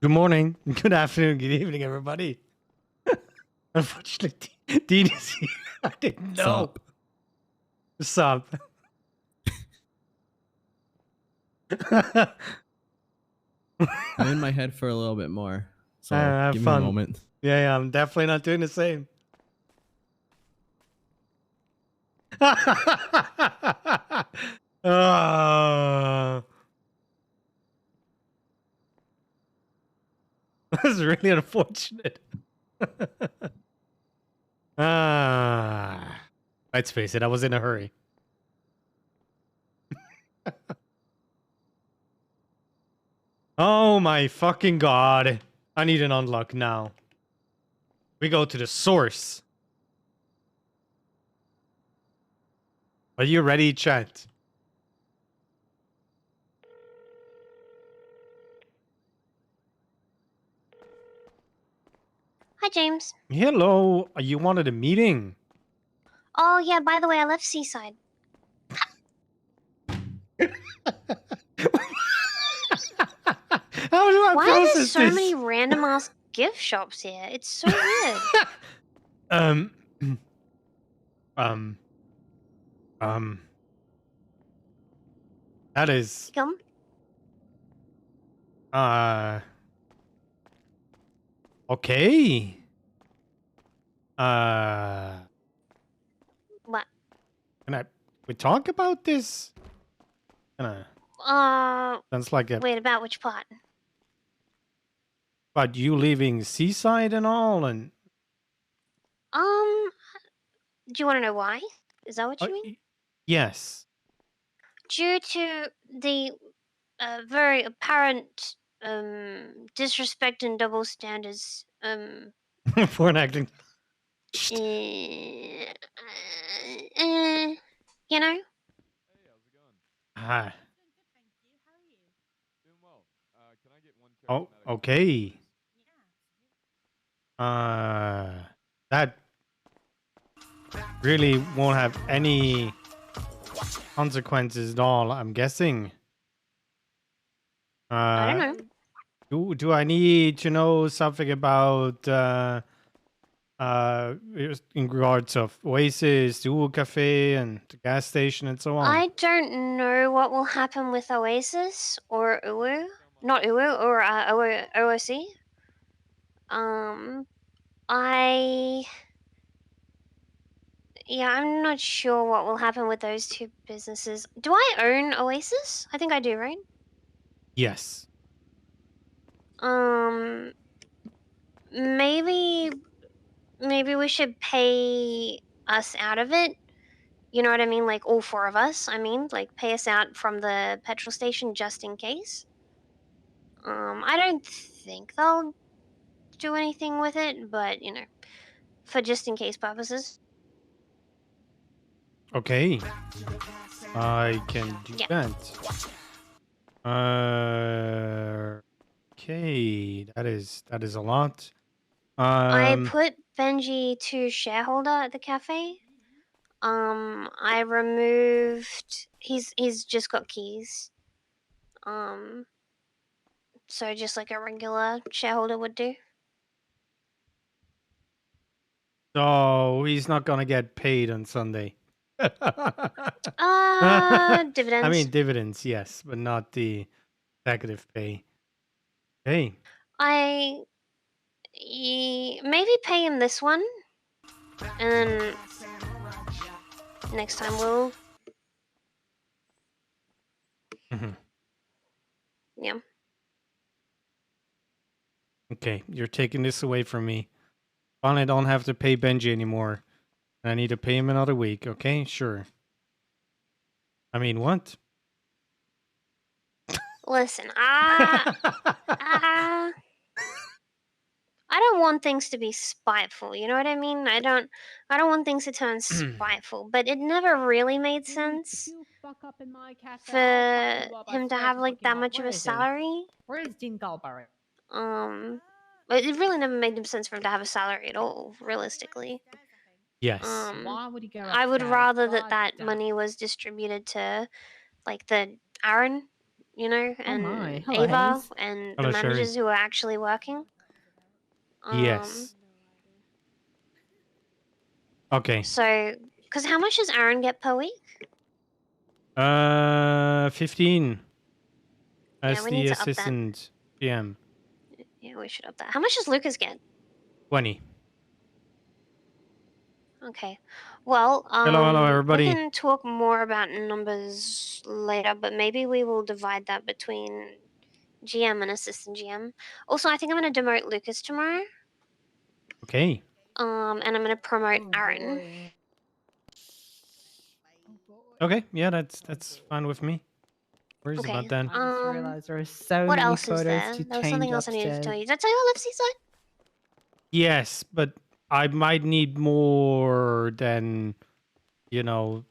Good morning, good afternoon, good evening, everybody. Unfortunately, Dean is here. I didn't know. What's up? I'm in my head for a little bit more, so Have give me fun. a moment. Yeah, I'm definitely not doing the same. That's really unfortunate. Let's face it, I was in a hurry. Oh my fucking god. I need an unlock now. We go to the source. Are you ready, chat? Hi, James. Hello. You wanted a meeting? Oh, yeah, by the way, I left Seaside. How do I Why are there process so this? many random ass gift shops here? It's so weird. um, that is, Come. okay. What? Can we talk about this? Sounds like wait, about which part? about you leaving Seaside and all, and Do you want to know why? Is that what you mean? Yes. Due to the very apparent disrespect and double standards, for an acting. you know? Hey, how's it going? Ah. Doing well. Can I get one Oh, charismatic? okay. That really won't have any consequences at all, I'm guessing. I don't know. Do I need to know something about in regards of Oasis, the Uwu Cafe, and the gas station, and so on? I don't know what will happen with Oasis or Uwu. Not Uwu, or OOC. Yeah, I'm not sure what will happen with those two businesses. Do I own Oasis? I think I do, right? Yes. Maybe we should pay us out of it. You know what I mean? Like all four of us. I mean, like pay us out from the petrol station just in case. I don't think they'll do anything with it, but you know, for just in case purposes. Okay. I can do Yeah. that. Okay. That is a lot. I put Benji to shareholder at the cafe. I removed. He's just got keys. So just like a regular shareholder would do. So he's not gonna get paid on Sunday. Dividends. I mean dividends, yes, but not the executive pay. Hey. Maybe pay him this one, and then next time we'll. Yeah. Okay, you're taking this away from me. Finally, I don't have to pay Benji anymore. I need to pay him another week. Okay, sure. I mean, what? Listen, I don't want things to be spiteful. You know what I mean? I don't want things to turn spiteful. But it never really made sense for him to have like that much of a salary. Where is Dean Galbarry? But it really never made sense for him to have a salary at all. Realistically. Yes. Why would he go I would upstairs? rather God that damn. money was distributed to, like, the Aaron you know, and my. Hello, Ava Haze. and Hello, the Sherry. managers who are actually working. Yes. Okay. So, because how much does Aaron get per week? 15 Yeah, as we the need to up that. assistant GM. Yeah, we should up that. How much does Lucas get? 20. Okay. Well, Hello, we everybody. can talk more about numbers later, but maybe we will divide that between GM and assistant GM. Also, I think I'm going to demote Lucas tomorrow. Okay. And I'm going to promote Oh, Aaron. boy. Okay. Yeah, that's fine with me. Worries Okay. about that. I just realized there are so What many else is photos there? to There was change something else I needed to tell upstairs. you. Did I tell you I left Seaside? Yes, but I might need more than, you know,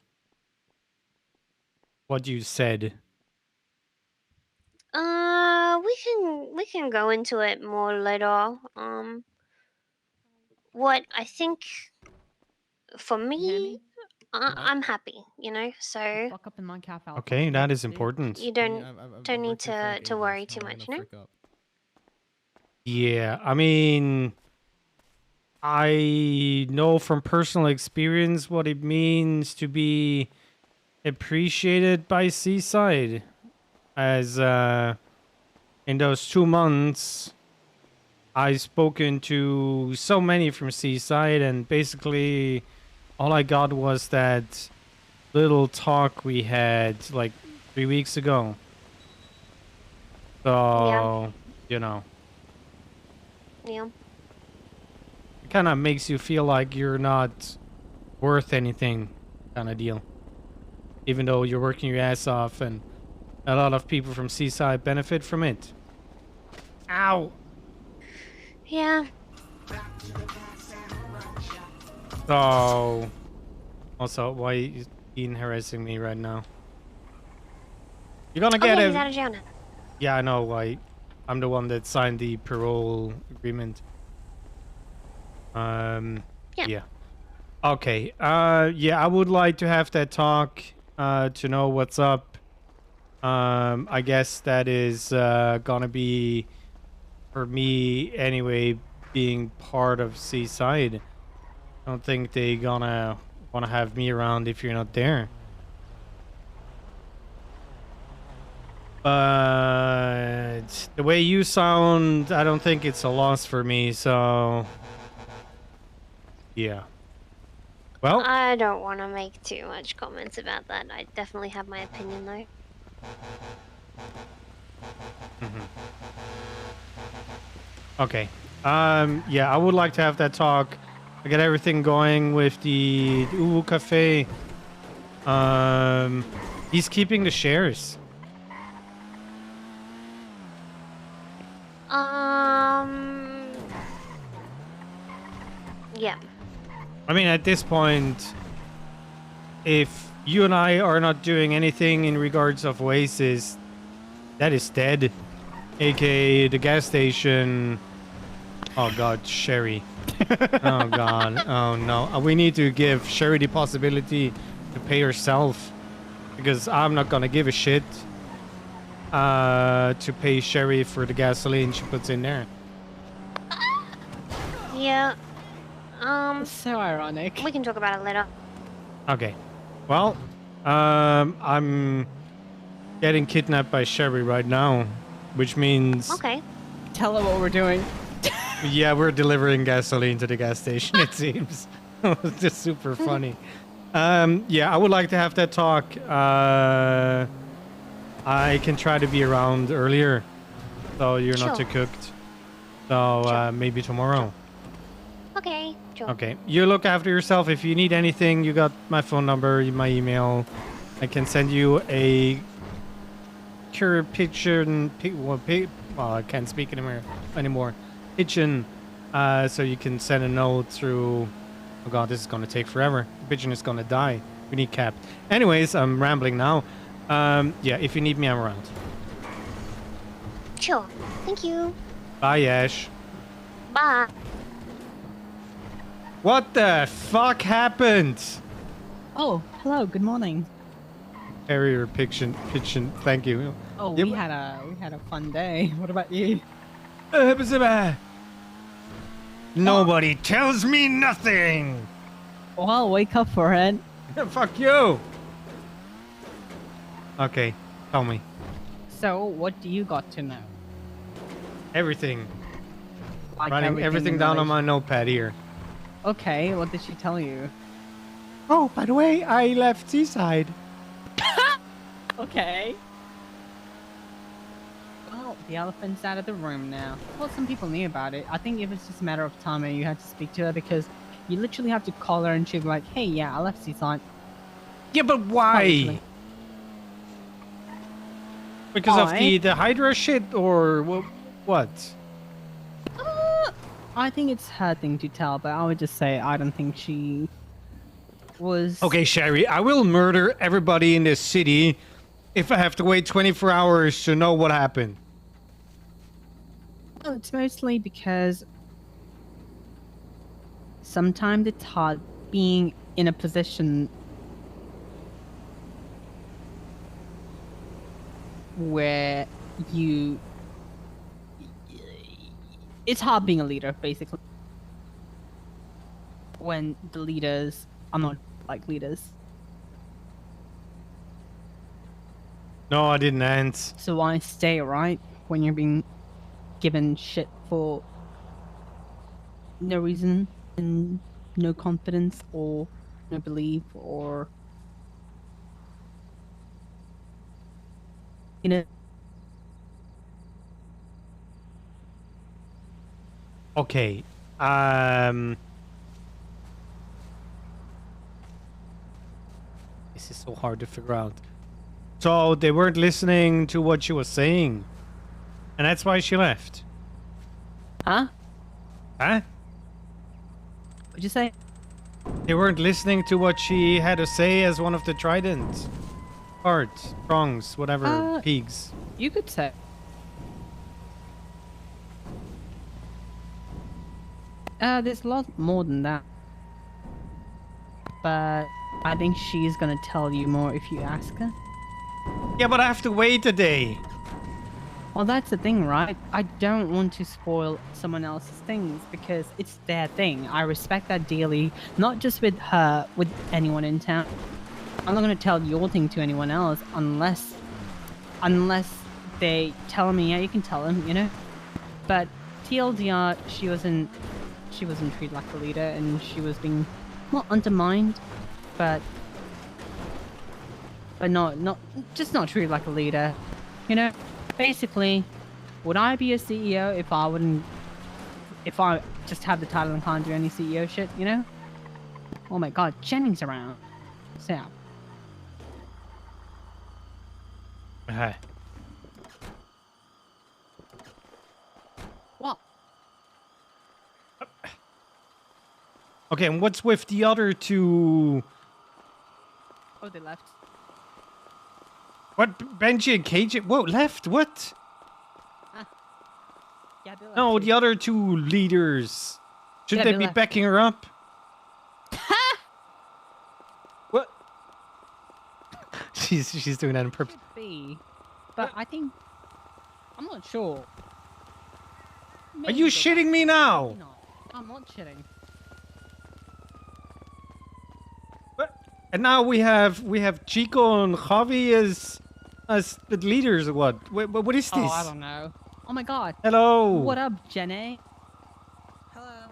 what you said. We can go into it more later. What I think for You hear me, me? I'm happy, you know. So Fuck up in my calf out. Okay, that is important. you don't need to worry too much, you know. Yeah, I mean, I know from personal experience what it means to be appreciated by Seaside. As in those 2 months, I've spoken to so many from Seaside, and basically all I got was that little talk we had like 3 weeks ago. So, you know, Yeah. it kind of makes you feel like you're not worth anything, kind of deal. Even though you're working your ass off, and a lot of people from Seaside benefit from it. Ow! Yeah. So, also, why is Dean harassing me right now? You're gonna Oh get yeah, it. he's out of jail now. Yeah, I know why. I'm the one that signed the parole agreement. Yeah. Okay. Yeah, I would like to have that talk to know what's up. I guess that is gonna be for me anyway, being part of Seaside. I don't think they gonna want to have me around if you're not there. But the way you sound, I don't think it's a loss for me, so yeah. Well, I don't want to make too much comments about that. I definitely have my opinion though. okay. Yeah, I would like to have that talk. I get everything going with the Uwu Cafe. He's keeping the shares. Yeah. I mean, at this point, if you and I are not doing anything in regards of Oasis, that is dead. AKA the gas station. Oh god, Sherry. Oh god. Oh no. We need to give Sherry the possibility to pay herself. Because I'm not gonna give a shit to pay Sherry for the gasoline she puts in there. Yeah. So ironic. We can talk about it later. Okay. Well, I'm getting kidnapped by Sherry right now, which means Okay. Tell her what we're doing. yeah, we're delivering gasoline to the gas station. It seems it's just super funny. Yeah, I would like to have that talk. I can try to be around earlier, so you're not too Sure. cooked. So maybe tomorrow. Okay. Sure. Okay, you look after yourself. If you need anything, you got my phone number, my email. I can send you a cure picture. Well, I can't speak anymore. Pigeon. So you can send a note through. Oh god, this is gonna take forever. Pigeon is gonna die. We need Cap. Anyways, I'm rambling now. Yeah, if you need me, I'm around. Sure. Thank you. Bye, Ash. Bye. What the fuck happened? Oh, hello. Good morning. Carrier Pigeon. Thank you. Oh, Yeah, we had a fun day. What about you? Nobody tells me nothing. Well, wake up for it. Fuck you. Okay, tell me So, what do you got to know? everything. Like Writing everything in down on relation- my notepad here. Okay, what did she tell you? Oh, by the way, I left Seaside. Okay. Well, the elephant's out of the room now. Well, some people knew about it. I think it was just a matter of time and you had to speak to her because you literally have to call her and she'll be like, hey, yeah, I left Seaside. Yeah, but why? literally. Because of Why? the Hydra shit or what? I think it's her thing to tell, but I would just say I don't think she was... Okay, Sherry, I will murder everybody in this city if I have to wait 24 hours to know what happened. Well, it's mostly because sometimes it's hard being in a position where you... It's hard being a leader, basically. When the leaders are not like leaders. No, I didn't answer. So why stay, right? When you're being given shit for no reason and no confidence or no belief or... You know... Okay. This is so hard to figure out. So they weren't listening to what she was saying, and that's why she left. Huh? Huh? What'd you say? They weren't listening to what she had to say as one of the trident parts, prongs, whatever, pigs. You could say. There's a lot more than that. But I think she's gonna tell you more if you ask her. Yeah, but I have to wait a day. Well, that's the thing, right? I don't want to spoil someone else's things because it's their thing. I respect that dearly, not just with her, with anyone in town. I'm not gonna tell your thing to anyone else unless they tell me. Yeah, you can tell them, you know. But TLDR, she wasn't treated like a leader, and she was being not undermined, but not just not treated like a leader, you know. Basically, would I be a CEO if I just have the title and can't do any CEO shit, you know? Oh my god, Jennings around. So, Uh, what? Okay, and what's with the other two? Oh, they left. What? Benji and KJ? Whoa, left? What? Yeah, they left. No, too. the other two leaders. Should Yeah, they they be left. backing her up? What? she's doing that on purpose. Could be, but I think I'm not sure. Are Maybe you go shitting back. me now? Maybe not. I'm not shitting. What? And now we have Chico and Javi as the leaders or what? What is this? Oh, I don't know. Oh my god. Hello. What up, Jenny? Hello.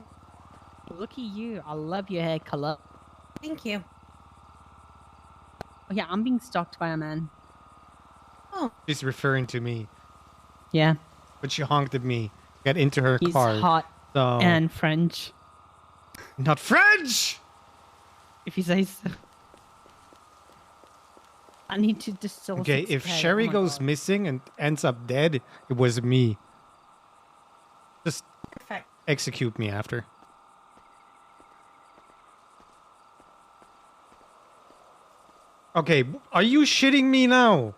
Look at you. I love your hair color. Thank you. Oh yeah, I'm being stalked by a man. She's referring to me, Yeah. but she honked at me. Got into her He's car. hot So and French, not French. if you say so. I need to distill. Okay, if Sherry goes missing and ends up dead, it was me. Just Perfect. execute me after. Okay, are you shitting me now?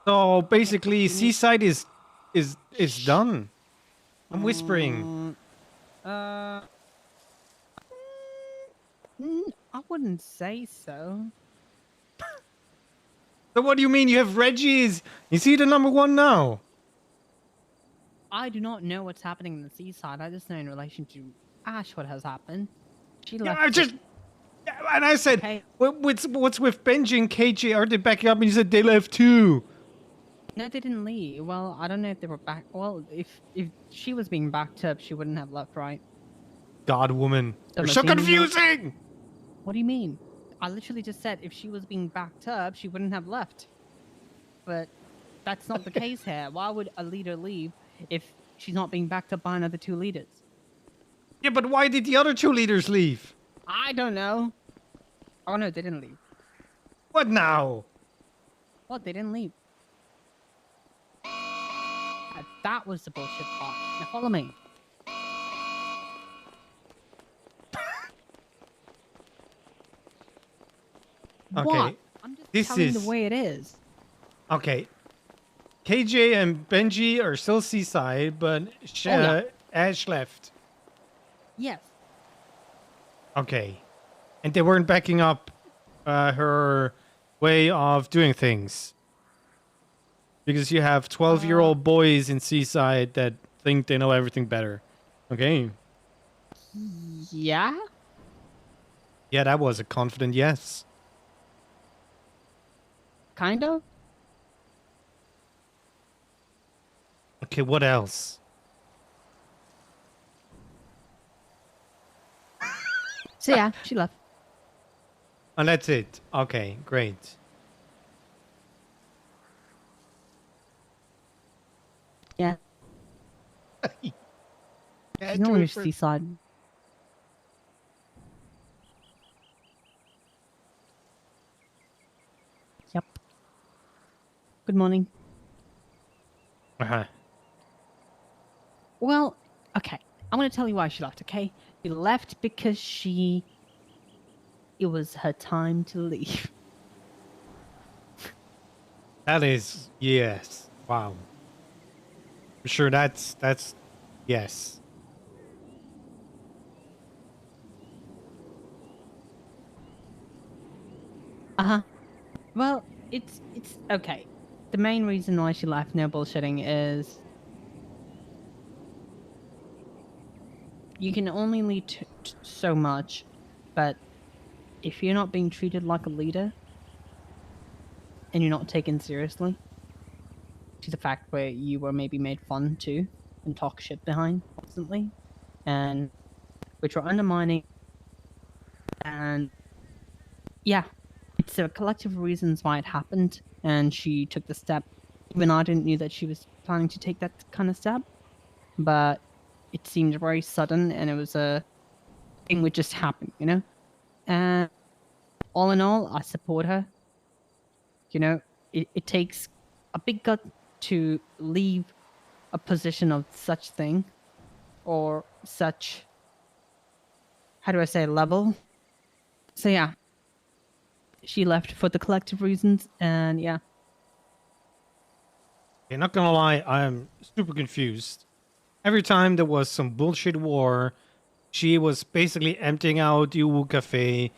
So basically, Seaside is done. I'm whispering. I wouldn't say so. So what do you mean you have Reggie's? Is he the number one now? I do not know what's happening in the seaside. I just know in relation to Ash what has happened. She Yeah, left. I just... And I said, Okay. what's with Benji and KJ? Are they backing up? And you said they left too. No, they didn't leave. Well, I don't know if they were back. Well, if she was being backed up, she wouldn't have left, right? God, woman. You're so Mazzini, confusing! What do you mean? I literally just said if she was being backed up, she wouldn't have left. But that's not the case here. Why would a leader leave if she's not being backed up by another 2 leaders? Yeah, but why did the other 2 leaders leave? I don't know. Oh no, they didn't leave. What now? What? They didn't leave. That was the bullshit part. Now follow me. Okay. What? I'm just This telling is- the way it is. Okay. KJ and Benji are still seaside, but yeah. Ash left. Yes. Okay. And they weren't backing up her way of doing things. Because you have 12-year-old boys in seaside that think they know everything better. Okay. Yeah? Yeah, that was a confident yes. Kind of? Okay, what else? So yeah, she left. And that's it. Okay, great. Yeah. Yeah, She's not on your seaside. Yep. Good morning. Uh-huh. Well, okay. I'm going to tell you why she left, okay? She left because it was her time to leave. That is yes. Wow. For sure that's yes. Uh-huh. Well, it's okay. The main reason why she left, no bullshitting, is you can only lead so much, but if you're not being treated like a leader and you're not taken seriously, which is a fact where you were maybe made fun to and talk shit behind constantly, and which were undermining, and yeah, it's a collective of reasons why it happened, and she took the step. Even I didn't knew that she was planning to take that kind of step, but it seemed very sudden, and it was a thing would just happen, you know. And all in all, I support her. You know, it takes a big gut to leave a position of such thing, or such, how do I say, level. So yeah, she left for the collective reasons, and yeah. Okay, not gonna lie, I'm super confused. Every time there was some bullshit war, she was basically emptying out the Uwu Cafe.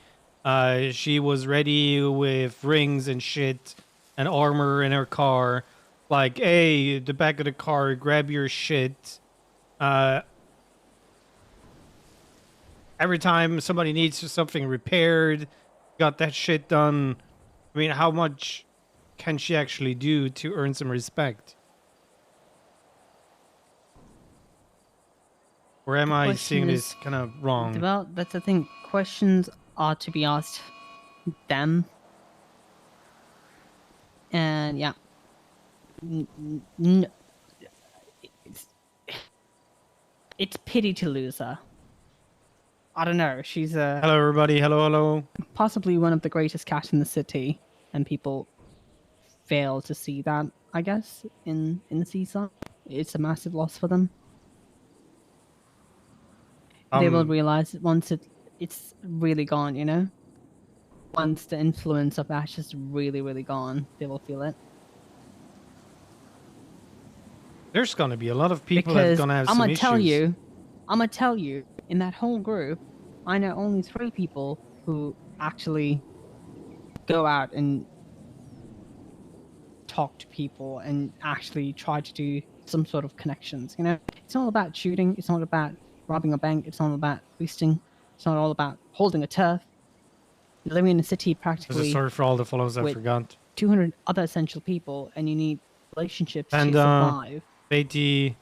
She was ready with rings and shit and armor in her car. Like, hey, the back of the car, grab your shit. Every time somebody needs something repaired, got that shit done. I mean, how much can she actually do to earn some respect? Or am I seeing question this is- kind of wrong? Well, that's the thing. Questions are to be asked them. And yeah. It's pity to lose her. I don't know. She's Hello, everybody. Hello, hello. possibly one of the greatest cats in the city, and people fail to see that, I guess, in the seaside. It's a massive loss for them. They will realize it once it's really gone, you know? Once the influence of Ash is really, really gone, they will feel it. There's gonna be a lot of people that are Because gonna have I'm some gonna issues. tell you, in that whole group, I know only 3 people who actually go out and talk to people and actually try to do some sort of connections. You know, it's not all about shooting. It's not about robbing a bank. It's not all about boosting. It's not all about holding a turf. You're living in a city I'm practically sorry for all the follows I with forgot. 200 other essential people, and you need relationships And, to survive. Beatty,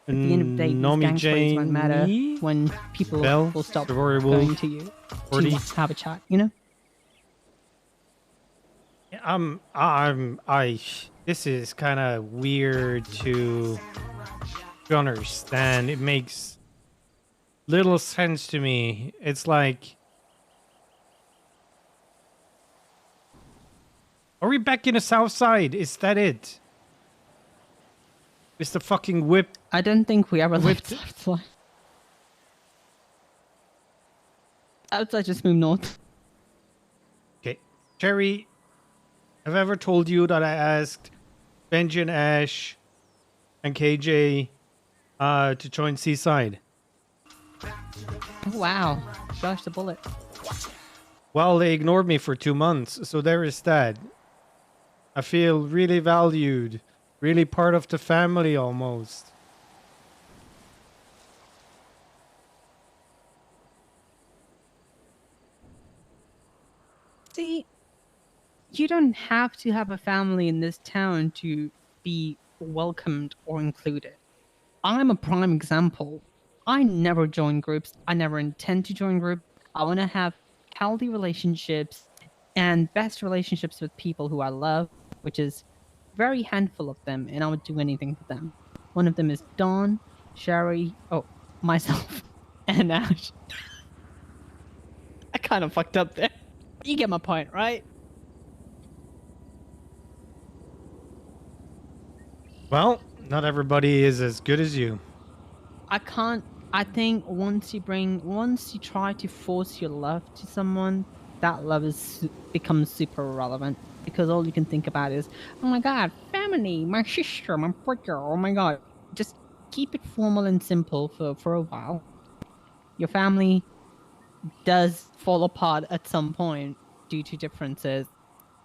At the end of the day, these Nomi gang stories won't matter Janie, when people Bell, will stop Rory going Wolf, to you Forty. to have a chat. You know. This is kind of weird to understand. It makes little sense to me. It's like, are we back in the South Side? Is that it? Is the fucking whip? I don't think we ever Whipped- left outside. Outside just moved north. Okay, Jerry, have I ever told you that I asked Benji and Ash and KJ to join Seaside? Oh, wow, dodged the bullet. Well, they ignored me for 2 months, so there is that. I feel really valued, really part of the family almost. See, you don't have to have a family in this town to be welcomed or included. I'm a prime example. I never join groups. I never intend to join groups. I want to have healthy relationships and best relationships with people who I love, which is very handful of them, and I would do anything for them. One of them is Dawn, Sherry, myself, and Ash. I kind of fucked up there. You get my point, right? Well, not everybody is as good as you. I think once you try to force your love to someone, that love becomes super irrelevant, because all you can think about is, oh my god, family, my sister, my brother, oh my god. Just keep it formal and simple for a while. Your family does fall apart at some point due to differences,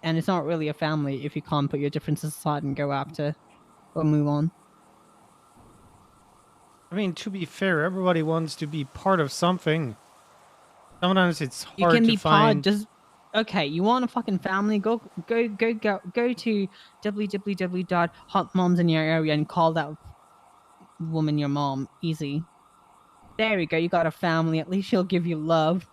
and it's not really a family if you can't put your differences aside and go after or move on. I mean, to be fair, everybody wants to be part of something. Sometimes it's You hard can to be find. part. Just okay. You want a fucking family? Go to www.hotmoms in your area and call that woman your mom. Easy. There we go. You got a family. At least she'll give you love.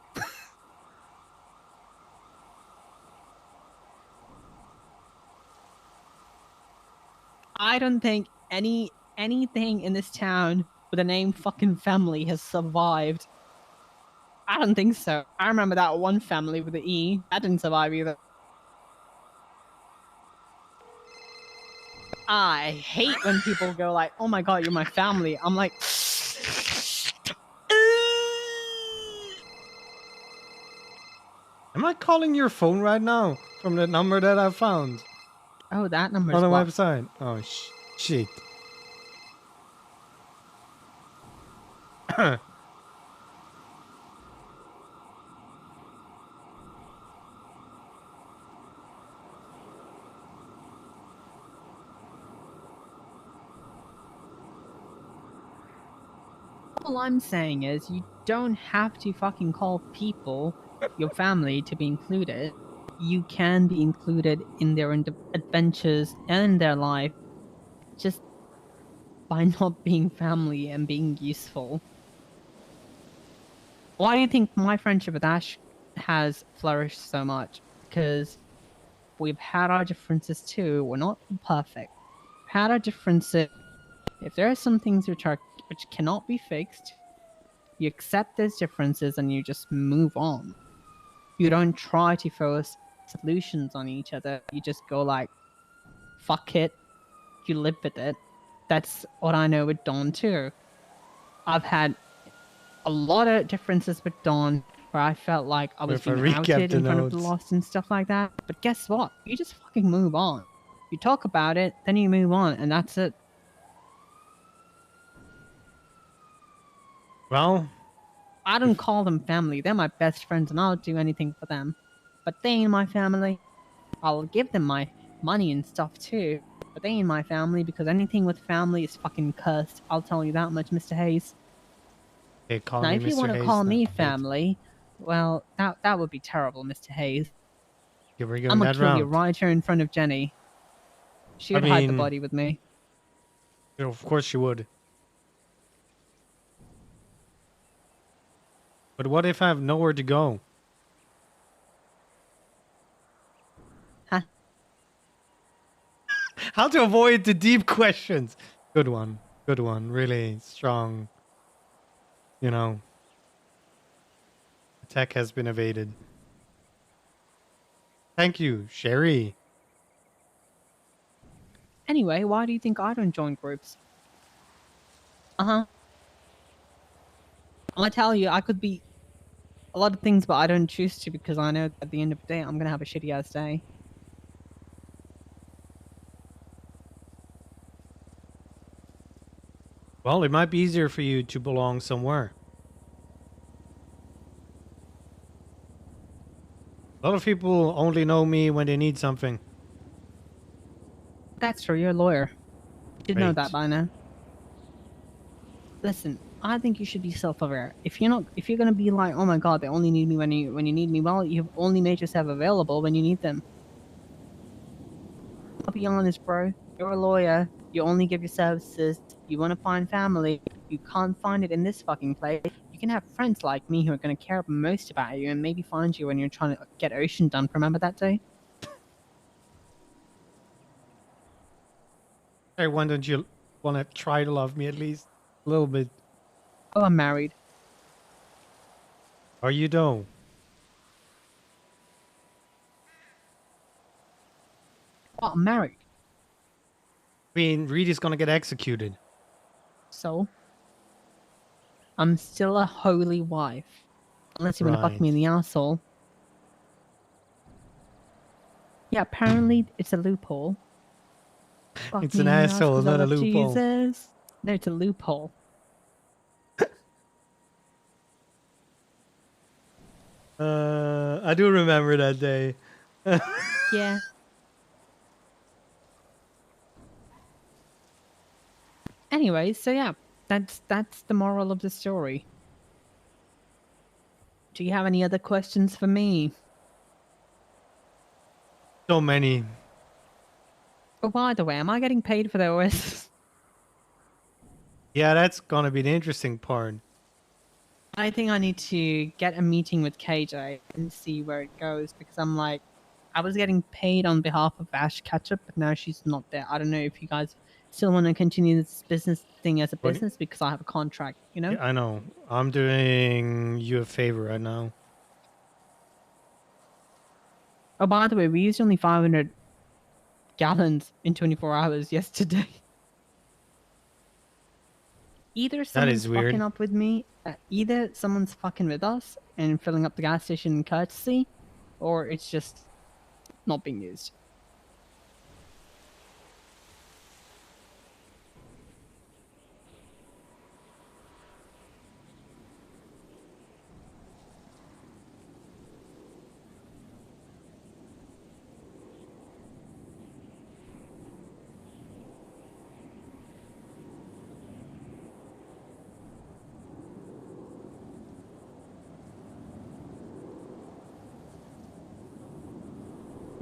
I don't think anything in this town with the name fucking family has survived. I don't think so. I remember that one family with the E. That didn't survive either. I hate when people go like, oh my god, you're my family. I'm like... Am I calling your phone right now from the number that I found Oh, that number's on the blocked. website? Oh, shit. All I'm saying is you don't have to fucking call people your family to be included. You can be included in their adventures and in their life just by not being family and being useful. Why do you think my friendship with Ash has flourished so much? Because we've had our differences too. We're not perfect. We've had our differences. If there are some things which cannot be fixed, you accept those differences and you just move on. You don't try to force solutions on each other. You just go like, fuck it. You live with it. That's what I know with Dawn too. I've had a lot of differences with Dawn where I felt like I was If I being recap outed the in front of the notes. lost and stuff like that. But guess what? You just fucking move on. You talk about it, then you move on, and that's it. Well, I don't call them family. They're my best friends, and I'll do anything for them. But they ain't my family. I'll give them my money and stuff too. But they ain't my family because anything with family is fucking cursed. I'll tell you that much, Mr. Hayes. Okay, call Now, me if you Mr. want to Hayes. call me then. family, well, that would be terrible, Mr. Hayes. Okay, we're going I'm gonna that kill you route. right here in front of Jenny. She I would hide the mean- body with me. Of course you would. But what if I have nowhere to go? Huh? How to avoid the deep questions? Good one. Good one. Really strong. You know. Attack has been evaded. Thank you, Sherry. Anyway, why do you think I don't join groups? Uh-huh. I tell you, I could be a lot of things, but I don't choose to because I know at the end of the day, I'm gonna have a shitty ass day. Well, it might be easier for you to belong somewhere. A lot of people only know me when they need something. That's true. You're a lawyer. You should know Great. that by now. Listen, I think you should be self-aware. If you're gonna be like, oh my god, they only need me when you need me, well, you've only made yourself available when you need them. I'll be honest, bro. You're a lawyer. You only give your services. You want to find family. You can't find it in this fucking place. You can have friends like me who are gonna care most about you and maybe find you when you're trying to get Ocean done. Remember that day? Hey, why don't you want to try to love me at least a little bit? Oh, I'm married. Or you don't? Oh, I'm married. I mean, Reedy's gonna get executed. So, I'm still a holy wife. Unless you want to fuck me in Right. the asshole. Yeah, apparently it's a loophole. Fuck It's me an in the ass asshole, 'cause I not a love loophole. Jesus. No, it's a loophole. I do remember that day. Yeah. Anyway, so yeah, that's the moral of the story. Do you have any other questions for me? So many. Oh, by the way, am I getting paid for the OS? Yeah, that's gonna be the interesting part. I think I need to get a meeting with KJ and see where it goes because I'm like, I was getting paid on behalf of Ash Ketchup, but now she's not there. I don't know if you guys still want to continue this business thing as a What- business because I have a contract, you know? Yeah, I know. I'm doing you a favor right now. Oh, by the way, we used only 500 gallons in 24 hours yesterday. Either someone's is weird. fucking up with me, either someone's fucking with us and filling up the gas station in courtesy, or it's just not being used.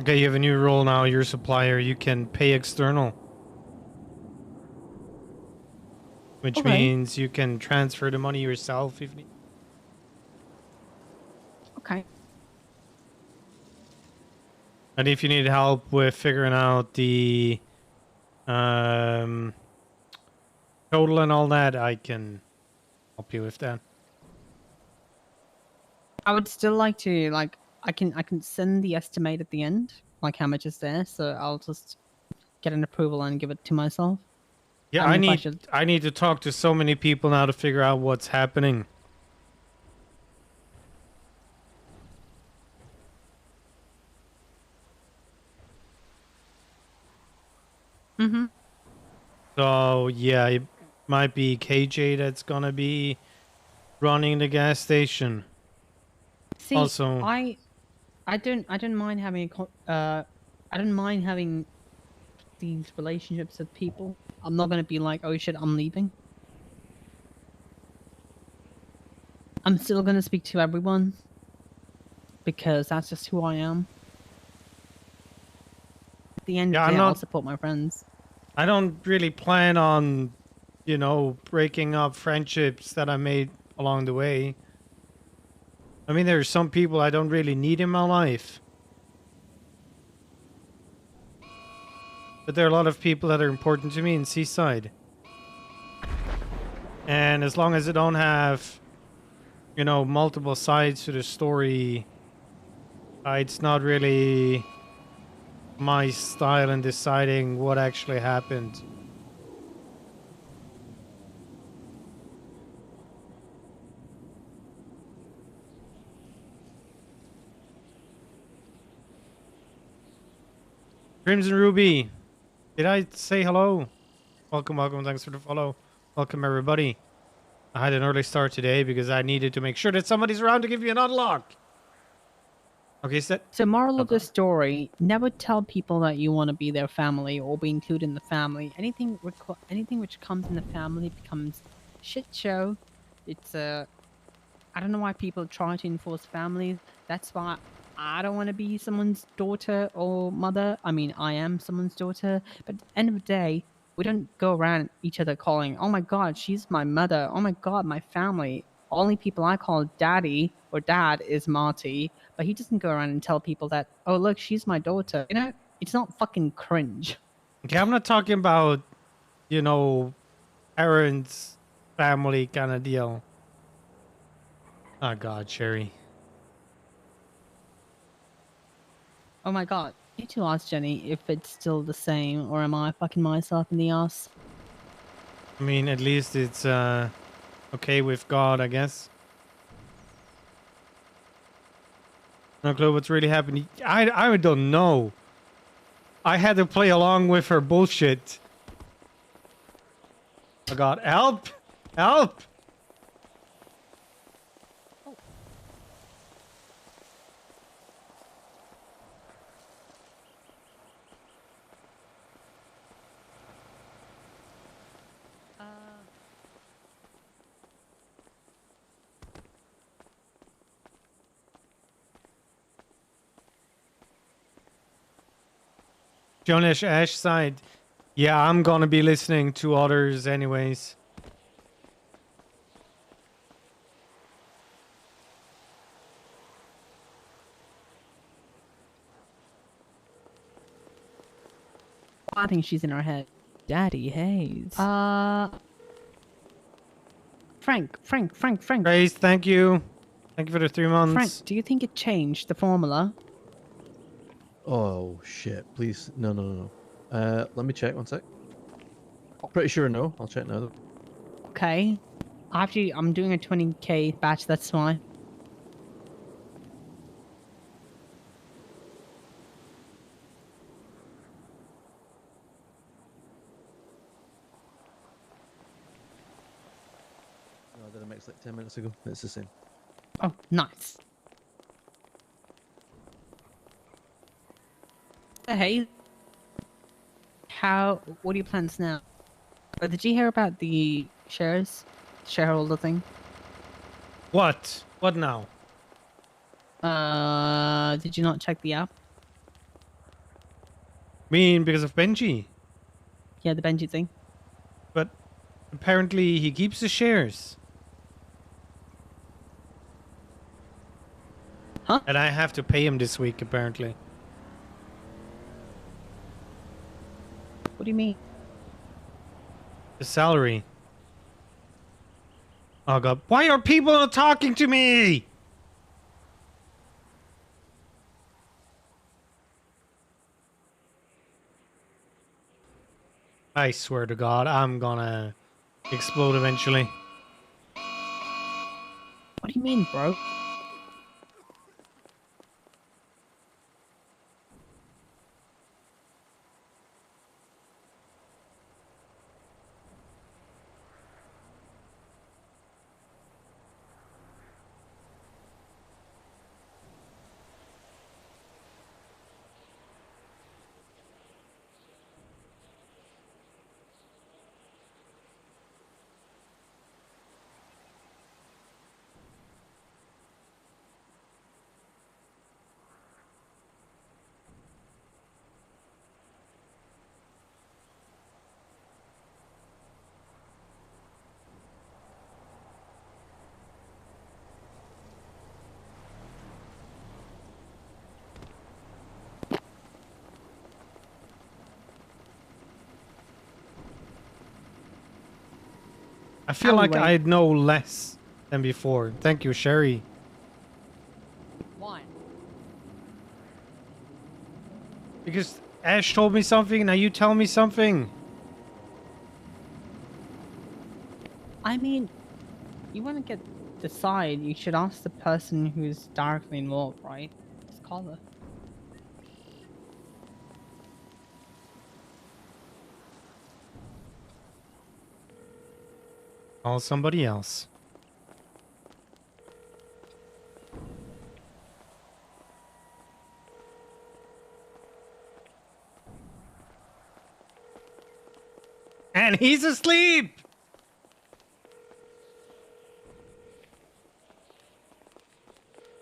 Okay, you have a new role now. You're a supplier. You can pay external. Which Okay. means you can transfer the money yourself if need. Okay. And if you need help with figuring out the total and all that, I can help you with that. I would still like to I can send the estimate at the end, like how much is there, so I'll just get an approval and give it to myself. Yeah, I I mean, if I need should- to talk to so many people now to figure out what's happening. Mm-hmm. So yeah, it might be KJ that's gonna be running the gas station. See, Also- I don't mind having a I don't mind having these relationships with people. I'm not gonna be like, oh shit, I'm leaving. I'm still gonna speak to everyone because that's just who I am. At the end Yeah, of the I'm day, I'll not. support my friends. I don't really plan on, breaking up friendships that I made along the way. I mean, there's some people I don't really need in my life. But there are a lot of people that are important to me in Seaside. And as long as I don't have, multiple sides to the story, it's not really my style in deciding what actually happened. Crimson Ruby, did I say hello? Welcome, welcome. Thanks for the follow. Welcome, everybody. I had an early start today because I needed to make sure that somebody's around to give you an unlock. Okay, set. So, moral of the Okay. story: never tell people that you want to be their family or be included in the family. Anything which comes in the family becomes shit show. It's I don't know why people try to enforce families. That's why I don't want to be someone's daughter or mother. I mean, I am someone's daughter, but at the end of the day, we don't go around each other calling, "Oh my God, she's my mother. Oh my God, my family." Only people I call daddy or dad is Marty, but he doesn't go around and tell people that, "Oh look, she's my daughter." You know, it's not fucking cringe. Okay, I'm not talking about, you know, parents, family kind of deal. Oh, God, Sherry. Oh my God, you need to ask Jenny if it's still the same, or am I fucking myself in the ass? I mean, at least it's okay with God, I guess. No clue what's really happening. I don't know. I had to play along with her bullshit. Oh God, help! Help! Jonas Ash side. Yeah, I'm gonna be listening to others anyways. I think she's in her head. Daddy Haze. Frank. Grace, thank you. Thank you for the 3 months. Frank, do you think it changed the formula? Oh shit! Please, no. Let me check one sec. Pretty sure no. I'll check now. Though. Okay. I'm doing a 20k batch, that's why. No, I did a mix like 10 minutes ago. It's the same. Oh, nice. Hey. What are your plans now? Did you hear about the shareholder thing? What? What now? Did you not check the app? Mean because of Benji. Yeah, the Benji thing. But apparently he keeps the shares. Huh? And I have to pay him this week, apparently. What do you mean? The salary. Oh God. Why are people not talking to me? I swear to God, I'm gonna explode eventually. What do you mean, bro? I feel I'll like wait. I know less than before. Thank you, Sherry. Why? Because Ash told me something, now you tell me something. I mean, you want to decide, you should ask the person who's directly involved, right? Just call her. Call somebody else. And he's asleep!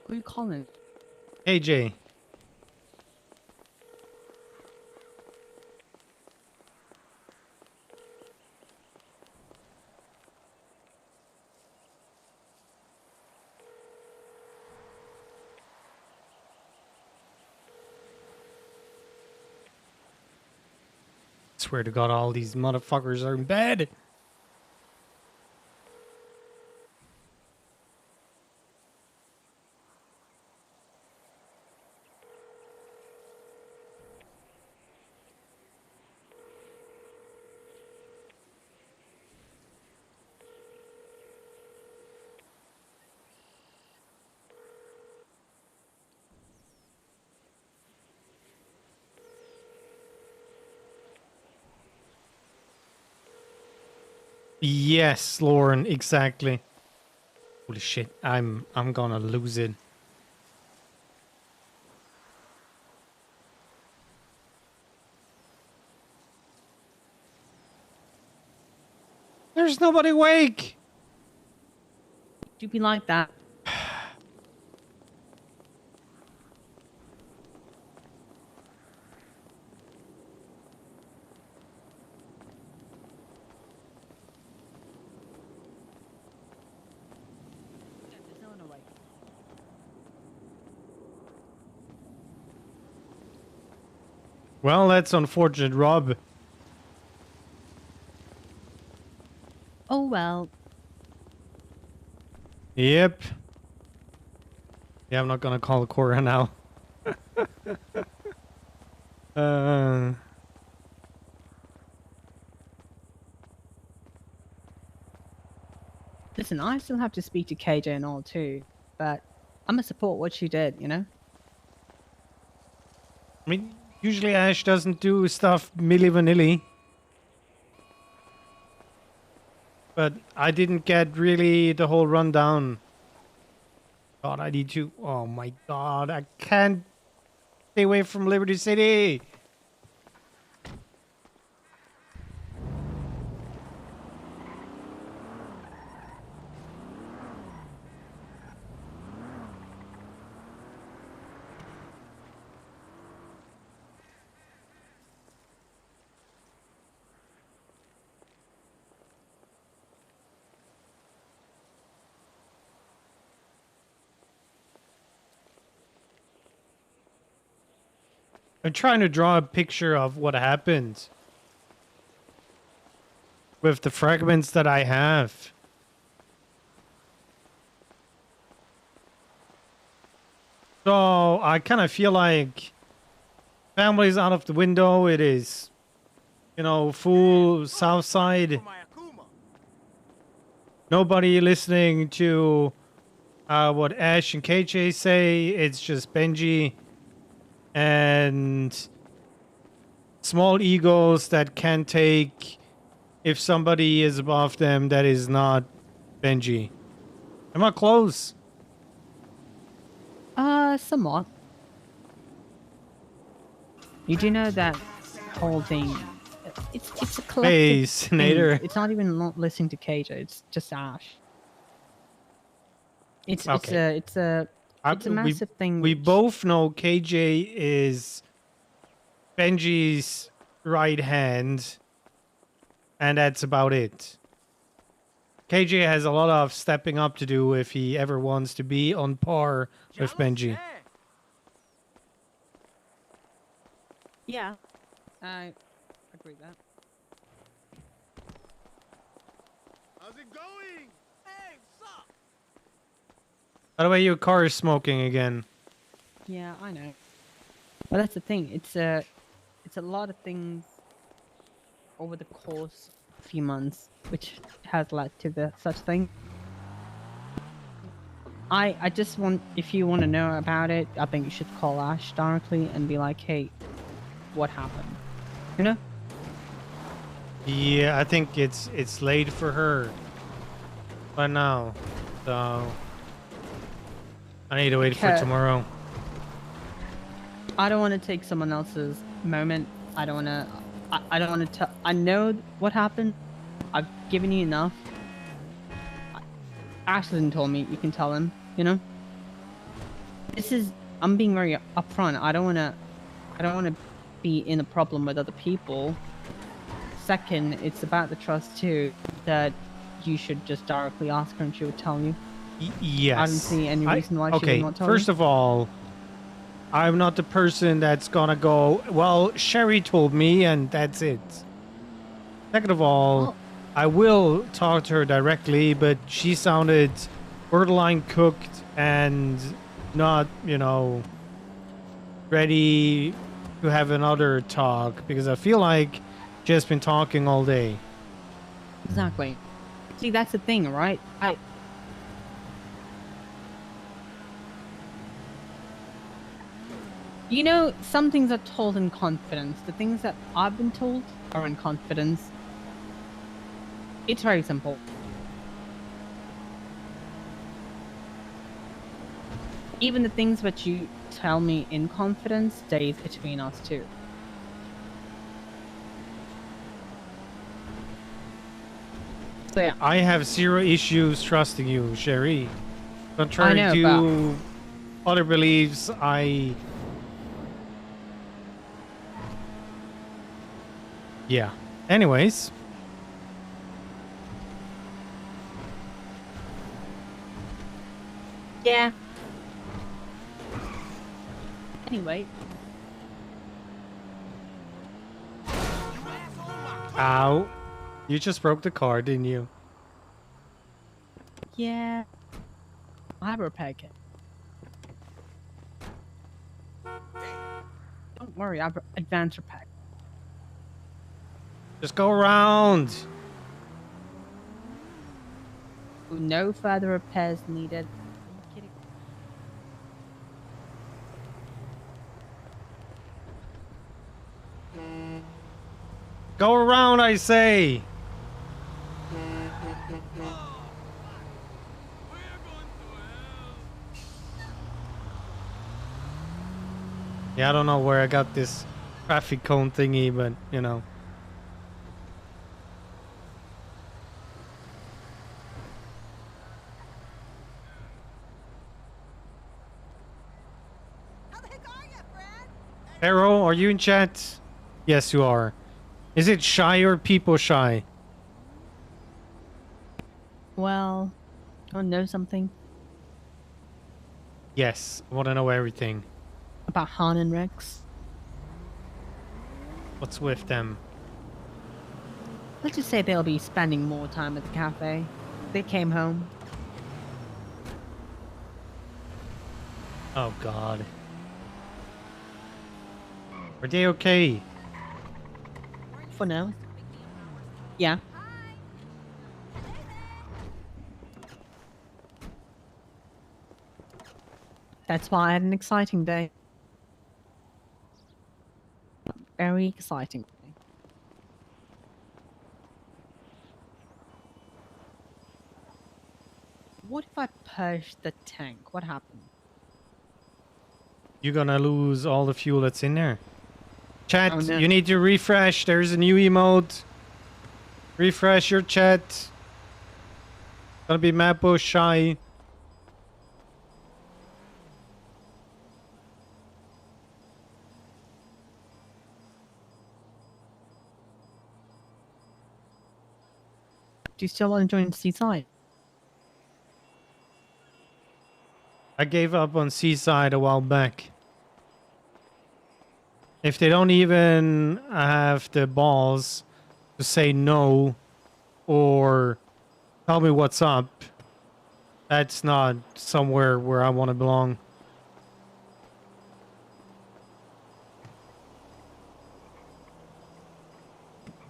Who are you calling? AJ. Swear to God, all these motherfuckers are in bed. Yes, Lauren, exactly. Holy shit, I'm gonna lose it. There's nobody awake. Do you be like that? There's no one awake. Well, that's unfortunate, Rob. Oh well. Yep. Yeah, I'm not gonna call Cora now. uh, Listen, I still have to speak to KJ and all too, but I'm gonna support what she did, you know? I mean, usually Ash doesn't do stuff milli vanilli. But I didn't get really the whole rundown. God, I need to. Oh my God, I can't stay away from Liberty City. I'm trying to draw a picture of what happened with the fragments that I have. So I kind of feel like family's out of the window. It is, you know, full South Side. Nobody listening to what Ash and KJ say. It's just Benji and small egos that can take if somebody is above them that is not Benji. Am I close? Somewhat. You do know that whole thing. It's a collective Hey, thing. Senator. It's not even not listening to KJ. It's just Ash. It's Okay. it's a massive thing. We which- both know KJ is Benji's right hand, and that's about it. KJ has a lot of stepping up to do if he ever wants to be on par with Benji. Yeah, I agree with that. By the way, your car is smoking again. Yeah, I know. But that's the thing. It's a lot of things over the course of a few months, which has led to the such thing. I just want, if you want to know about it, I think you should call Ash directly and be like, hey, what happened? You know? Yeah, I think it's late for her. But now, so I need to wait for Okay. tomorrow. I don't want to take someone else's moment. I don't want to. I don't want to tell. I know what happened. I've given you enough. Ashlyn told me. You can tell him. You know. This is. I'm being very upfront. I don't want to. I don't want to be in a problem with other people. Second, it's about the trust too. That you should just directly ask her, and she would tell you. Yes. I don't see any reason why she okay, would not tell first you. of all, I'm not the person that's gonna go, well, Sherry told me and that's it. Second of all, Well- I will talk to her directly, but she sounded borderline cooked and not, you know, ready to have another talk because I feel like just been talking all day. Exactly. See, that's the thing, right? You know, some things are told in confidence. The things that I've been told are in confidence. It's very simple. Even the things that you tell me in confidence stays between us two. So yeah, I have zero issues trusting you, Sherry. Contrary know, to other beliefs, yeah. Anyways, yeah. Anyway, ow. You just broke the car, didn't you? yeah. I repair kit. Don't worry, I've advanced repair. Just go around. No further repairs needed. I'm kidding. Go around, I say. Yeah, I don't know where I got this traffic cone thingy, but you know. Arrow, are you in chat? Yes, you are. Is it shy or people shy? Well, I know something Yes, I want to know everything. about Han and Rex. What's with them? Let's just say they'll be spending more time at the cafe. They came home. Oh God. Are they okay? For now. Yeah. That's why I had an exciting day. Very exciting day. What if I push the tank? What happened? You're gonna lose all the fuel that's in there. Chat, Oh, no. you need to refresh. There's a new emote. Refresh your chat. Gonna be Mapo shy. Do you still want to join Seaside? I gave up on Seaside a while back. If they don't even have the balls to say no or Tell me what's up. That's not somewhere where I want to belong.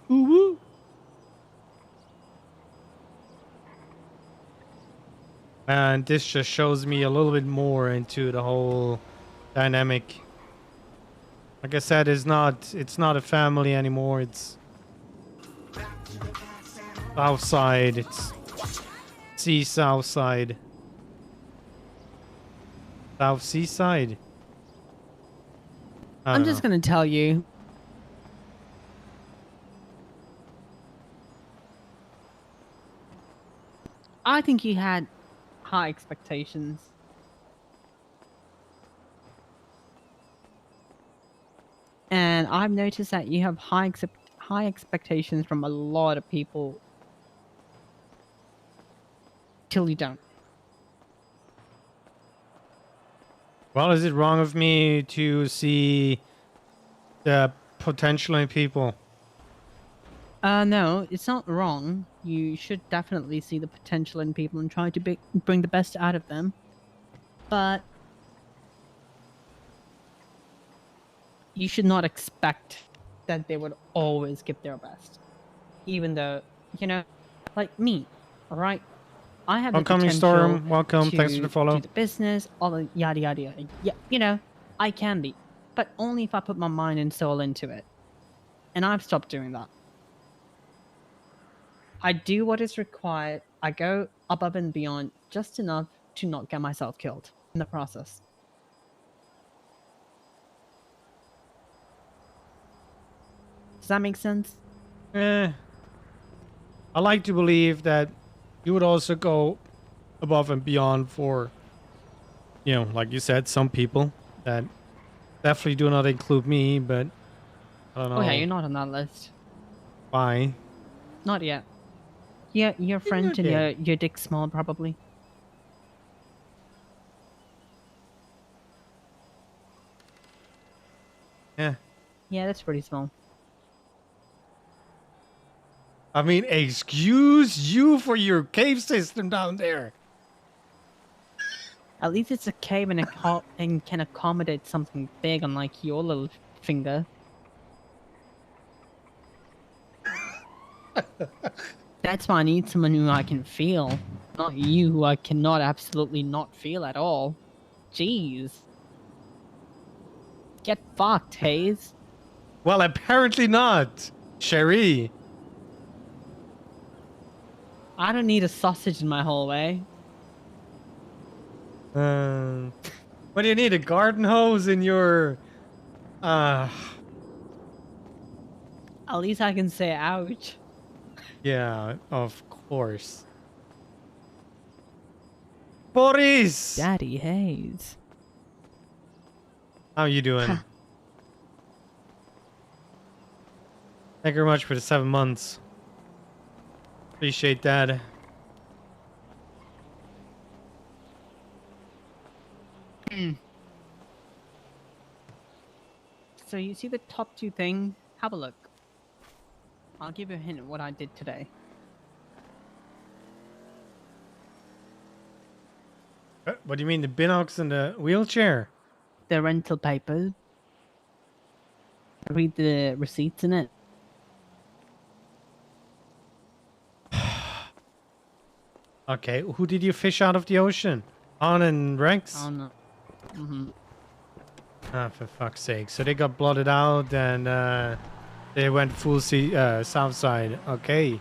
Woo-woo. And this just shows me a little bit more into the whole dynamic. Like I said, it's not a family anymore. It's Southside. It's Southside. South Seaside. I'm just gonna tell you. I think you had high expectations. And I've noticed that you have high expectations from a lot of people till you don't. Well, is it wrong of me to see the potential in people? No, it's not wrong. You should definitely see the potential in people and try to bring the best out of them. But you should not expect that they would always give their best. Even though, you know, like me, alright? I have the Welcome, potential Storm. Welcome. to Thanks for the follow. do the business, all the yada yada yada. Yeah, you know, I can be. But only if I put my mind and soul into it. And I've stopped doing that. I do what is required. I go above and beyond just enough to not get myself killed in the process. Does that make sense? I like to believe that you would also go above and beyond for, you know, like you said, some people that definitely do not include me, but I don't know Oh yeah, you're not on that list. why. Not yet. Yeah, your friend and your dick small probably. Yeah. Yeah, that's pretty small. I mean, excuse you for your cave system down there. At least it's a cave and, and can accommodate something big, unlike your little finger. That's why I need someone who I can feel. Not you, who I cannot absolutely not feel at all. Jeez. Get fucked, Haze. Well, apparently not, Sherry. I don't need a sausage in my hallway. What do you need? A garden hose in your... At least I can say ouch. Yeah, of course. Boris! Daddy Haze. How you doing? Thank you very much for the 7 months. Appreciate that. So you see the top two thing? Have a look. I'll give you a hint of what I did today. What do you mean, the binocs and the wheelchair? The rental paper. Read the receipts in it. Okay, who did you fish out of the ocean? On and Rex? Oh no. Ah, for fuck's sake. So they got blotted out and they went full south side. Okay.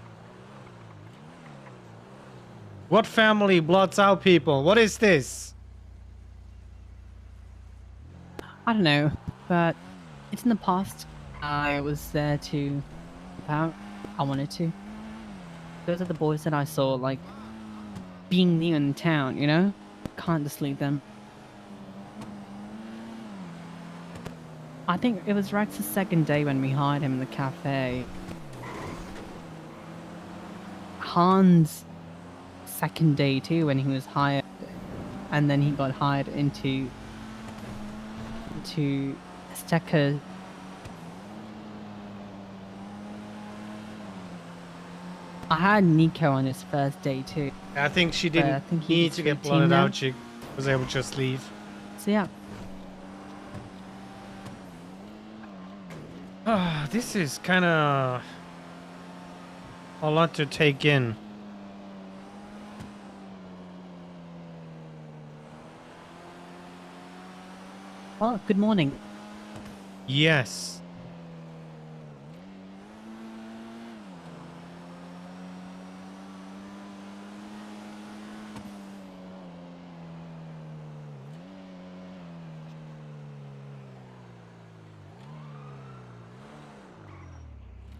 What family blots out people? What is this? I don't know, but it's in the past. I was there to help out. I wanted to. Those are the boys that I saw, like, being new in town, you know? Can't just leave them. I think it was Rex's second day when we hired him in the cafe. Hans' second day too, when he was hired. And then he got hired into Stecker. I had Nico on his first day too. I think she But I didn't think he need gets to get free team blooded now. out. She was able to just leave. So yeah. This is kind of a lot to take in. Well, good morning. Yes.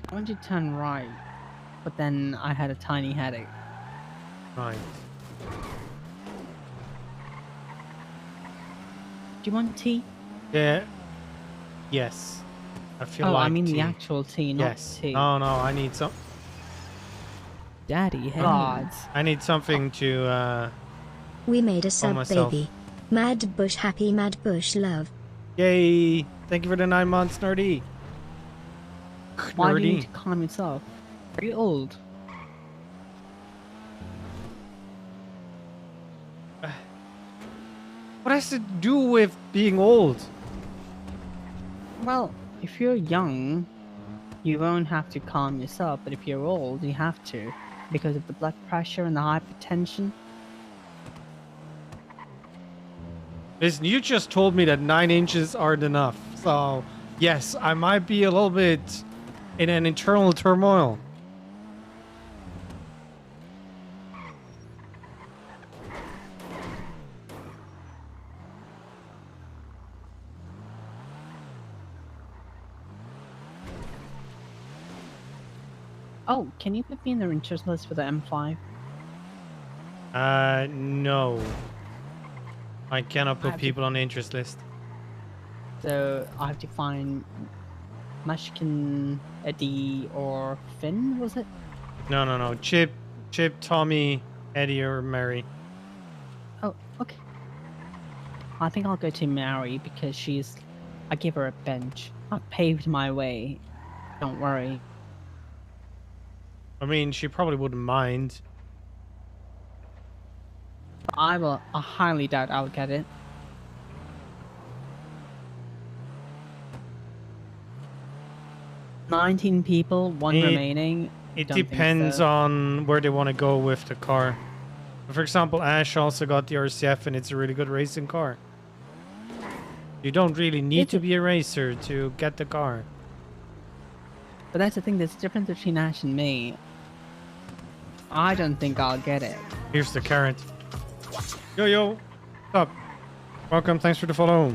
I wanted to turn right, but then I had a tiny headache. Right. Do you want tea? Yeah. Yes. I feel Oh, like I mean tea. the actual tea, not Yes. tea. No, I need some. Daddy, hey. Gods. I need something to We made a sub myself. baby. Mad Bush happy, Mad Bush love. Yay! Thank you for the 9 months, nerdy. Why do you need Nerdy. to calm yourself? Very old. What has to do with being old? Well, if you're young, you won't have to calm yourself, but if you're old, you have to, because of the blood pressure and the hypertension. Listen, you just told me that 9 inches aren't enough. So, yes, I might be a little bit in an internal turmoil. Oh, can you put me in the interest list for the M5? No. I cannot I put have to- people on the interest list. So I have to find Mashkin, Eddie, or Finn, was it? No. Chip, Tommy, Eddie, or Mary. Oh, okay. I think I'll go to Mary because I give her a bench. I've paved my way. Don't worry. I mean, she probably wouldn't mind. I highly doubt I'll get it. "19 people, one It- remaining." It Don't think depends so. on where they want to go with the car. For example, Ash also got the RCF and it's a really good racing car. You don't really need It's to a- be a racer to get the car. But that's the thing, there's a difference between Ash and me. I don't think I'll get it. Here's the carrot. Yo, what's up? Welcome, thanks for the follow.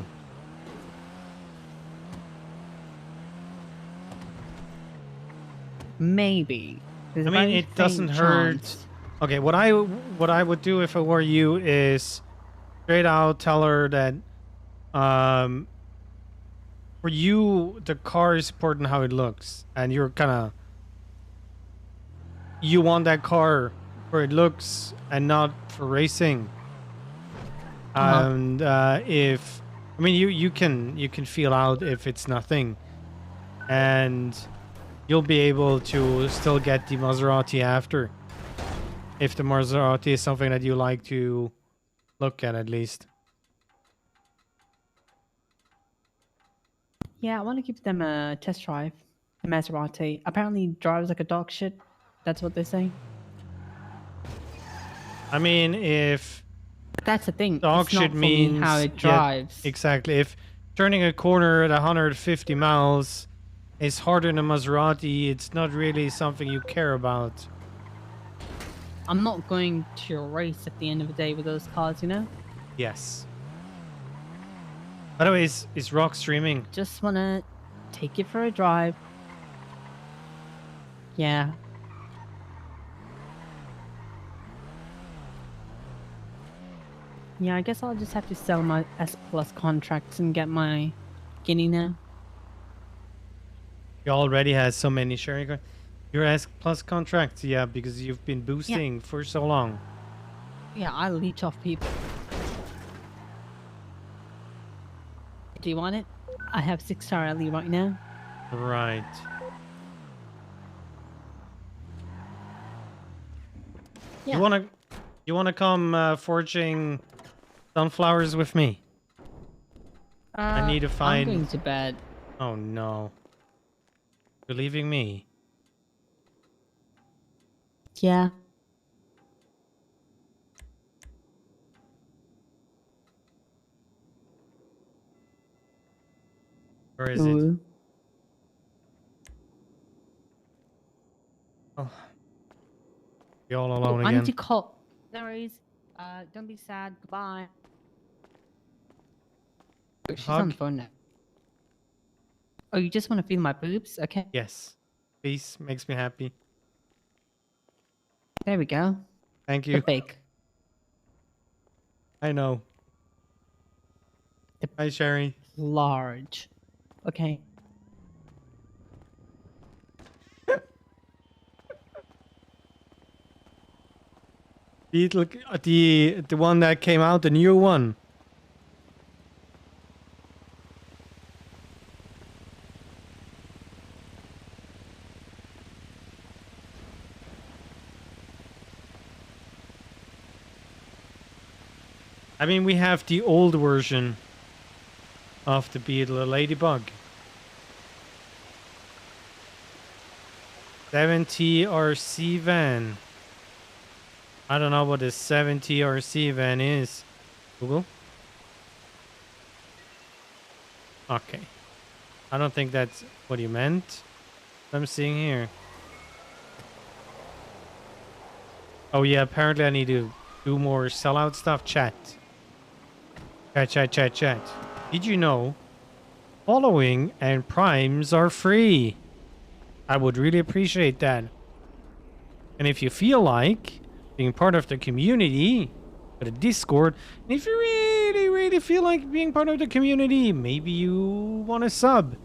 Maybe. There's I a mean, very it doesn't faint hurt. chance. Okay, what I would do if I were you is straight out tell her that for you the car is important how it looks, and you're kind of you want that car for it looks and not for racing. And if I mean you can feel out if it's nothing, and you'll be able to still get the Maserati after. If the Maserati is something that you like to look at least. Yeah, I want to give them a test drive. The Maserati apparently drives like a dog shit. That's what they say. I mean, if That's the thing. dog it's not shit for me means how it yeah, drives. exactly. If turning a corner at 150 miles is harder than a Maserati, it's not really something you care about. I'm not going to race at the end of the day with those cars, you know? Yes. By the way, is Rock streaming? Just want to take it for a drive. Yeah. Yeah, I guess I'll just have to sell my S Plus contracts and get my Guinea now. You already has so many sharing. Your S Plus contracts, yeah, because you've been boosting for so long. Yeah, I leech off people. Do you want it? I have 6-star LE right now. Right. Yeah. You wanna come foraging sunflowers with me? I need to I'm find. going to bed. Oh no. You're leaving me. Yeah. Where is it? Ooh. Oh. You're all Oh, alone I need again. to call. No worries. Don't be sad. Goodbye. Oh, she's on the Hug? phone now. Oh, you just want to feel my boobs? Okay. Yes. Peace makes me happy. There we go. Thank The you. big. I know. The Hi, Sherry. large. Okay. The one that came out, the new one. I mean, we have the old version of the Beetle, a ladybug. 70 RC van. I don't know what a 70 RC van is. Google. Okay. I don't think that's what you meant. I'm seeing here. Oh yeah, apparently I need to do more sellout stuff. Chat. Chat. Did you know following and primes are free? I would really appreciate that. And if you feel like being part of the community, with a Discord, and if you really feel like being part of the community, maybe you want to sub.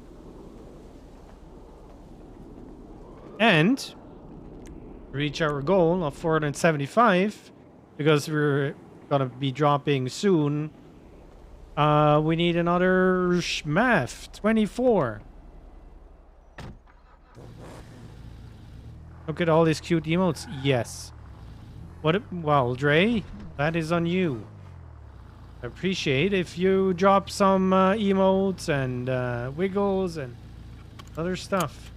And reach our goal of 475, because we're gonna be dropping soon. We need another math 24. Look at all these cute emotes. Yes. Well, Dre, that is on you. I appreciate if you drop some emotes and wiggles and other stuff.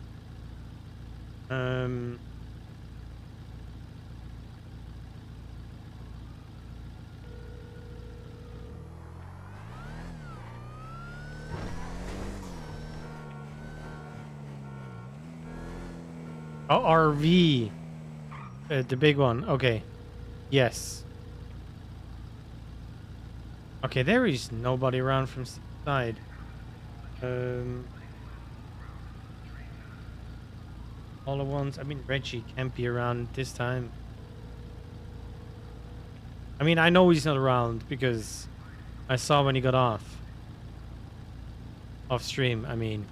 Oh, RV. The big one. Okay. Yes. Okay, there is nobody around from side. All at once. I mean, Reggie can't be around this time. I mean, I know he's not around because I saw when he got off stream. I mean,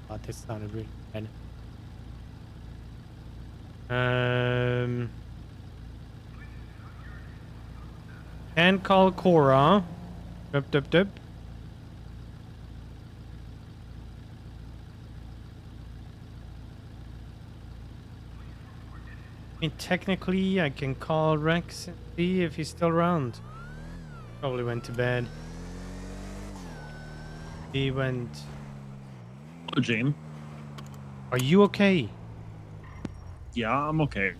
oh, this sounded really bad. Can call Cora. Dup. I mean, technically, I can call Rex and see if he's still around. Probably went to bed. He went. Hello, James. Are you okay? Yeah, I'm okay.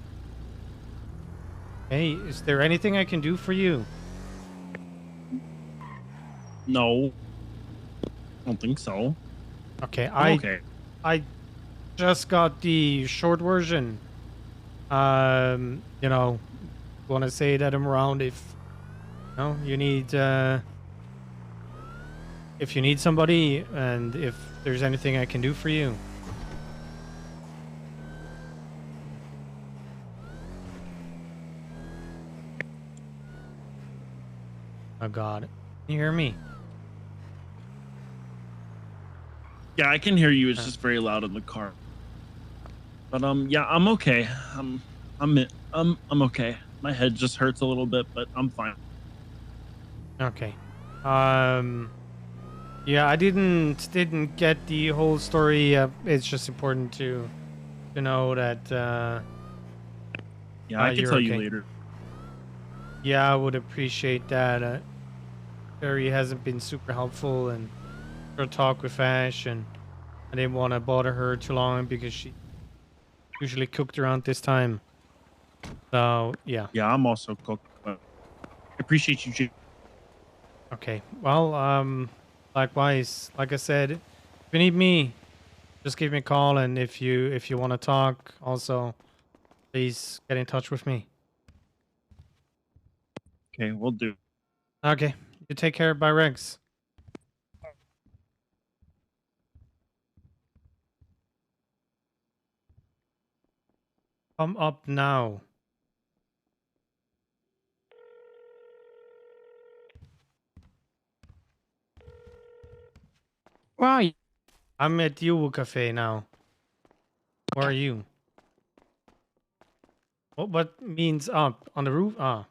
Hey, is there anything I can do for you? No, I don't think so. Okay, I'm okay. I just got the short version. You know, want to say that I'm around if you need if you need somebody and if there's anything I can do for you. Oh God, can you hear me? Yeah, I can hear you. It's just very loud in the car. But yeah, I'm okay. I'm okay. My head just hurts a little bit, but I'm fine. Okay. Yeah, I didn't get the whole story. It's just important to know that. Yeah, I can you're tell you okay. later. Yeah, I would appreciate that. Sherry hasn't been super helpful and her talk with Ash, and I didn't want to bother her too long because she usually cooked around this time. So, yeah. Yeah, I'm also cooked, but I appreciate you, Jay. Okay. Well, likewise, like I said, if you need me, just give me a call, and if you want to talk, also, please get in touch with me. Okay, we'll do. Okay. You take care. Bye, Rex. Come up now. Where are you? I'm at Yuwu Cafe now. Where are you? What means up? On the roof? Ah.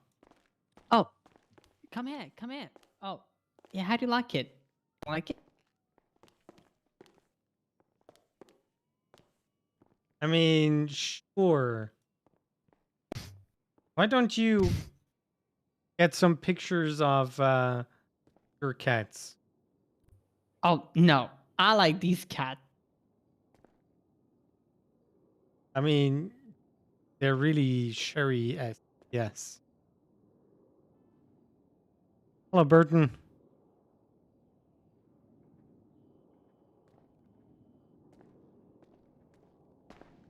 Oh, come here, come here. Oh, yeah, how do you like it? Like it? I mean, sure. Why don't you get some pictures of your cats? Oh, no. I like these cats. I mean, they're really Sherry-esque. Yes. Hello, Burton.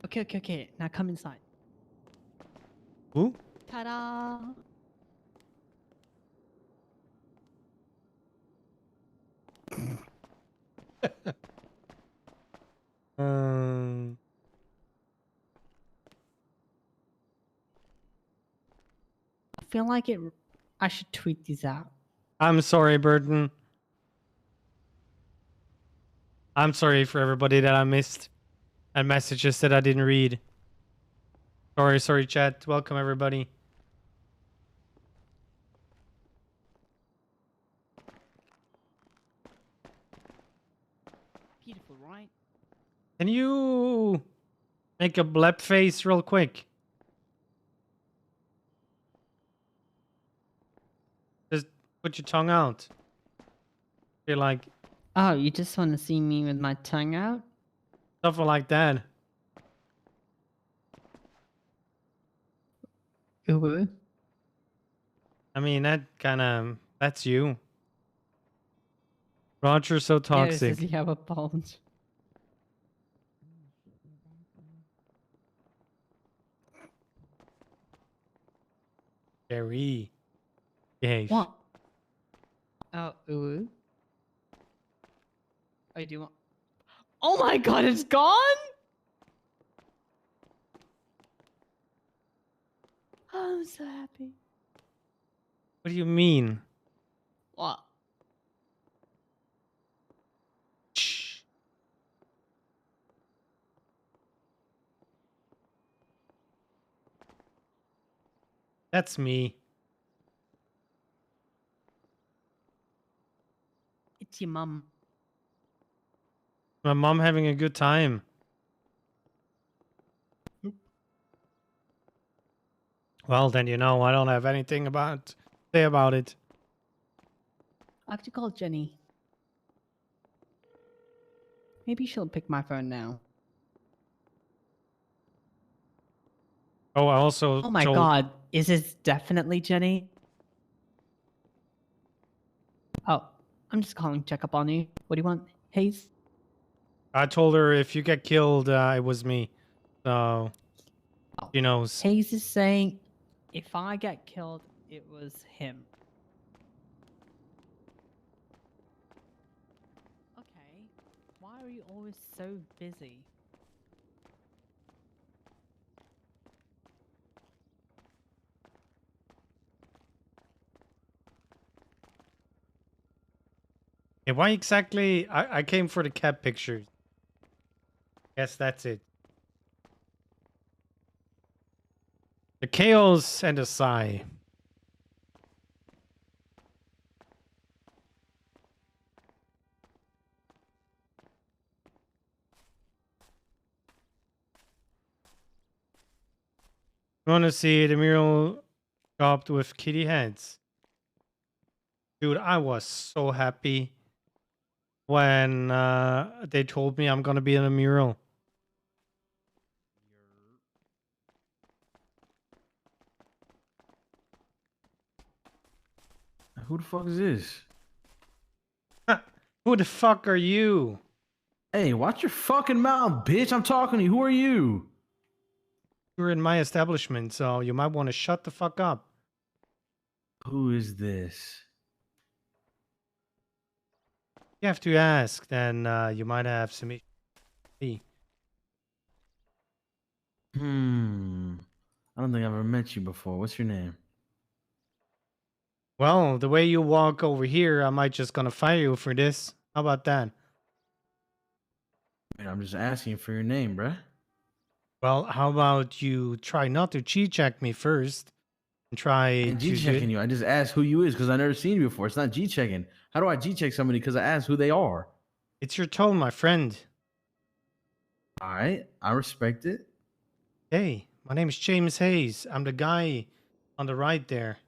Okay, okay, okay. Now come inside. Who? Ta-da! Um, I feel like I should tweet these out. I'm sorry, Burton. I'm sorry for everybody that I missed and messages that I didn't read. Sorry, chat. Welcome, everybody. Beautiful, right? Can you make a blep face real quick? Just put your tongue out. You're like Oh, you just want to see me with my tongue out? stuff like that. Ooh. I mean, that's you. Roger's so Yeah, does toxic. he have a bulge? Gary. Behave. What? Oh, ooh. Oh, do you want... Oh my god, it's gone? I'm so happy. What do you mean? What? Shh. That's me. It's your mum. My mom having a good time. Well, then I don't have anything to say about it. I have to call Jenny. Maybe she'll pick my phone now. Oh, I also Oh my told god, is this definitely Jenny? Oh, I'm just calling to check up on you. What do you want, Haze? I told her if you get killed, it was me. So Oh, she knows. Haze is saying if I get killed, it was him. Okay, why are you always so busy? Hey, why exactly? I came for the cat pictures. Guess that's it. The chaos and a sigh. You want to see the mural Chopped with kitty heads. Dude, I was so happy when they told me I'm gonna be in a mural. Who the fuck is this? Who the fuck are you? Hey, watch your fucking mouth, bitch. I'm talking to you. Who are you? You're in my establishment, so you might want to shut the fuck up. Who is this? You have to ask, then you might have some issue. I don't think I've ever met you before. What's your name? Well, the way you walk over here, I might just gonna fire you for this. How about that? Man, I'm just asking for your name, bruh. Well, how about you try not to cheat check me first and try And to G checking you. I just asked who you is because I never seen you before. It's not G checking. How do I G check somebody because I asked who they are? It's your tone, my friend. All right, I respect it. Hey, my name is James Haze. I'm the guy on the right there.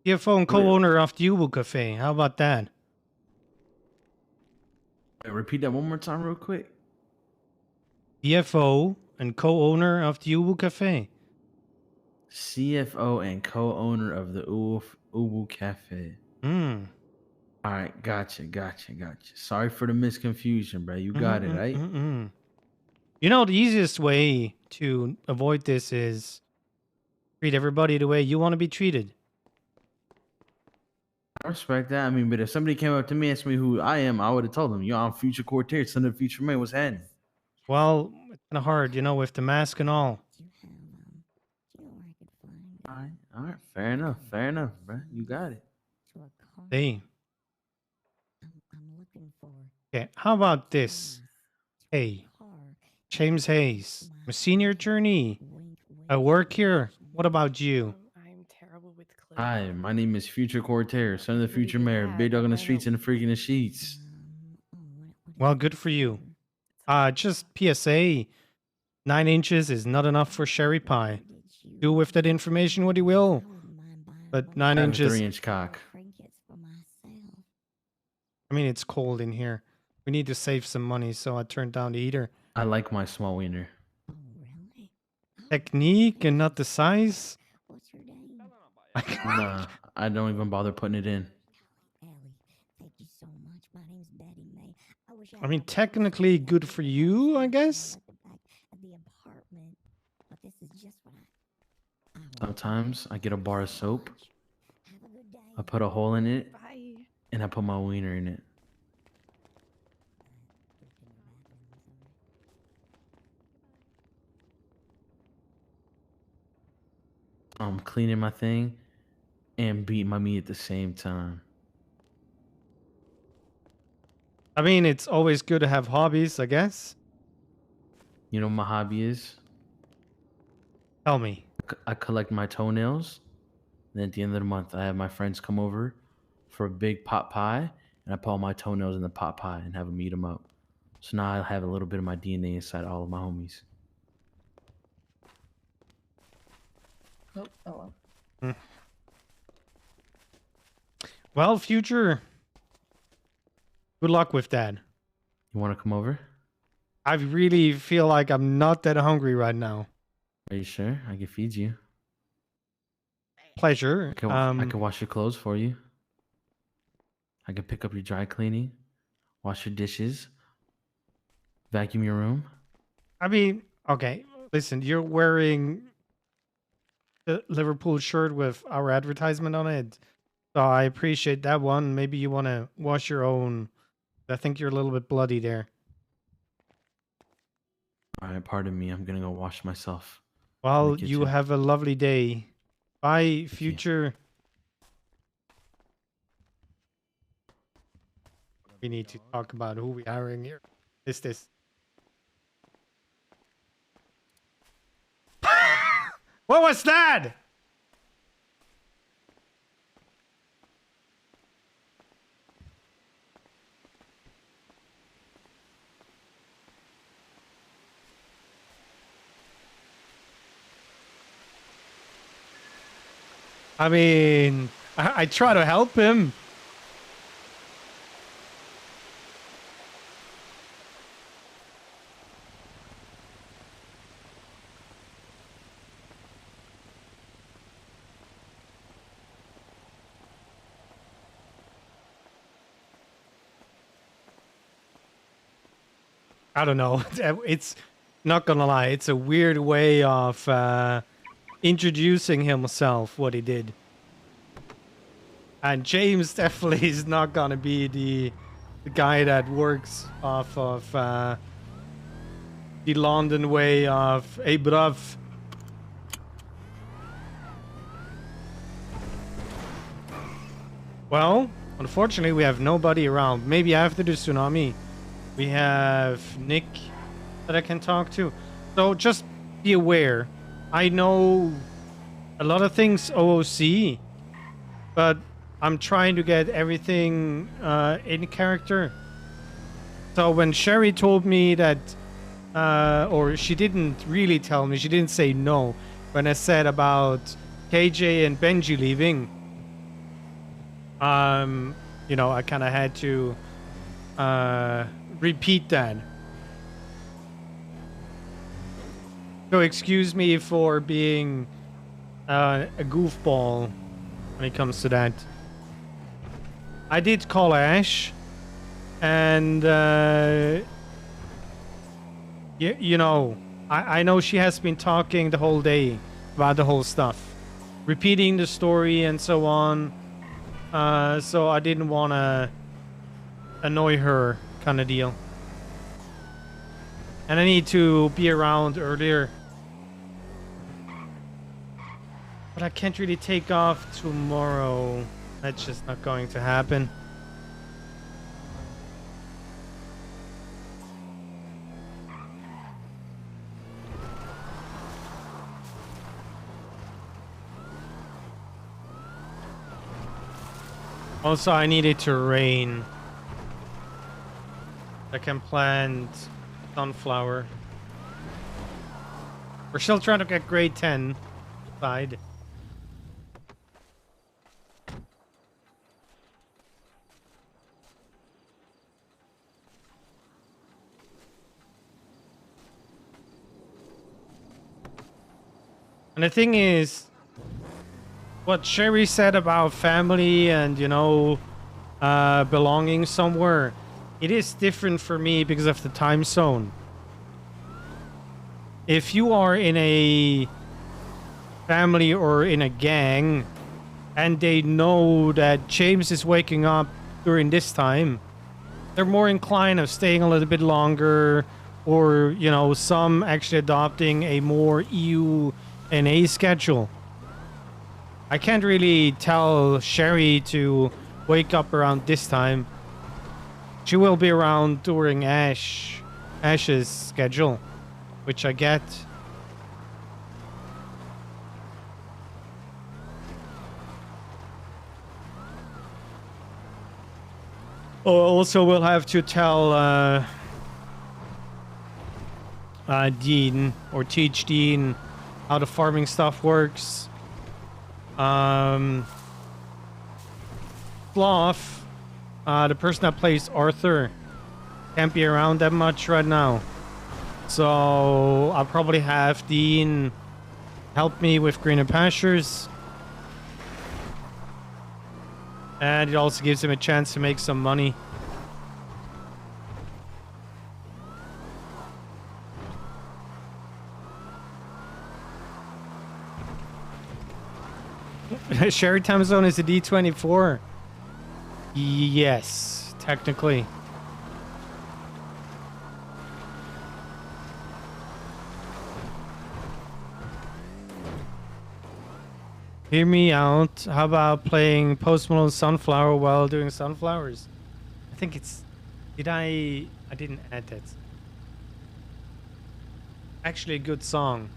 CFO and co-owner of the Ubu Cafe. How about that? Wait, repeat that one more time, real quick. CFO and co-owner of the Ubu Cafe. CFO and co-owner of the Ubu Cafe. Hmm. All right, gotcha. Sorry for the misconfusion, bro. You got it, right? You know, the easiest way to avoid this is treat everybody the way you want to be treated. I respect that. I mean, but if somebody came up to me and asked me who I am, I would have told them, yo, I'm Future Cortez, son of Future Man. What's happening? Well, it's kind of hard, you know, with the mask and all. All right. Fair enough, bro. You got it. Hey. Okay, how about this? Hey, James Hayes. I'm a senior attorney. I work here. What about you? I'm terrible with clues. Hi, my name is Future Cortez, son of the Future Mayor, big dog in the streets and the freak in the sheets. Well, good for you. Just PSA, 9 inches is not enough for Sherry Pie. Do with that information what you will. But 9 I have a inches... 3-inch cock. I mean, it's cold in here. We need to save some money, so I turned down the heater. I like my small wiener. Technique and not the size? Nah, I don't even bother putting it in. I mean, technically good for you, I guess? Sometimes I get a bar of soap, I put a hole in it, and I put my wiener in it. I'm cleaning my thing and beating my meat at the same time. I mean, it's always good to have hobbies, I guess. You know what my hobby is? Tell me. I collect my toenails. Then at the end of the month, I have my friends come over for a big pot pie, and I put all my toenails in the pot pie and have them eat them up. So now I have a little bit of my DNA inside all of my homies. Oh well. Well, Future, good luck with that. You want to come over? I really feel like I'm not that hungry right now. Are you sure? I can feed you. Pleasure. I can wash your clothes for you. I can pick up your dry cleaning, wash your dishes, vacuum your room. I mean, okay, listen, you're wearing the Liverpool shirt with our advertisement on it. So I appreciate that one. Maybe you want to wash your own. I think you're a little bit bloody there. All right, pardon me. I'm going to go wash myself. Well, you have a lovely day. Bye, Future. We need to talk about who we are hiring here. Is this? What was that? I mean, I try to help him. I don't know. It's not gonna lie. It's a weird way of introducing himself, what he did. And James definitely is not gonna be the guy that works off of the London way of, hey bruv. Well, unfortunately we have nobody around. Maybe after the tsunami we have Nick that I can talk to. So just be aware. I know a lot of things OOC, but I'm trying to get everything in character. So when Sherry told me that, or she didn't really tell me, she didn't say no, when I said about KJ and Benji leaving, you know, I kind of had to repeat that. So excuse me for being a goofball when it comes to that. I did call Ash, and you know, I know she has been talking the whole day about the whole stuff, repeating the story and so on. So I didn't want to annoy her, kind of deal. And I need to be around earlier. But I can't really take off tomorrow. That's just not going to happen. Also, I need it to rain. I can plant sunflower. We're still trying to get grade 10 side. And the thing is, what Sherry said about family and, you know, belonging somewhere, it is different for me because of the time zone. If you are in a family or in a gang and they know that James is waking up during this time, they're more inclined of staying a little bit longer, or, you know, some actually adopting a more EUNA schedule. I can't really tell Sherry to wake up around this time. She will be around during Ash's schedule, which I get. Oh, also we'll have to tell Dean, or teach Dean how the farming stuff works. Sloth, the person that plays Arthur, can't be around that much right now. So I'll probably have Dean help me with greener pastures. And it also gives him a chance to make some money. Sherry time zone is a D24. Yes, technically. Hear me out. How about playing Post Malone's Sunflower while doing sunflowers? I think it's... I didn't add that. Actually a good song.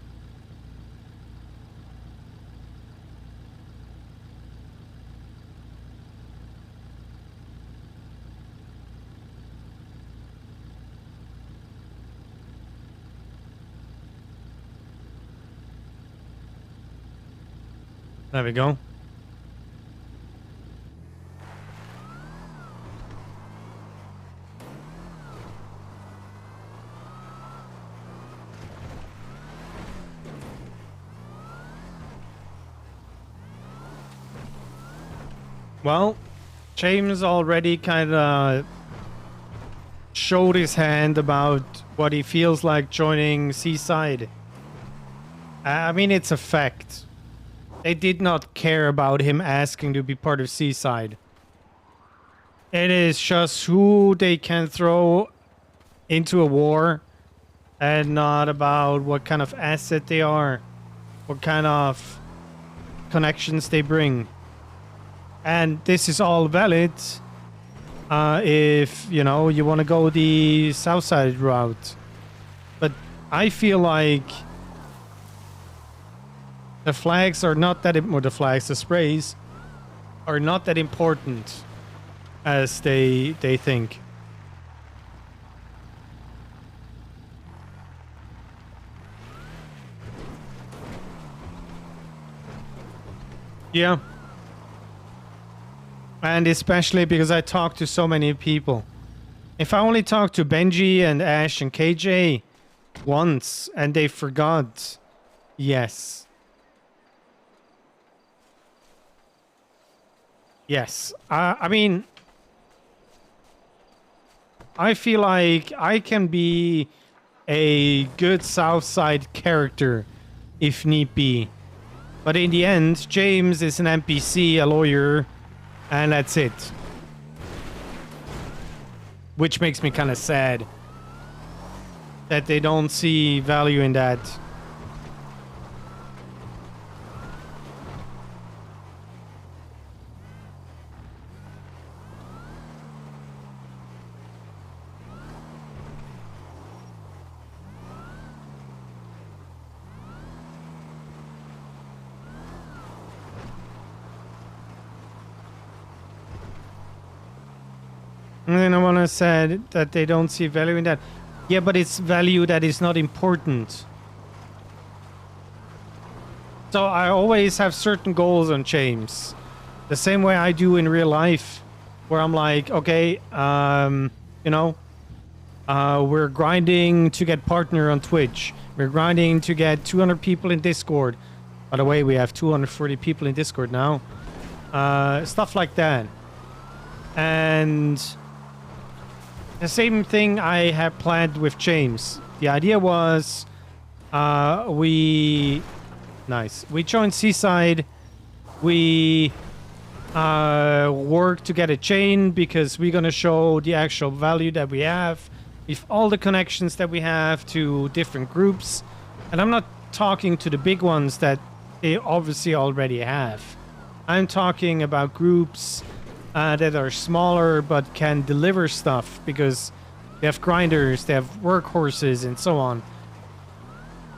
There we go. Well, James already kind of showed his hand about what he feels like joining Seaside. I mean, it's a fact. They did not care about him asking to be part of Seaside. It is just who they can throw into a war and not about what kind of asset they are, what kind of connections they bring. And this is all valid if, you know, you want to go the Southside route. But I feel like the flags are not that, or the flags, the sprays are not that important as they think. Yeah. And especially because I talk to so many people. If I only talk to Benji and Ash and KJ once and they forgot, yes. Yes. I mean, I feel like I can be a good Southside character if need be. But in the end, James is an NPC, a lawyer, and that's it. Which makes me kind of sad that they don't see value in that. And then I want to say that they don't see value in that. Yeah, but it's value that is not important. So I always have certain goals on James. The same way I do in real life. Where I'm like, okay, you know, we're grinding to get partner on Twitch. We're grinding to get 200 people in Discord. By the way, we have 240 people in Discord now. Stuff like that. And the same thing I had planned with James. The idea was we joined Seaside. We work to get a chain because we're gonna show the actual value that we have with all the connections that we have to different groups. And I'm not talking to the big ones that they obviously already have. I'm talking about groups that are smaller but can deliver stuff because they have grinders, they have workhorses, and so on.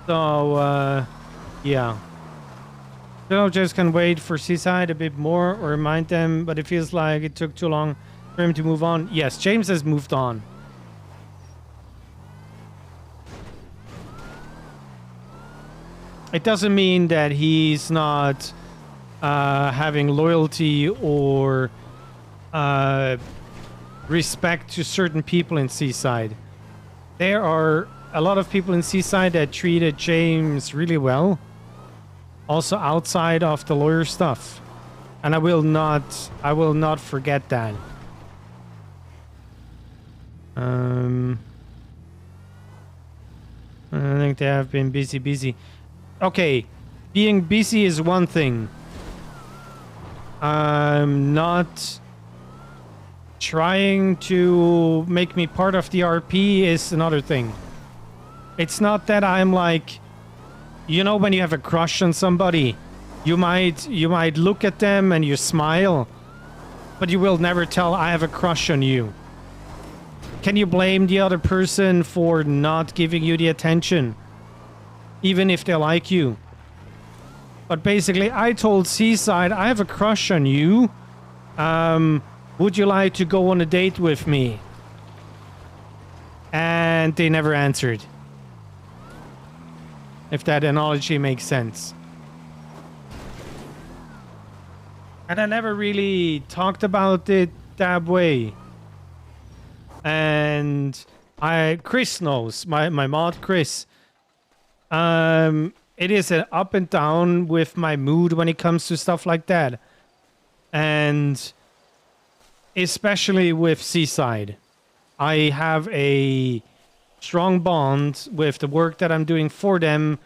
So, yeah. So just can wait for Seaside a bit more or remind them, but it feels like it took too long for him to move on. Yes, James has moved on. It doesn't mean that he's not having loyalty or respect to certain people in Seaside. There are a lot of people in Seaside that treated James really well. Also outside of the lawyer stuff. And I will not forget that. I think they have been busy. Okay, being busy is one thing. Not trying to make me part of the RP is another thing. It's not that I'm like, you know, when you have a crush on somebody, you might look at them and you smile, but you will never tell I have a crush on you. Can you blame the other person for not giving you the attention, even if they like you? But basically, I told Seaside, I have a crush on you. Would you like to go on a date with me? And they never answered. If that analogy makes sense. And I never really talked about it that way. And Chris knows, my mod Chris. It is an up and down with my mood when it comes to stuff like that. And especially with Seaside. I have a strong bond with the work that I'm doing for them,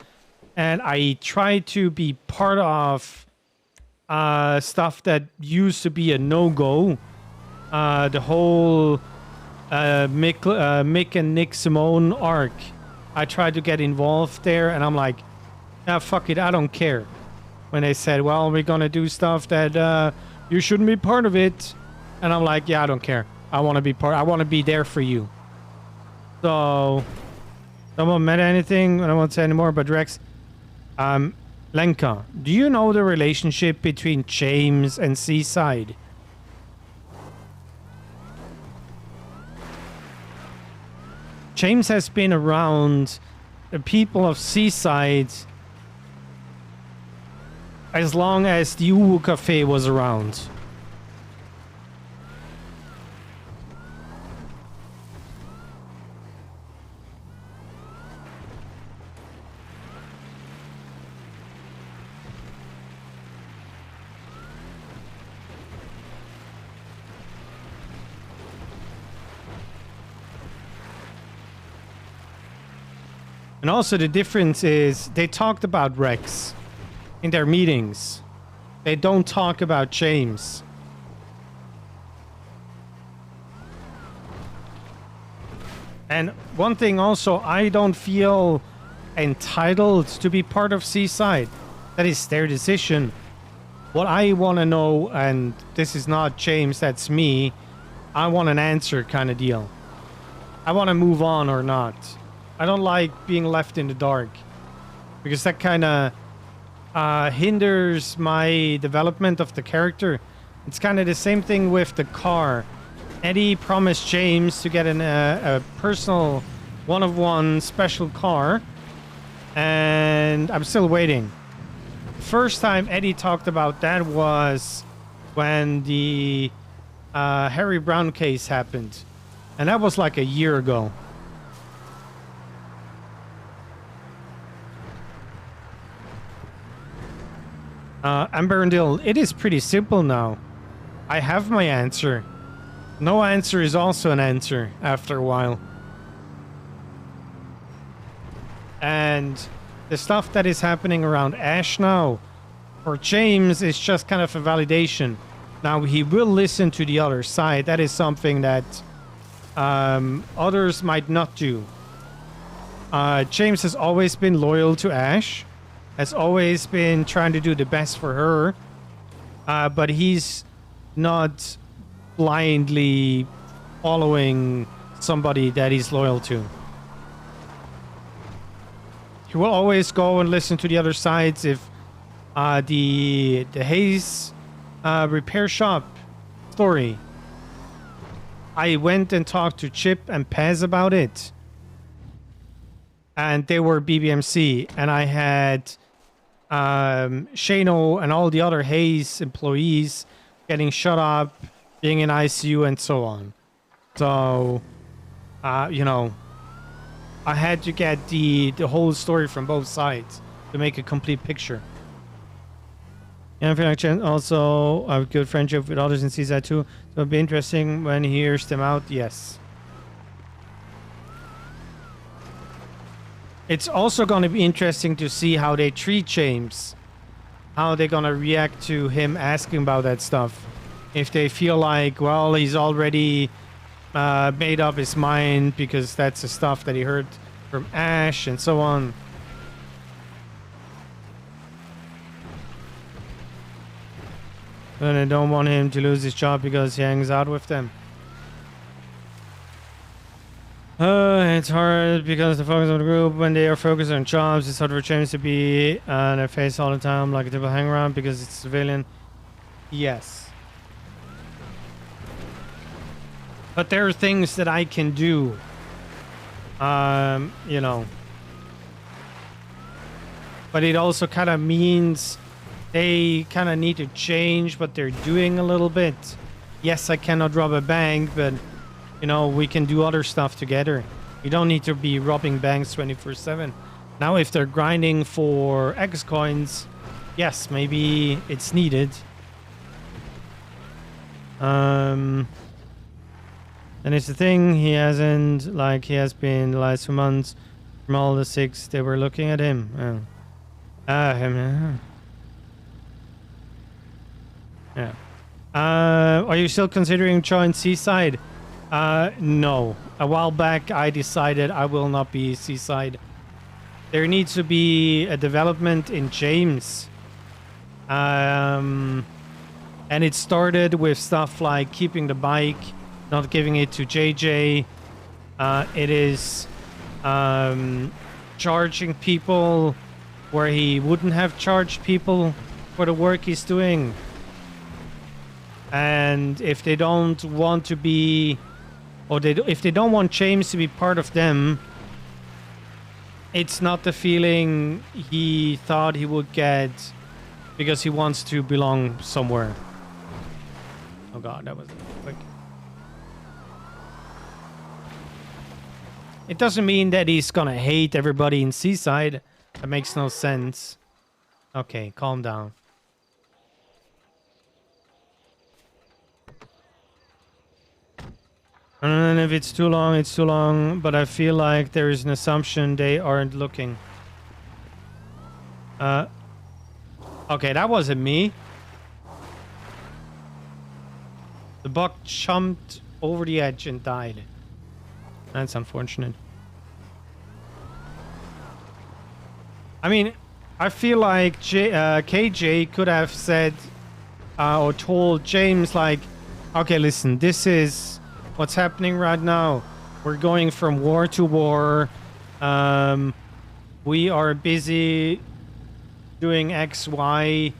and I try to be part of stuff that used to be a no-go. The whole Mick and Nick Simone arc. I tried to get involved there, and I'm like, ah, fuck it, I don't care. When they said, well, we're gonna do stuff that you shouldn't be part of it, and I'm like, yeah, I don't care. I want to be part. I want to be there for you. So, someone met anything? I don't want to say anymore. But Rex, Lenka, do you know the relationship between James and Seaside? James has been around the people of Seaside as long as the Uwu Cafe was around. And also the difference is they talked about Rex in their meetings. They don't talk about James. And one thing also, I don't feel entitled to be part of Seaside. That is their decision. What I want to know, and this is not James, that's me, I want an answer kind of deal. I want to move on or not. I don't like being left in the dark, because that kind of hinders my development of the character. It's kind of the same thing with the car. Eddie promised James to get a personal one-of-one special car, and I'm still waiting. First time Eddie talked about that was when the Harry Brown case happened, and that was like a year ago. Amber and Dill, it is pretty simple now. I have my answer. No answer is also an answer after a while. And the stuff that is happening around Ash now, for James, is just kind of a validation. Now, he will listen to the other side. That is something that others might not do. James has always been loyal to Ash. Has always been trying to do the best for her, but he's not blindly following somebody that he's loyal to. He will always go and listen to the other sides. If the Haze repair shop story, I went and talked to Chip and Pez about it, and they were BBMC, and I had Shano and all the other Haze employees getting shut up, being in ICU, and so on. So, you know, I had to get the whole story from both sides to make a complete picture. And I feel like also I have good friendship with others in Seaside too, so it'll be interesting when he hears them out. Yes. It's also going to be interesting to see how they treat James. How they're going to react to him asking about that stuff. If they feel like, well, he's already made up his mind because that's the stuff that he heard from Ash and so on. And I don't want him to lose his job because he hangs out with them. It's hard because the focus of the group, when they are focused on jobs, it's hard for James to be on their face all the time like a typical hang around because it's civilian. Yes. But there are things that I can do. You know. But it also kind of means they kind of need to change what they're doing a little bit. Yes, I cannot rob a bank, but you know, we can do other stuff together. You don't need to be robbing banks 24/7. Now, if they're grinding for X coins, yes, maybe it's needed. And it's the thing, he hasn't, like, he has been the last 2 months from all the 6, they were looking at him. Him. Yeah. Are you still considering join Seaside? No. A while back, I decided I will not be Seaside. There needs to be a development in James. And it started with stuff like keeping the bike, not giving it to JJ. It is charging people where he wouldn't have charged people for the work he's doing. And if they don't want to be, or if they don't want James to be part of them, it's not the feeling he thought he would get because he wants to belong somewhere. Oh god, that was quick. It doesn't mean that he's gonna hate everybody in Seaside. That makes no sense. Okay, calm down. And if it's too long, it's too long. But I feel like there is an assumption they aren't looking. Okay, that wasn't me. The buck jumped over the edge and died. That's unfortunate. I mean, I feel like KJ could have said or told James, like, okay, listen, this is what's happening right now. We're going from war to war. We are busy doing X, Y.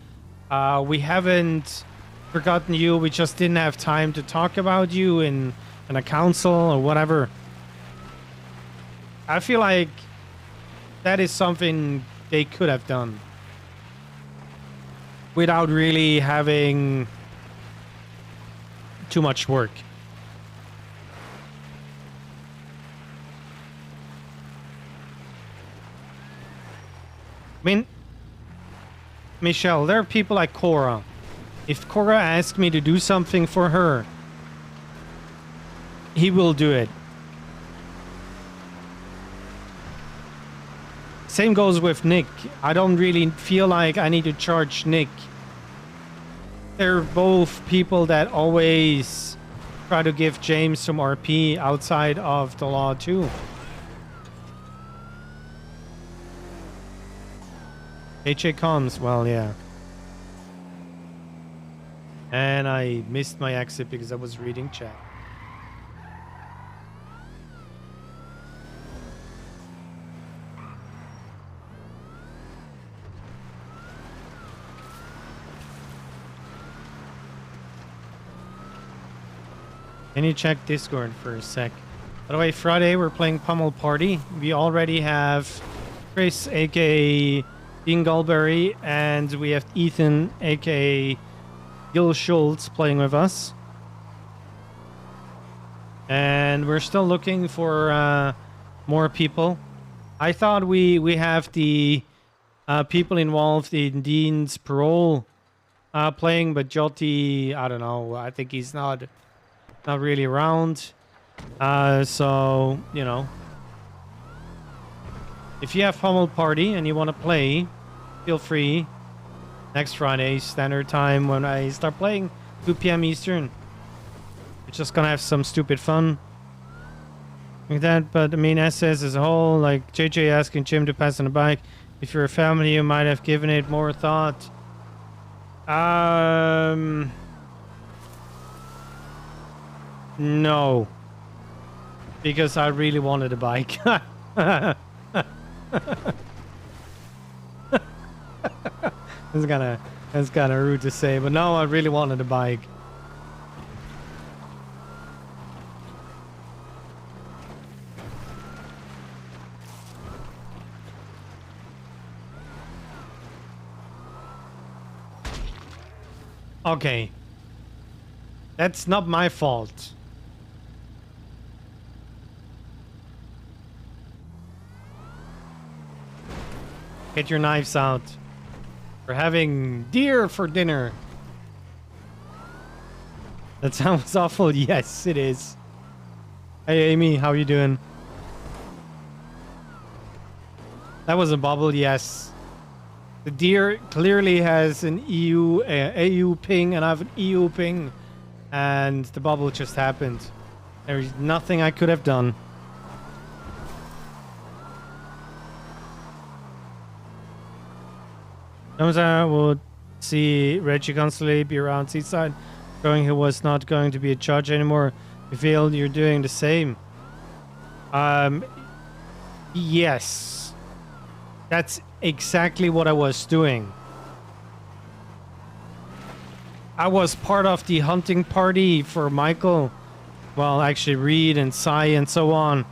We haven't forgotten you. We just didn't have time to talk about you in a council or whatever. I feel like that is something they could have done without really having too much work. I mean, Michelle, there are people like Cora. If Cora asks me to do something for her, he will do it. Same goes with Nick. I don't really feel like I need to charge Nick. They're both people that always try to give James some RP outside of the law too. HA comes, well, yeah. And I missed my exit because I was reading chat. Can you check Discord for a sec? By the way, Friday we're playing Pummel Party. We already have Chris, aka Dean Galberry, and we have Ethan, aka Gil Schultz, playing with us. And we're still looking for more people. I thought we have the people involved in Dean's parole playing, but Joti, I don't know. I think he's not really around. So, you know. If you have Pummel Party and you want to play, feel free. Next Friday, standard time when I start playing, 2 p.m. Eastern. We're just gonna have some stupid fun like that. But I mean, SS as a whole, like JJ asking Jim to pass on the bike. If you're a family, you might have given it more thought. No. Because I really wanted a bike. That's kind of rude to say, but no, I really wanted a bike. Okay. That's not my fault. Get your knives out. We're having deer for dinner. That sounds awful. Yes, it is. Hey, Amy, how you doing? That was a bubble, yes. The deer clearly has an AU ping, and I have an EU ping, and the bubble just happened. There's nothing I could have done. Sometimes I would see Reggie constantly be around Seaside, showing he was not going to be a judge anymore. You feel you're doing the same? Yes. That's exactly what I was doing. I was part of the hunting party for Michael. Well, actually Reed and Sai and so on.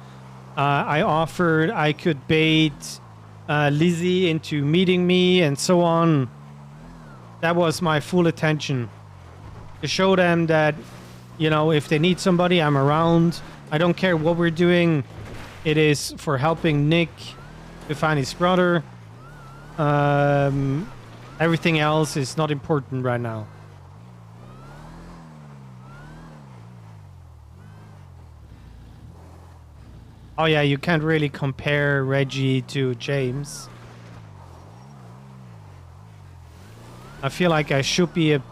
I offered I could bait Lizzie into meeting me and so on. That was my full attention. To show them that, you know, if they need somebody, I'm around. I don't care what we're doing. It is for helping Nick to find his brother. Everything else is not important right now. Oh yeah, you can't really compare Reggie to James. I feel like I should be a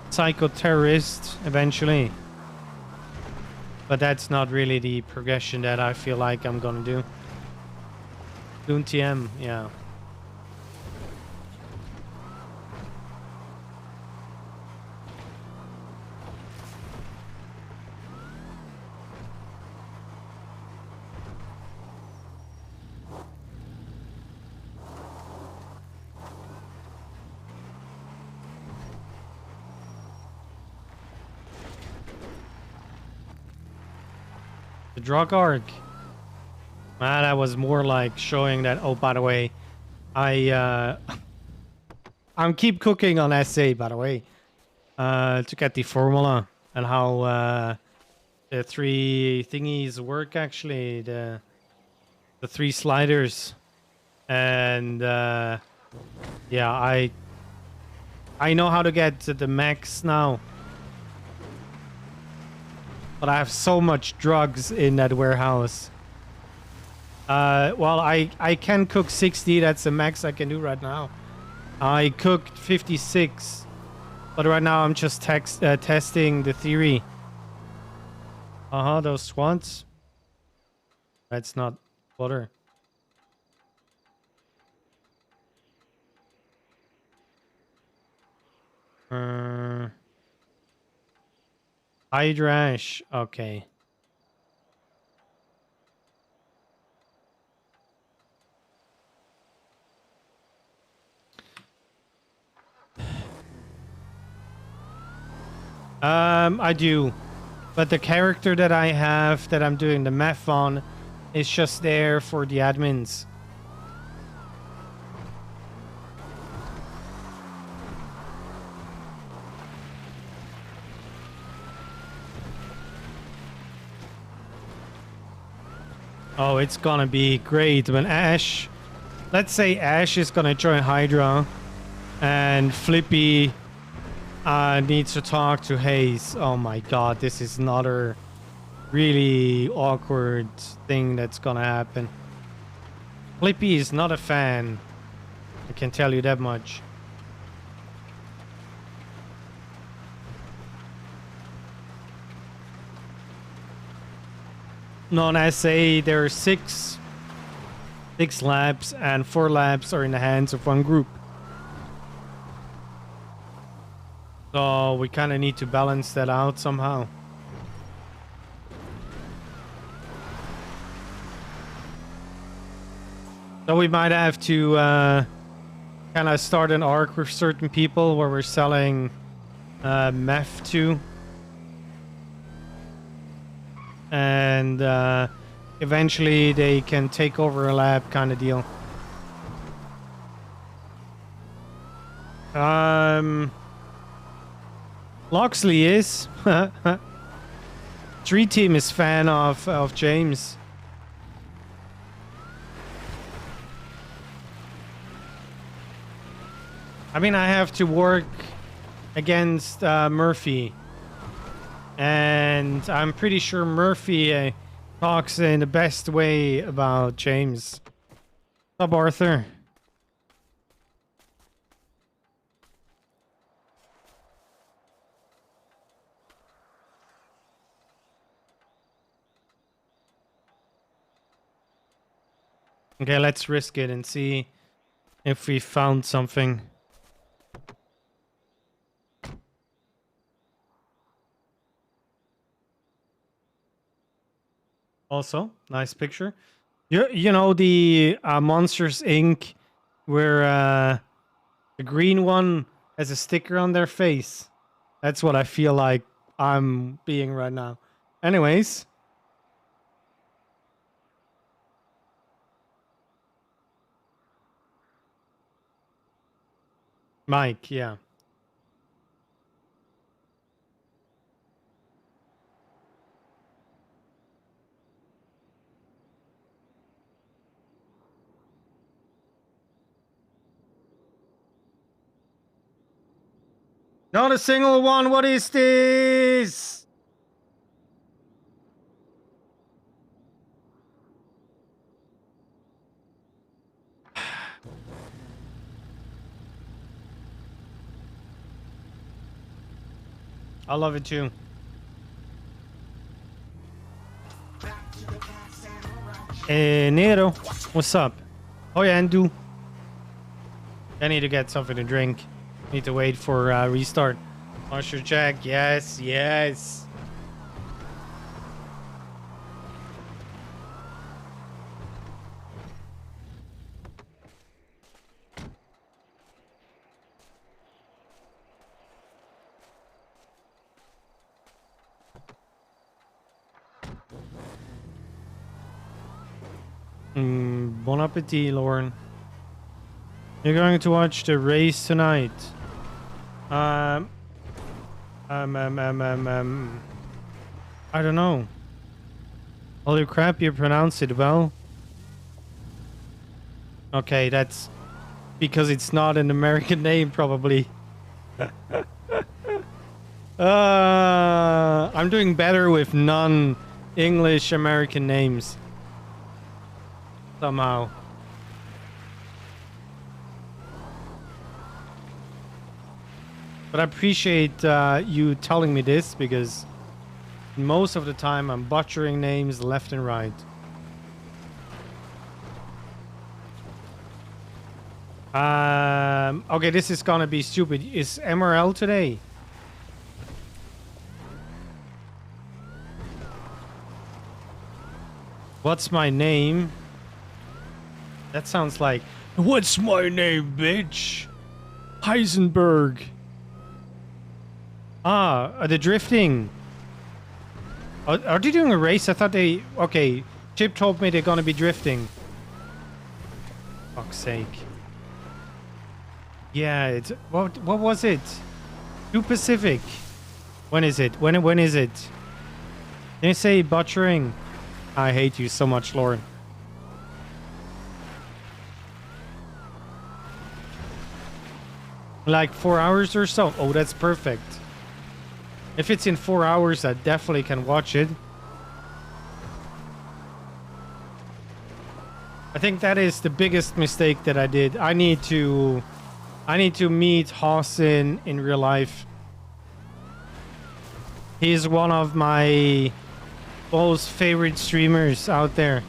psycho-terrorist eventually. But that's not really the progression that I feel like I'm gonna do. Doon TM, yeah. The drug arc. That was more like showing that, oh, by the way, I'm keep cooking on SA, by the way, to get the formula and how the three thingies work, actually, the three sliders. And yeah, I know how to get to the max now. But I have so much drugs in that warehouse. Well, I can cook 60. That's the max I can do right now. I cooked 56. But right now I'm just testing the theory. Uh-huh, those swans. That's not water. Hydrash. Okay. I do. But the character that I have that I'm doing the math on is just there for the admins. Oh, it's gonna be great when Ash... Let's say Ash is gonna join Hydra and Flippy needs to talk to Haze. Oh my god, this is another really awkward thing that's gonna happen. Flippy is not a fan. I can tell you that much. Non-SA, there are six labs, and 4 labs are in the hands of one group. So we kind of need to balance that out somehow. So we might have to kind of start an arc with certain people where we're selling meth to. And eventually they can take over a lab kind of deal. Loxley is. Tree Team is fan of James. I mean, I have to work against Murphy. And I'm pretty sure Murphy talks in the best way about James. What's up, Arthur? Okay, let's risk it and see if we found something. Also, nice picture. You know the Monsters Inc. where the green one has a sticker on their face. That's what I feel like I'm being right now. Anyways. Mike, yeah. Not a single one. What is this? I love it too. Nero, what's up? Oh yeah, Andu. I need to get something to drink. Need to wait for restart. Monster Jack, yes, yes. Bon appetit, Lauren. You're going to watch the race tonight. I don't know. Holy crap, you pronounce it well. Okay, that's because it's not an American name, probably. I'm doing better with non-English American names. Somehow. But I appreciate you telling me this, because most of the time I'm butchering names left and right. Okay, this is gonna be stupid. Is MRL today? What's my name? That sounds like, what's my name, bitch? Heisenberg. Ah, the drifting. Are they doing a race? I thought they... Okay, Chip told me they're gonna be drifting. Fuck's sake. Yeah, it's... What was it? New Pacific. When is it? When is it? Did you say butchering? I hate you so much, Lauren. Like 4 hours or so? Oh, that's perfect. If it's in 4 hours, I definitely can watch it. I think that is the biggest mistake that I did. I need to meet Hassan in real life. He's one of my most favorite streamers out there.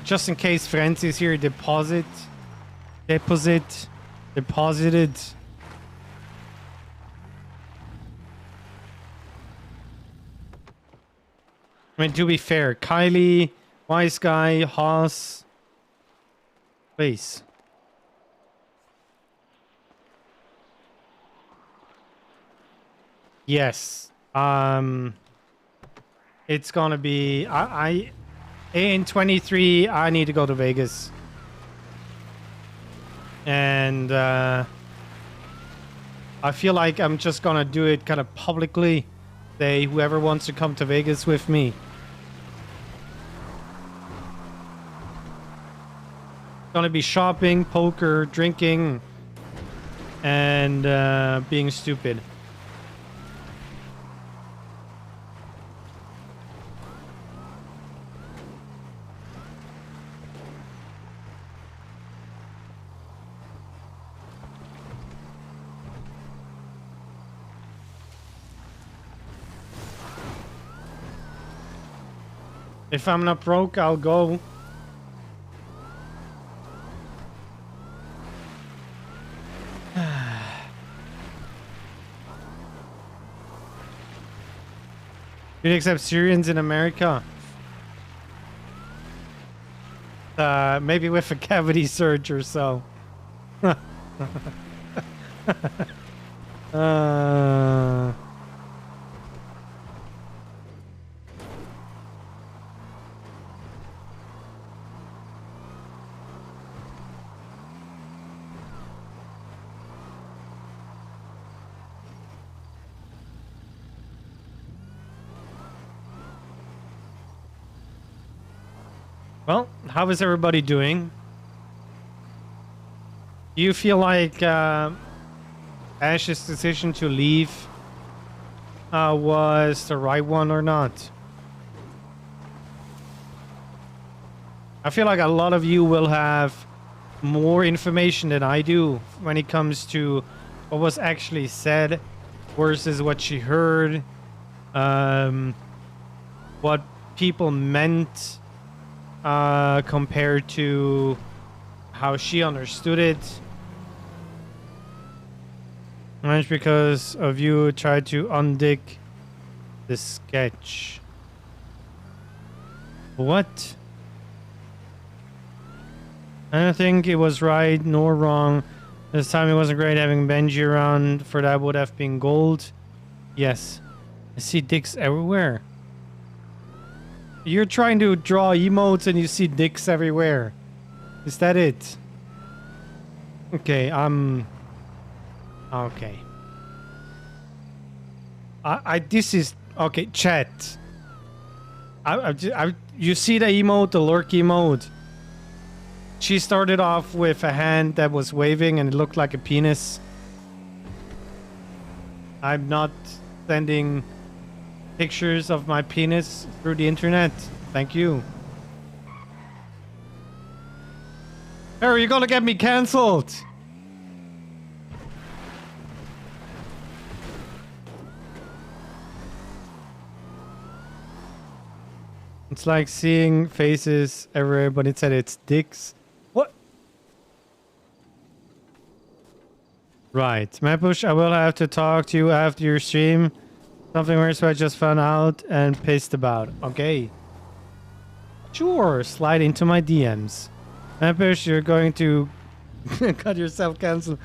Just in case Francis here deposited. I mean, to be fair, Kylie, Wise Guy, Haas, please. Yes. It's gonna be in 23, I need to go to Vegas. And I feel like I'm just gonna do it kind of publicly. Say whoever wants to come to Vegas with me. gonna be shopping, poker, drinking, and being stupid. If I'm not broke, I'll go. You'd accept Syrians in America? Maybe with a cavity search or so. Well, how is everybody doing? Do you feel like Ash's decision to leave was the right one or not? I feel like a lot of you will have more information than I do when it comes to what was actually said versus what she heard, what people meant compared to how she understood it. And it's because of you tried to undick the sketch. What? I don't think it was right nor wrong. This time it wasn't great having Benji around, for that would have been gold. Yes. I see dicks everywhere. You're trying to draw emotes and you see dicks everywhere. Is that it? Okay, okay. This is... Okay, chat. You see the emote, the lurk emote? She started off with a hand that was waving and it looked like a penis. I'm not sending pictures of my penis through the internet. Thank you. Harry, you're gonna get me cancelled. It's like seeing faces everywhere, but it said it's dicks. What? Right. Mapush, I will have to talk to you after your stream. Something worse I just found out and pissed about. Okay. Sure, slide into my DMs. Mapush, you're going to cut yourself cancel.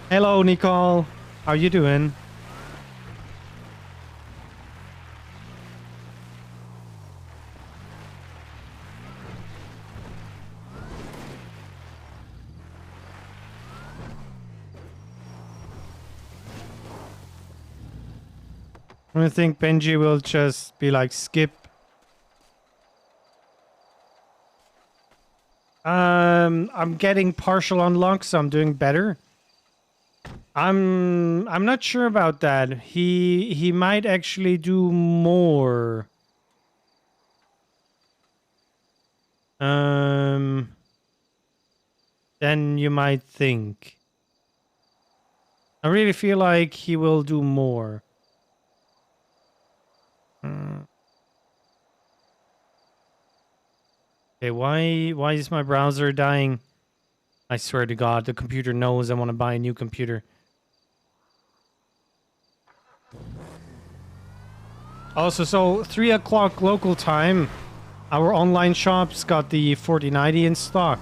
Hello, Nicole. How you doing? I think Benji will just be like, skip. I'm getting partial unlock, so I'm doing better. I'm not sure about that. He might actually do more. Than you might think. I really feel like he will do more. Okay, why is my browser dying? I swear to God, the computer knows I want to buy a new computer. Also, so 3 o'clock local time, our online shops got the 4090 in stock.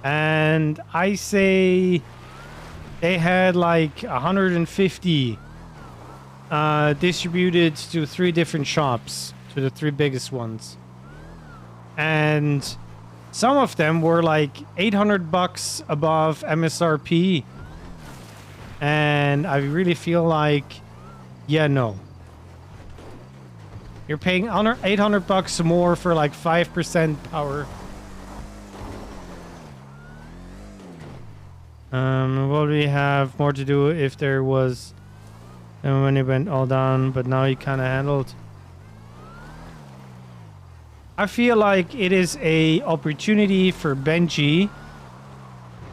And I say they had like 150 distributed to 3 different shops, to the 3 biggest ones. And some of them were like $800 above MSRP. And I really feel like, yeah, no. You're paying $800 more for like 5% power. What do we have more to do if there was when it went all down, but now you kind of handled. I feel like it is a opportunity for Benji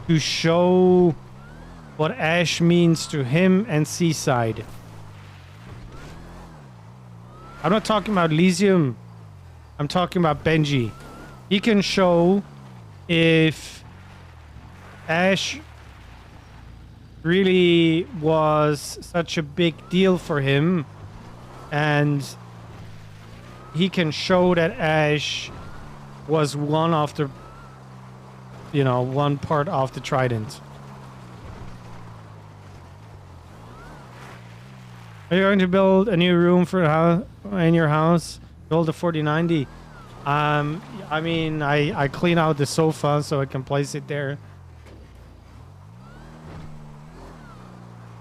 to show what Ash means to him and Seaside. I'm not talking about Elysium. I'm talking about Benji. He can show if Ash really was such a big deal for him, and he can show that Ash was one of the, you know, one part of the Trident. Are you going to build a new room for the house in your house? Build a 4090. I mean, I clean out the sofa so I can place it there.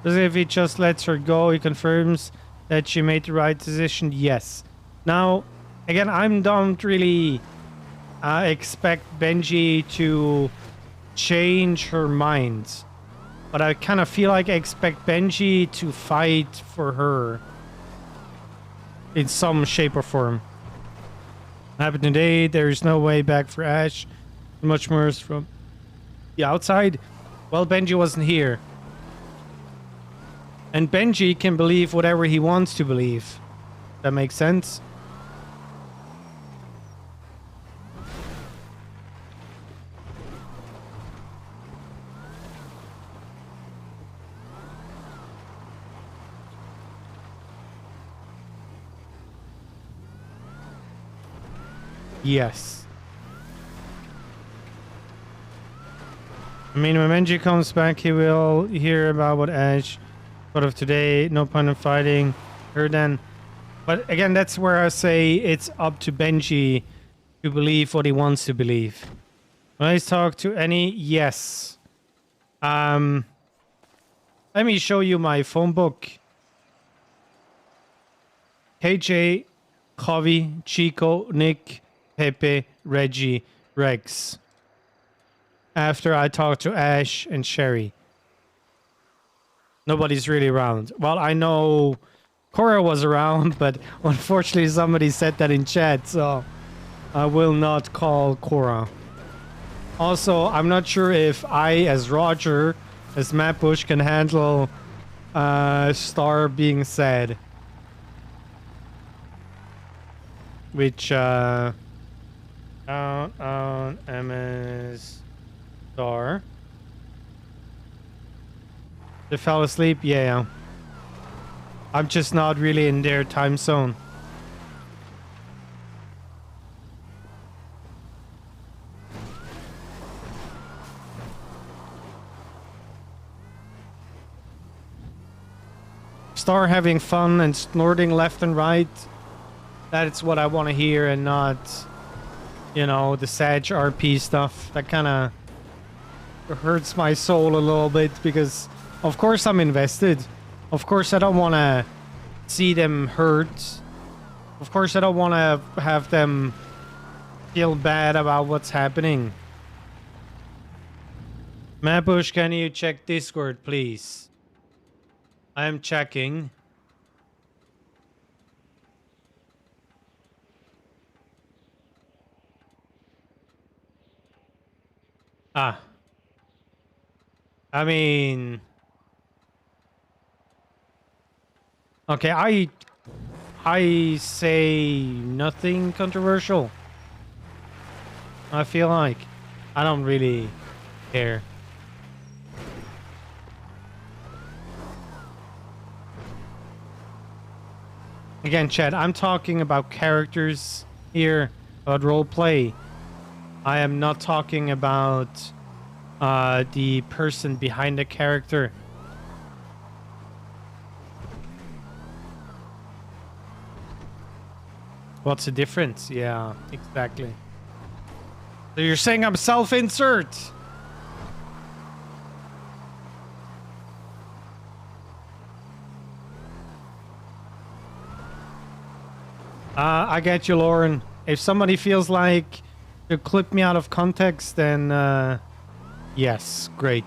Because if he just lets her go, he confirms that she made the right decision. Yes. Now, again, I don't really expect Benji to change her mind. But I kind of feel like I expect Benji to fight for her in some shape or form. Happened today. There is no way back for Ash. Much worse from the outside. Well, Benji wasn't here. And Benji can believe whatever he wants to believe. That makes sense? Yes. I mean, when Benji comes back, he will hear about what Ash thought of today. No point in fighting her then. But again, that's where I say it's up to Benji to believe what he wants to believe. When I talk to any, yes. Let me show you my phone book. KJ, Javi, Chico, Nick, Pepe, Reggie, Rex. After I talked to Ash and Sherry. Nobody's really around. Well, I know Cora was around, but unfortunately somebody said that in chat, so I will not call Cora. Also, I'm not sure if I, as Roger, as Matt Bush, can handle Star being sad. Which, out on MS Star. They fell asleep? Yeah. I'm just not really in their time zone. Star having fun and snorting left and right. That's what I want to hear, and not, you know, the Sag RP stuff. That kind of hurts my soul a little bit, because of course I'm invested. Of course I don't want to see them hurt. Of course I don't want to have them feel bad about what's happening. Mapush, can you check Discord, please? I am checking. Ah. I mean... Okay, I say nothing controversial. I feel like I don't really care. Again, Chad, I'm talking about characters here, about roleplay. I am not talking about the person behind the character. What's the difference? Yeah, exactly. So you're saying I'm self-insert? I get you, Lauren. If somebody feels like to clip me out of context, then yes, great.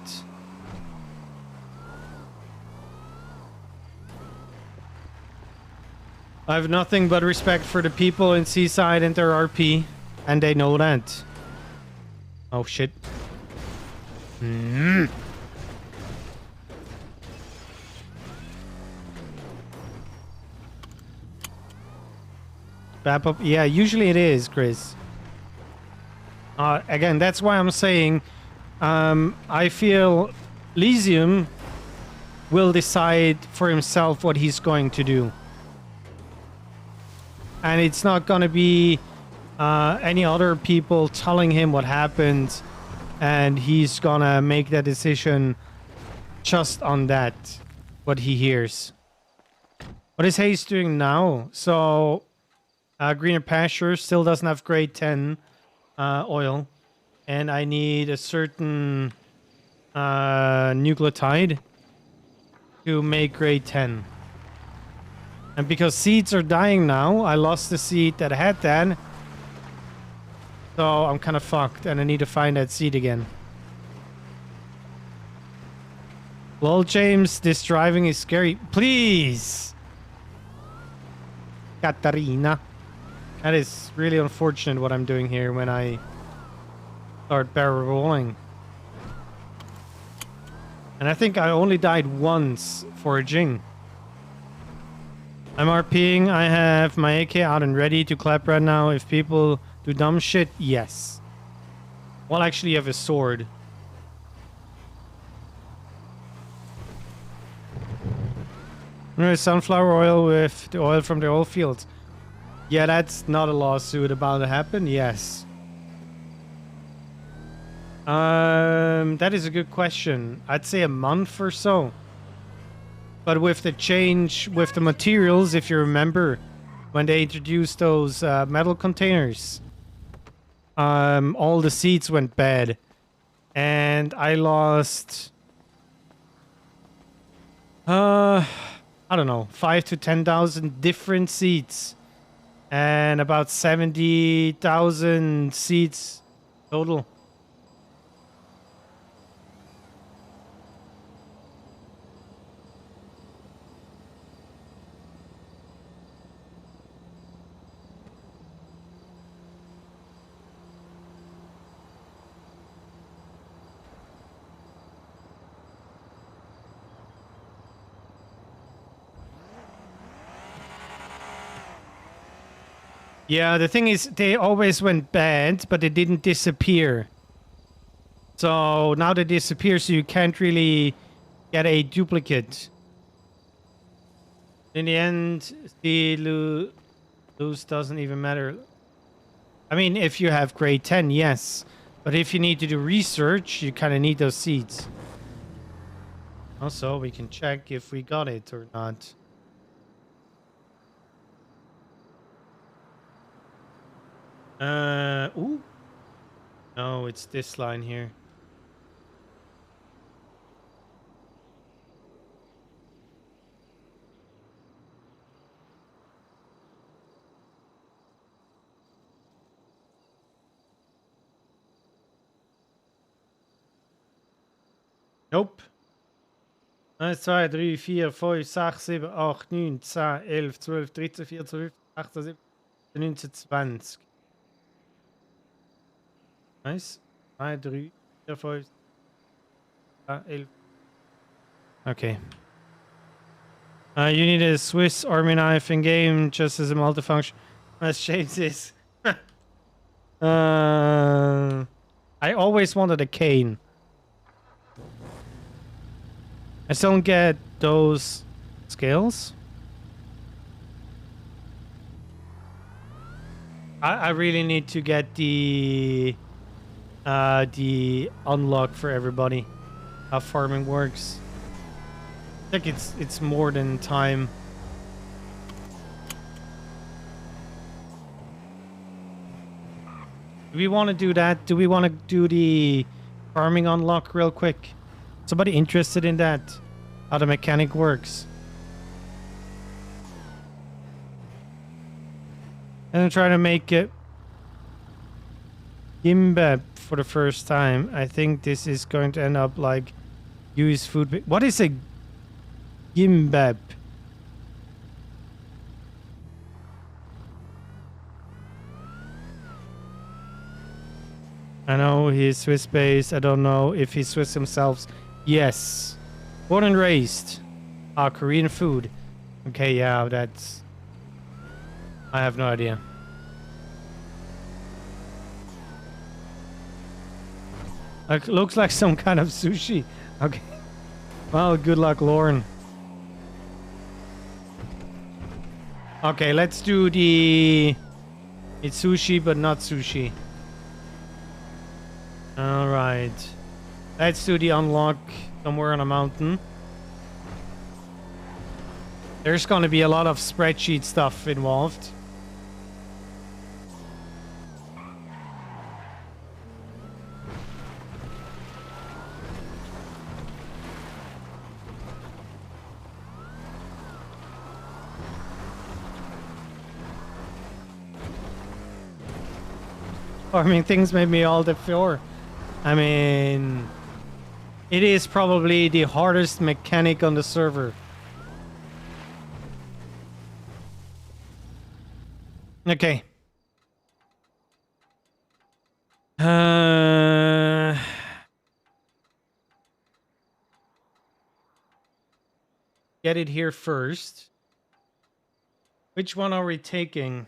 I have nothing but respect for the people in Seaside and their RP, and they know that. Oh shit. Wrap up. Yeah, usually it is, Chris. Again, that's why I'm saying I feel Lysium will decide for himself what he's going to do. And it's not going to be any other people telling him what happened, and he's going to make that decision just on that, what he hears. What is Haze doing now? So, Greener Pasture still doesn't have grade 10 oil, and I need a certain nucleotide to make grade 10. And because seeds are dying now, I lost the seed that had that. So I'm kind of fucked, and I need to find that seed again. Lol, James, this driving is scary. Please! Katarina. That is really unfortunate what I'm doing here when I start barrel rolling. And I think I only died once foraging. I'm RPing. I have my AK out and ready to clap right now. If people do dumb shit, yes. Well, actually, you have a sword. Sunflower oil with the oil from the oil fields. Yeah, that's not a lawsuit about to happen. Yes. That is a good question. I'd say a month or so. But with the change with the materials, if you remember, when they introduced those metal containers, all the seeds went bad, and I lost, I don't know, 5,000 to 10,000 different seeds, and about 70,000 seeds total. Yeah, the thing is, they always went bad, but they didn't disappear. So now they disappear, so you can't really get a duplicate. In the end, the lose doesn't even matter. I mean, if you have grade 10, yes. But if you need to do research, you kind of need those seeds. Also, we can check if we got it or not. Ooh. No, it's this line here. Nope. 1, 2, 3, 4, 5, 6, 7, 8, 9, 10, 11, 12, 13, 14, 15, 18, 19, 20. Nice. 1, 3, 4, 5, 11. Okay. You need a Swiss Army knife in game just as a multifunction. Let's change this. I always wanted a cane. I still don't get those scales. I really need to get the unlock for everybody. How farming works. I think it's more than time. Do we want to do that? Do we want to do the farming unlock real quick? Somebody interested in that? How the mechanic works? And I'm trying to make it gimbap for the first time. I think this is going to end up like use food. What is a gimbap? I know he's Swiss based. I don't know if he's Swiss himself. Yes. Born and raised. Korean food. Okay, yeah, that's... I have no idea. Looks like some kind of sushi. Okay. Well, good luck, Lauren. Okay, let's do the... It's sushi, but not sushi. Alright. Let's do the unlock somewhere on a mountain. There's going to be a lot of spreadsheet stuff involved. I mean, things made me all the floor. I mean, it is probably the hardest mechanic on the server. Okay. Get it here first. Which one are we taking?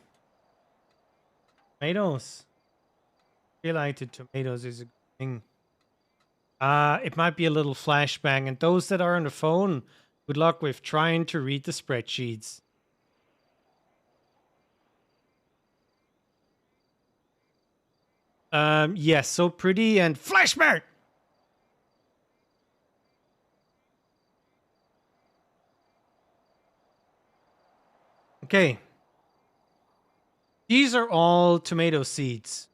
Tomatoes. I feel like the tomatoes is a good thing. It might be a little flashbang, and those that are on the phone, good luck with trying to read the spreadsheets. Yes, so pretty and flashbang. Okay. These are all tomato seeds.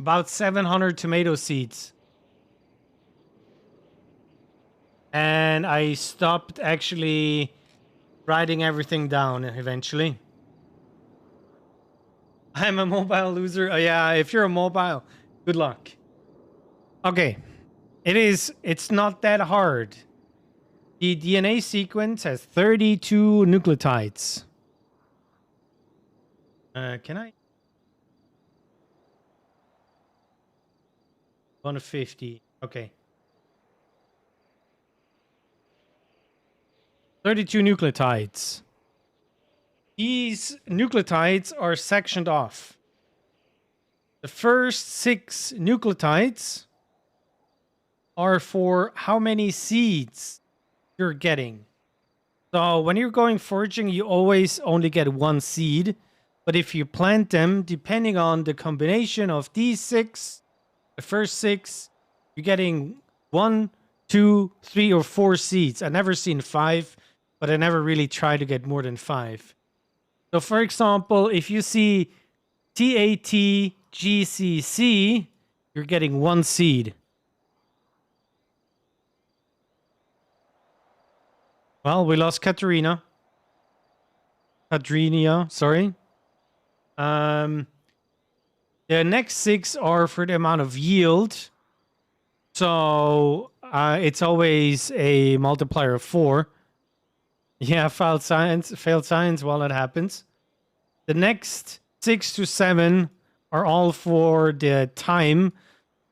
About 700 tomato seeds. And I stopped actually writing everything down eventually. I'm a mobile loser. Oh, yeah, if you're a mobile, good luck. Okay. It's not that hard. The DNA sequence has 32 nucleotides. Can I? 150. Okay. 32 nucleotides. These nucleotides are sectioned off. The first 6 nucleotides are for how many seeds you're getting. So when you're going foraging, you always only get 1 seed. But if you plant them, depending on the combination of these 6, the first 6, you're getting 1, 2, 3, or 4 seeds. I've never seen 5, but I never really tried to get more than 5. So for example, if you see TATGCC, you're getting 1 seed. Well, we lost Katrina. Sorry. The next 6 are for the amount of yield. So it's always a multiplier of 4. Yeah, failed science while that happens. The next 6 to 7 are all for the time.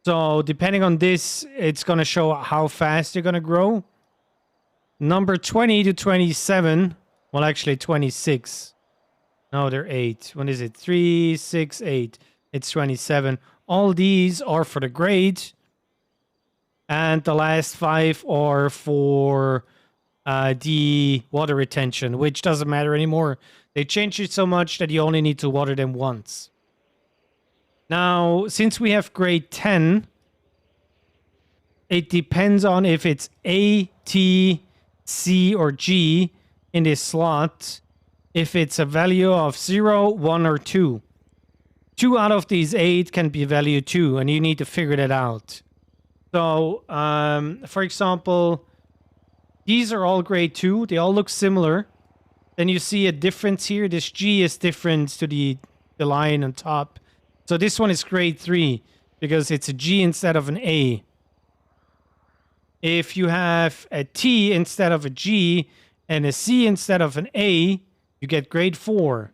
So depending on this, it's going to show how fast you're going to grow. Number 20 to 27, well, actually 26. No, they're 8. When is it? 3, 6, 8. It's 27. All these are for the grade. And the last 5 are for the water retention, which doesn't matter anymore. They changed it so much that you only need to water them once. Now, since we have grade 10, it depends on if it's A, T, C, or G in this slot. If it's a value of 0, 1, or 2. 2 out of these 8 can be value 2, and you need to figure that out. So, for example, these are all grade 2. They all look similar. Then you see a difference here. This G is different to the line on top. So this one is grade 3 because it's a G instead of an A. If you have a T instead of a G and a C instead of an A, you get grade 4.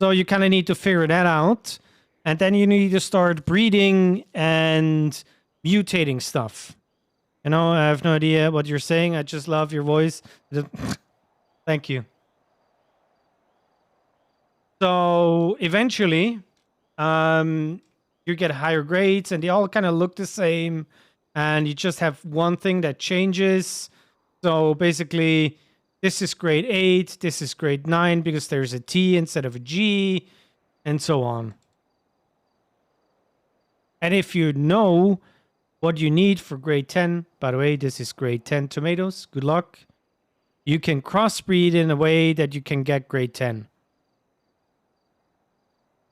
So you kind of need to figure that out. And then you need to start breeding and mutating stuff. You know, I have no idea what you're saying. I just love your voice. Thank you. So eventually, you get higher grades and they all kind of look the same. And you just have one thing that changes. So basically, this is grade 8. This is grade 9 because there's a T instead of a G. And so on. And if you know what you need for grade 10, by the way, this is grade 10 tomatoes. Good luck. You can crossbreed in a way that you can get grade 10.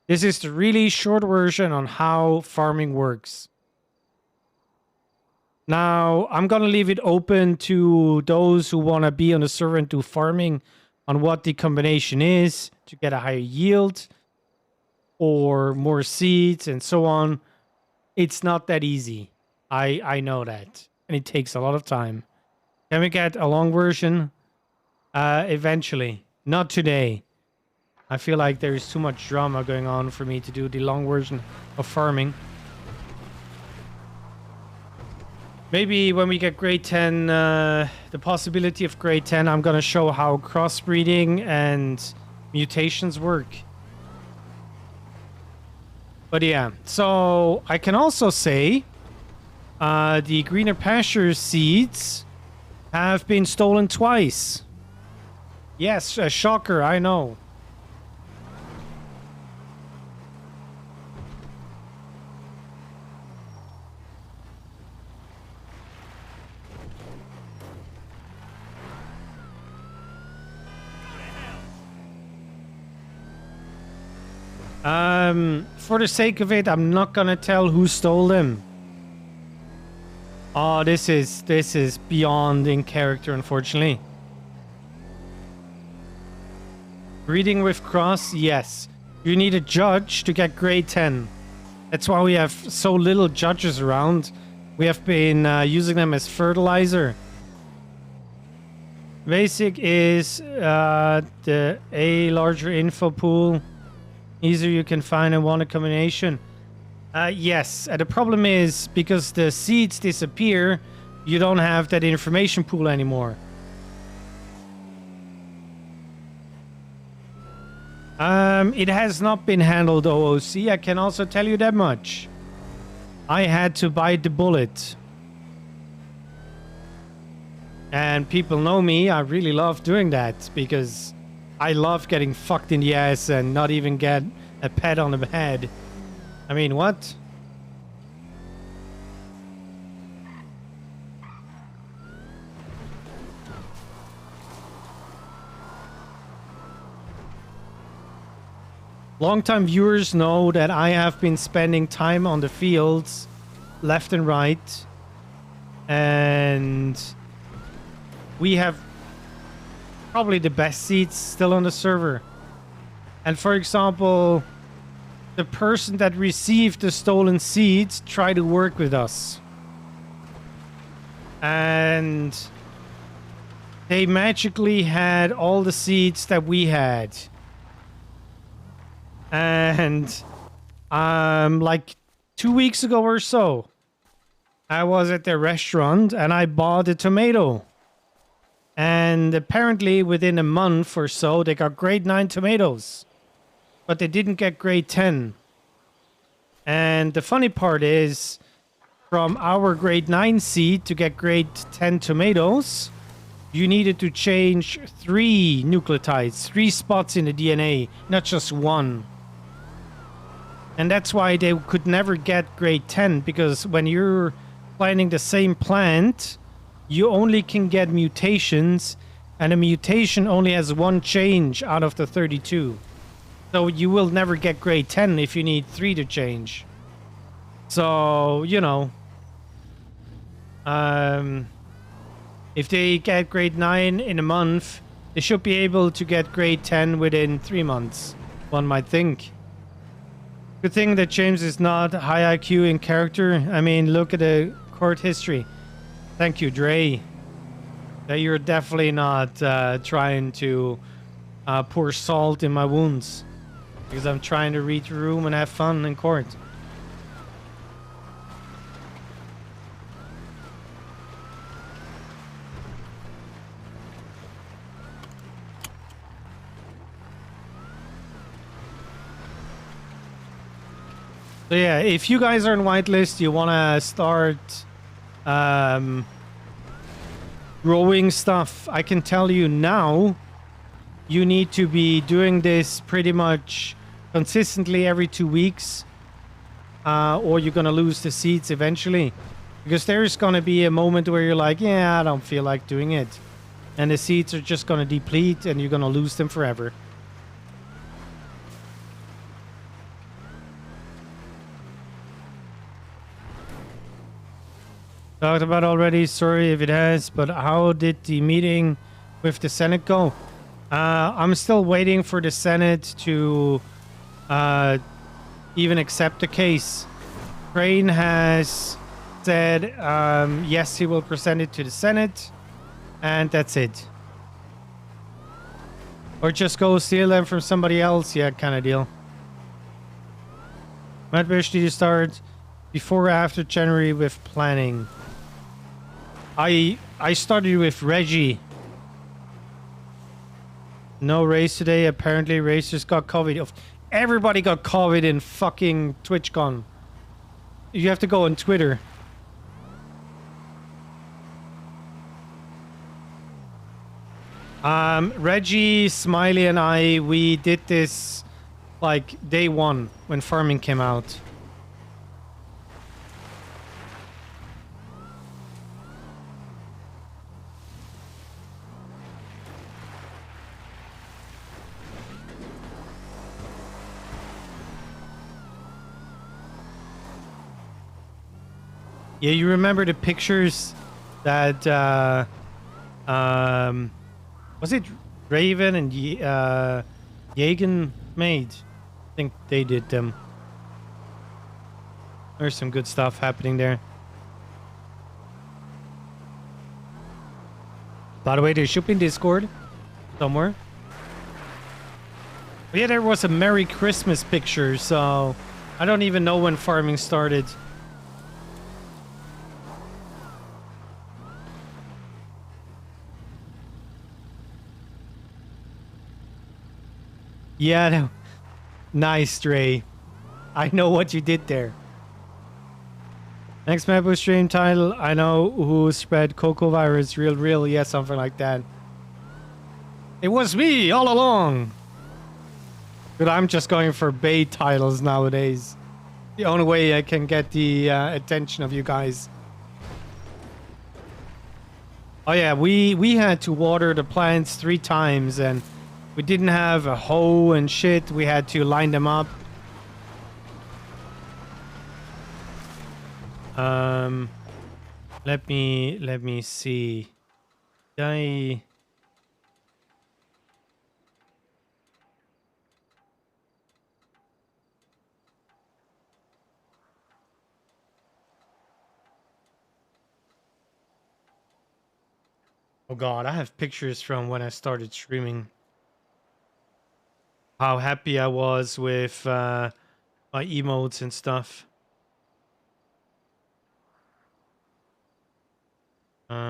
This is the really short version on how farming works. Now, I'm going to leave it open to those who want to be on the server and do farming on what the combination is to get a higher yield or more seeds and so on. It's not that easy. I know that. And it takes a lot of time. Can we get a long version? Eventually. Not today. I feel like there's too much drama going on for me to do the long version of farming. Maybe when we get grade 10, the possibility of grade 10, I'm going to show how crossbreeding and mutations work. But yeah, so I can also say the greener pasture seeds have been stolen twice. Yes, a shocker, I know. For the sake of it, I'm not gonna tell who stole them. Oh, this is beyond in character, unfortunately. Breeding with cross, yes. You need a judge to get grade 10. That's why we have so little judges around. We have been using them as fertilizer. Basic is the A larger info pool. Easier you can find and want a combination. Yes, the problem is because the seeds disappear, you don't have that information pool anymore. It has not been handled OOC, I can also tell you that much. I had to bite the bullet. And people know me, I really love doing that because I love getting fucked in the ass and not even get a pat on the head. I mean, what? Longtime viewers know that I have been spending time on the fields, left and right. And we have probably the best seats still on the server. And for example, the person that received the stolen seeds tried to work with us. And they magically had all the seeds that we had. And like 2 weeks ago or so, I was at their restaurant and I bought a tomato. And apparently within a month or so, they got grade 9 tomatoes. But they didn't get grade 10. And the funny part is, from our grade 9 seed to get grade 10 tomatoes, you needed to change 3 nucleotides, 3 spots in the DNA, not just 1. And that's why they could never get grade 10, because when you're planting the same plant, you only can get mutations, and a mutation only has 1 change out of the 32. So you will never get grade 10 if you need 3 to change. So, you know, if they get grade 9 in a month, they should be able to get grade 10 within 3 months, one might think. Good thing that James is not high IQ in character. I mean, look at the court history. Thank you, Dre. That you're definitely not trying to pour salt in my wounds. Because I'm trying to read the room and have fun in court. So yeah, if you guys are in whitelist, you want to start growing stuff, I can tell you now, you need to be doing this pretty much consistently every 2 weeks, or you're going to lose the seats eventually. Because there's going to be a moment where you're like, yeah, I don't feel like doing it. And the seats are just going to deplete and you're going to lose them forever. Talked about already, sorry if it has, but how did the meeting with the Senate go? I'm still waiting for the Senate to even accept the case. Crane has said yes, he will present it to the Senate, and that's it. Or just go steal them from somebody else, yeah, kind of deal. Matt Bush, did you start before or after January with planning? I started with Reggie. No race today. Apparently racers got COVID. Everybody got COVID in fucking TwitchCon. You have to go on Twitter. Reggie, Smiley, and I, we did this like day 1 when farming came out. Yeah, you remember the pictures that was it Raven and Jagan made? I think they did them. There's some good stuff happening there. By the way, there should be Discord somewhere. But yeah, there was a Merry Christmas picture, so I don't even know when farming started. Yeah, no. Nice, Dre. I know what you did there. Next map was stream title. I know who spread Coco virus. Real. Yeah, something like that. It was me all along. But I'm just going for bait titles nowadays. The only way I can get the attention of you guys. Oh yeah, we had to water the plants 3 times and we didn't have a hoe and shit. We had to line them up. Let me see. Oh god, I have pictures from when I started streaming. How happy I was with my emotes and stuff. Let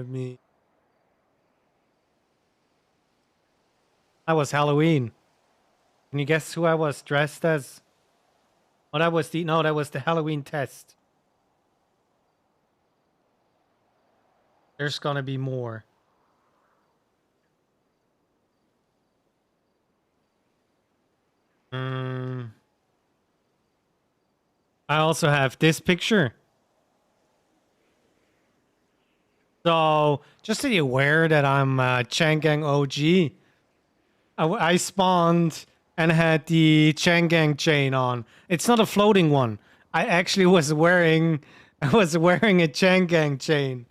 me. That was Halloween. Can you guess who I was dressed as? Oh, that was the Halloween test. There's gonna be more. I also have this picture. So, just so you're aware that I'm Changang OG, I spawned and had the Changang chain on. It's not a floating one. I actually was wearing a Changang chain.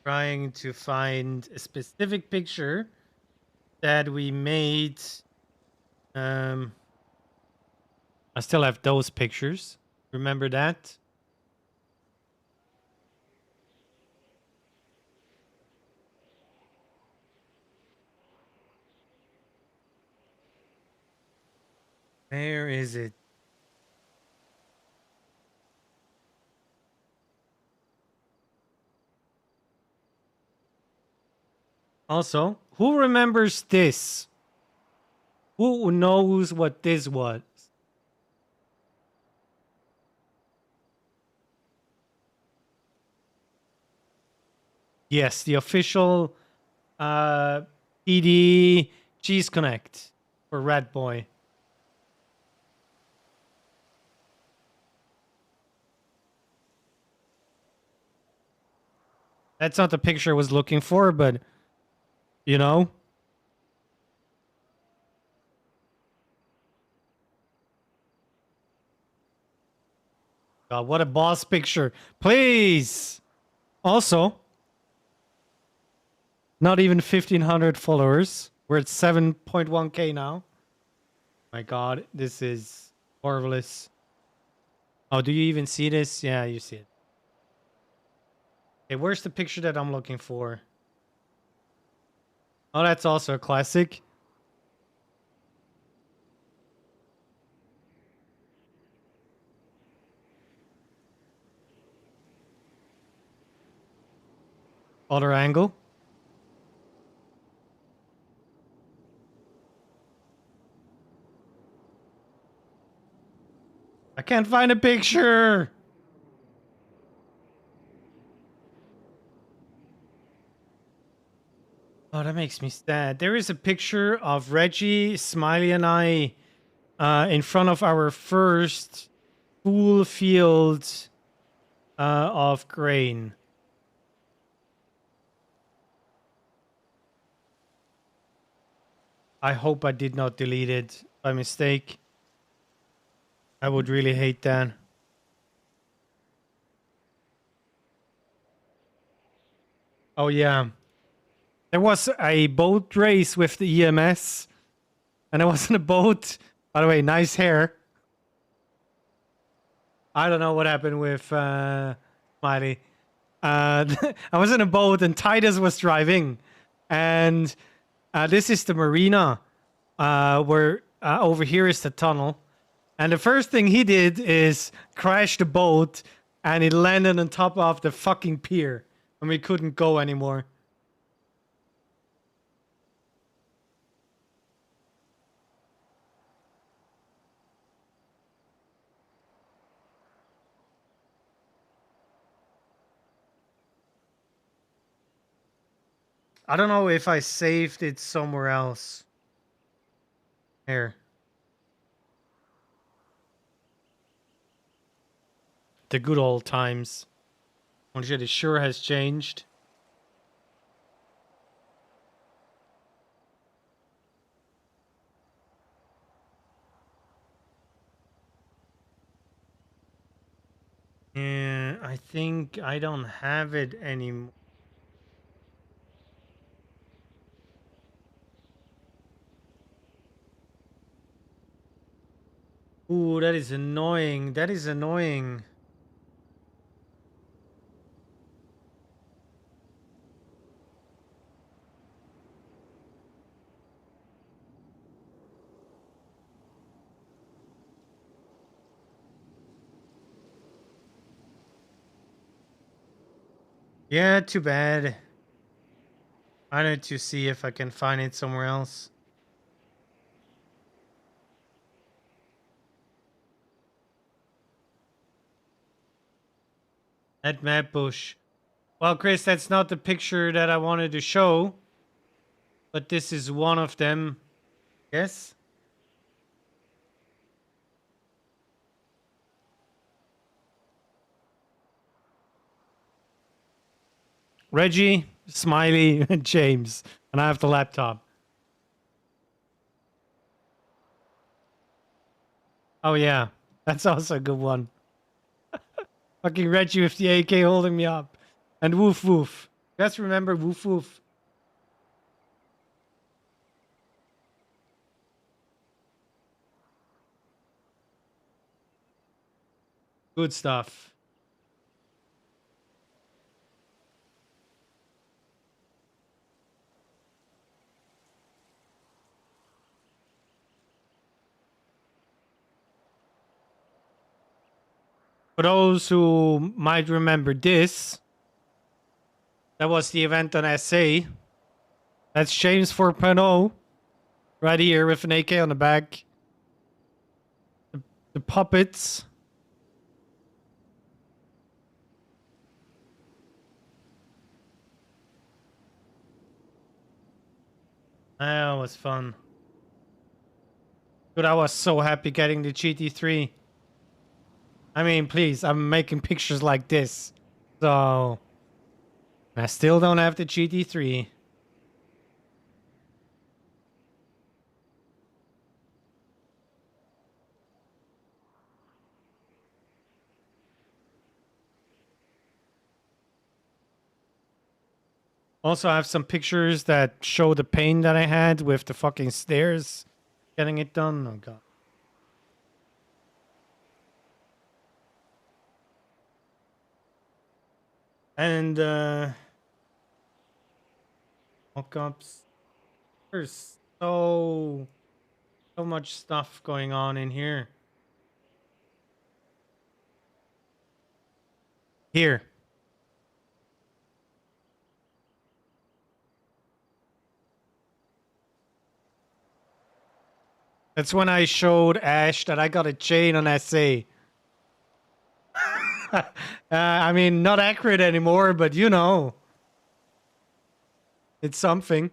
Trying to find a specific picture that we made. I still have those pictures. Remember that? Where is it? Also, who remembers this? Who knows what this was? Yes, the official PD Cheese Connect for Rat Boy. That's not the picture I was looking for, but you know. God, what a boss picture. Please. Also, not even 1,500 followers. We're at 7.1k now. My God, this is marvelous. Oh, do you even see this? Yeah, you see it. Okay, where's the picture that I'm looking for? Oh, that's also a classic. Other angle. I can't find a picture. Oh, that makes me sad. There is a picture of Reggie, Smiley, and I in front of our first full field of grain. I hope I did not delete it by mistake. I would really hate that. Oh, yeah. There was a boat race with the EMS. And I was in a boat. By the way, nice hair. I don't know what happened with Smiley. I was in a boat and Titus was driving. And this is the marina. Where over here is the tunnel. And the first thing he did is crash the boat. And it landed on top of the fucking pier. And we couldn't go anymore. I don't know if I saved it somewhere else. Here. The good old times. One shit, it sure has changed. Yeah, I think I don't have it anymore. Ooh, that is annoying. That is annoying. Yeah, too bad. I need to see if I can find it somewhere else. At Matt Bush. Well, Chris, that's not the picture that I wanted to show. But this is one of them. Yes? Reggie, Smiley, and James. And I have the laptop. Oh, yeah. That's also a good one. Fucking Reggie with the AK holding me up. And Woof Woof. You guys remember Woof Woof? Good stuff. For those who might remember this, that was the event on SA. That's James 4.0 right here with an AK on the back. The puppets. That was fun. Dude, I was so happy getting the GT3. I mean, please, I'm making pictures like this. So, I still don't have the GT3. Also, I have some pictures that show the pain that I had with the fucking stairs getting it done. Oh, God. And mock-ups. There's so much stuff going on in here. Here. That's when I showed Ash that I got a chain on SA. I mean, not accurate anymore, but you know. It's something.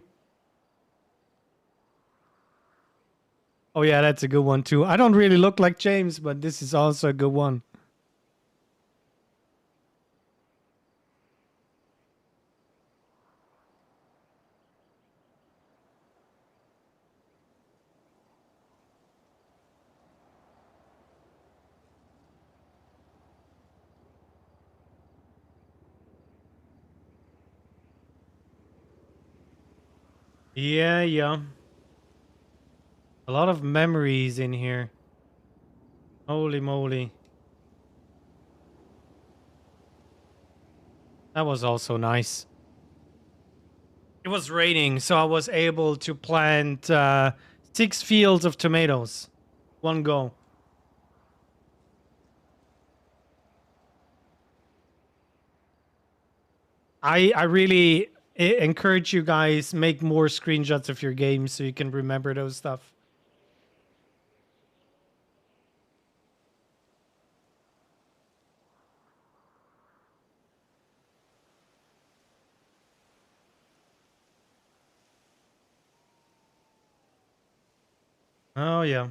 Oh yeah, that's a good one too. I don't really look like James, but this is also a good one. Yeah, yeah. A lot of memories in here. Holy moly. That was also nice. It was raining, so I was able to plant 6 fields of tomatoes. One go. I really encourage you guys make more screenshots of your games so you can remember those stuff. Oh yeah.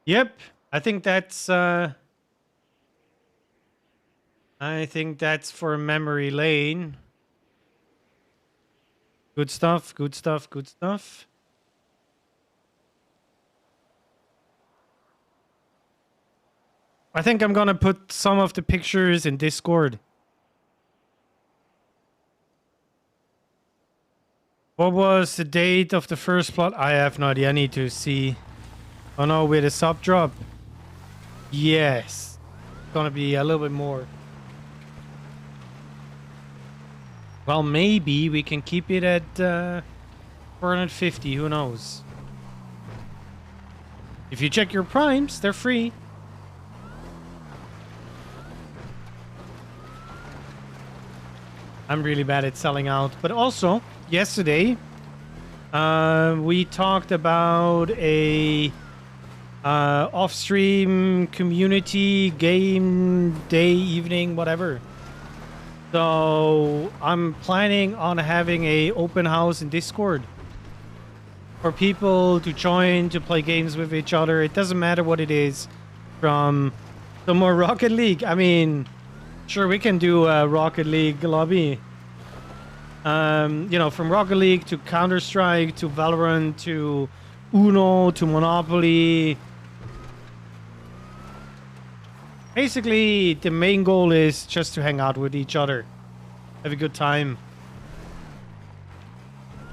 Yep, I think that's for memory lane. Good stuff, good stuff, good stuff. I think I'm gonna put some of the pictures in Discord. What was the date of the first plot? I have no idea. I need to see. Oh no, with a sub drop. Yes. It's gonna be a little bit more. Well, maybe we can keep it at 450. Who knows? If you check your primes, they're free. I'm really bad at selling out. But also, yesterday, We talked about a off-stream community game day, evening, whatever. So I'm planning on having a open house in Discord for people to join to play games with each other. It doesn't matter what it is, from the more Rocket League. I mean, sure, we can do a Rocket League lobby. You know, from Rocket League to Counter-Strike to Valorant to Uno to Monopoly. Basically, the main goal is just to hang out with each other. Have a good time.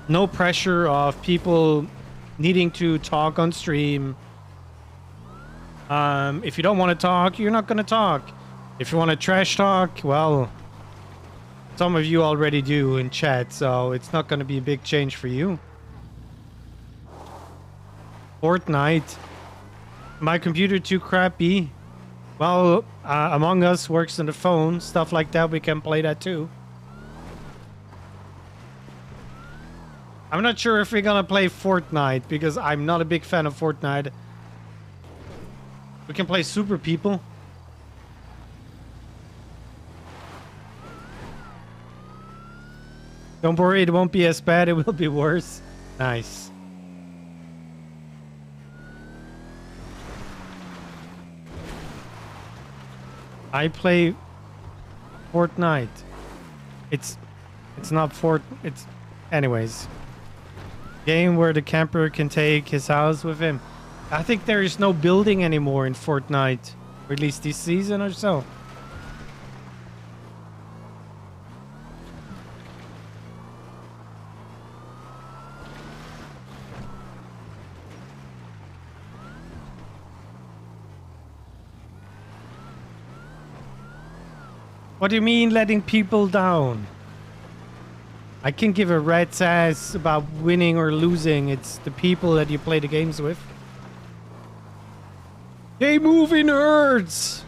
No pressure of people needing to talk on stream. If you don't want to talk, you're not going to talk. If you want to trash talk, well, some of you already do in chat, so it's not going to be a big change for you. Fortnite. My computer too crappy. Well, Among Us works on the phone. Stuff like that, we can play that too. I'm not sure if we're gonna play Fortnite, because I'm not a big fan of Fortnite. We can play Super People. Don't worry, it won't be as bad, it will be worse. Nice. I play Fortnite. It's not it's anyways. Game where the camper can take his house with him. I think there is no building anymore in Fortnite, or at least this season or so. What do you mean letting people down? I can give a rat's ass about winning or losing. It's the people that you play the games with. They move in herds.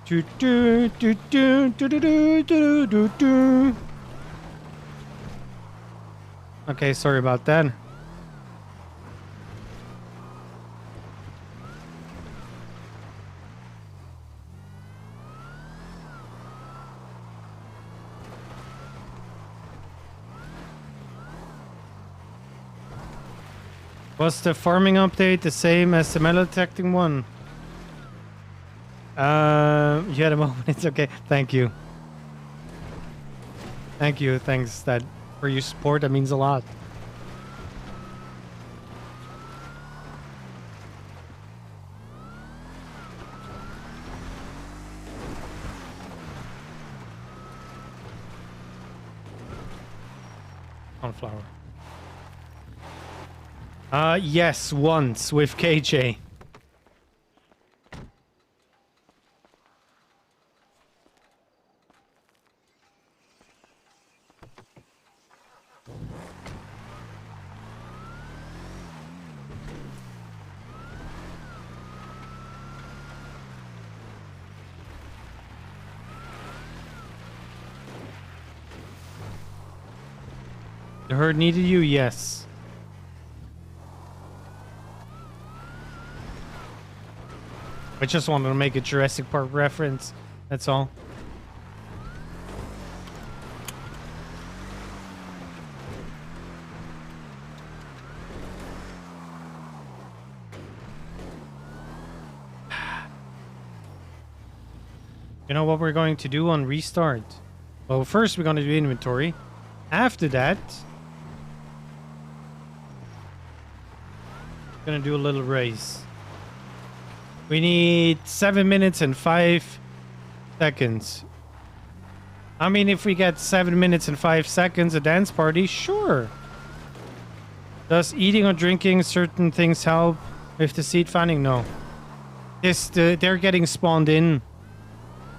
Do, do, do, do, do, do, do, do, do. Okay, sorry about that. Was the farming update the same as the metal detecting one? You had a moment. It's okay. Thank you. Thank you. Thanks for your support. That means a lot. Sunflower. Yes, once with KJ. The herd needed you? Yes. I just wanted to make a Jurassic Park reference. That's all. You know what we're going to do on restart? Well, first we're going to do inventory. After that, we're going to do a little race. We need 7 minutes and 5 seconds. I mean, if we get 7 minutes and 5 seconds a dance party, sure. Does eating or drinking certain things help with the seed finding? No. They're getting spawned in.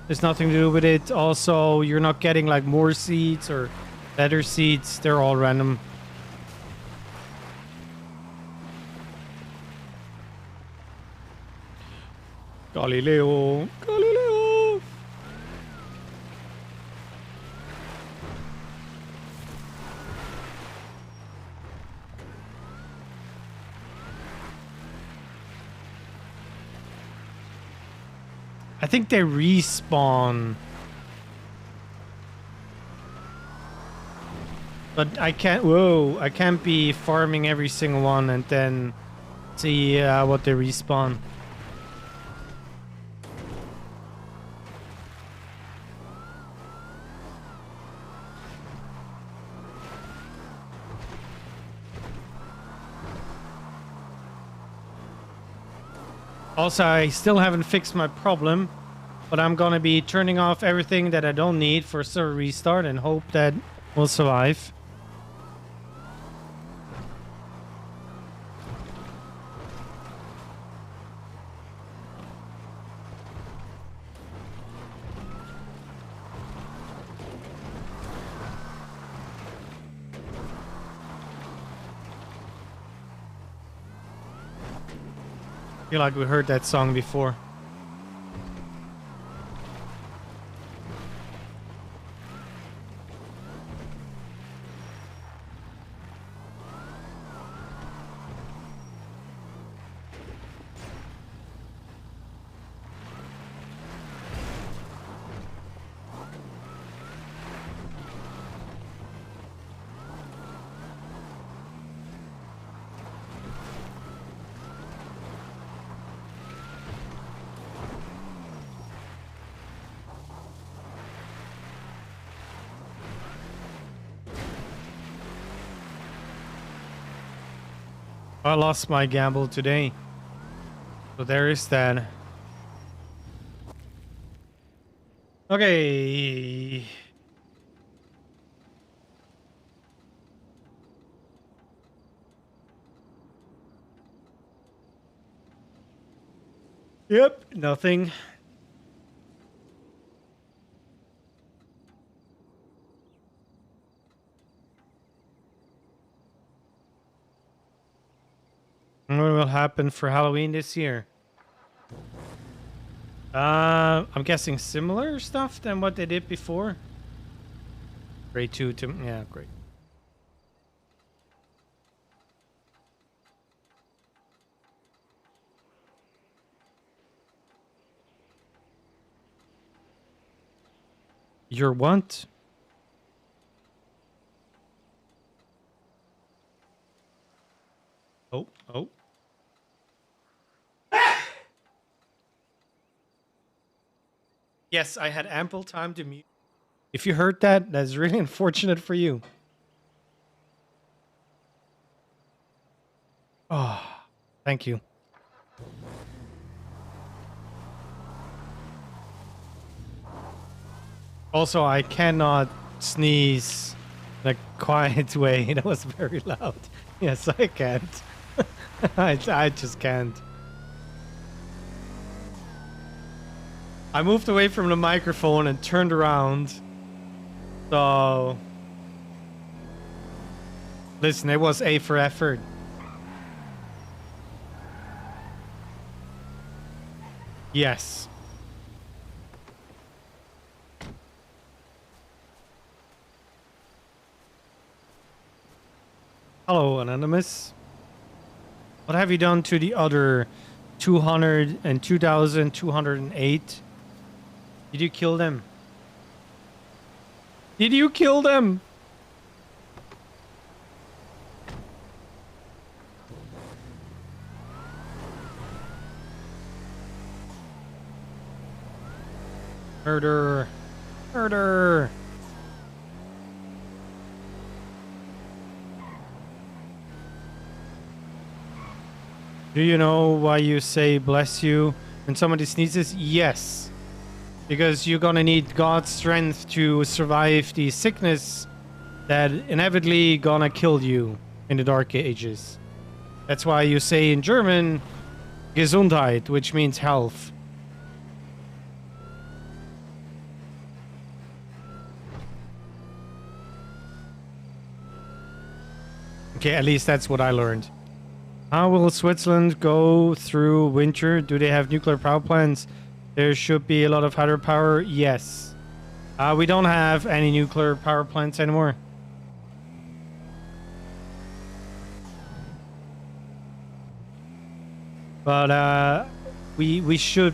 There's nothing to do with it. Also, you're not getting like more seeds or better seeds. They're all random. Galileo. Galileo. I think they respawn. But I can't, whoa, I can't be farming every single one and then see what they respawn. Also, I still haven't fixed my problem, but I'm gonna be turning off everything that I don't need for server restart and hope that we'll survive. I feel like we heard that song before. I lost my gamble today. So there is that. Okay. Yep, nothing. What will happen for Halloween this year? I'm guessing similar stuff than what they did before. Grade 2 to, yeah, great. Your what? Oh, oh. Yes, I had ample time to mute. If you heard that, that's really unfortunate for you. Oh, thank you. Also, I cannot sneeze in a quiet way. That was very loud. Yes, I can't. I just can't. I moved away from the microphone and turned around. So, listen, it was A for effort. Yes. Hello, Anonymous. What have you done to the other 200 and 2,208? Did you kill them? Did you kill them? Murder. Murder. Do you know why you say bless you when somebody sneezes? Yes. Because you're gonna need God's strength to survive the sickness that inevitably gonna kill you in the Dark Ages. That's why you say in German, Gesundheit, which means health. Okay, at least that's what I learned. How will Switzerland go through winter? Do they have nuclear power plants? There should be a lot of hydropower. Yes. We don't have any nuclear power plants anymore. But we should.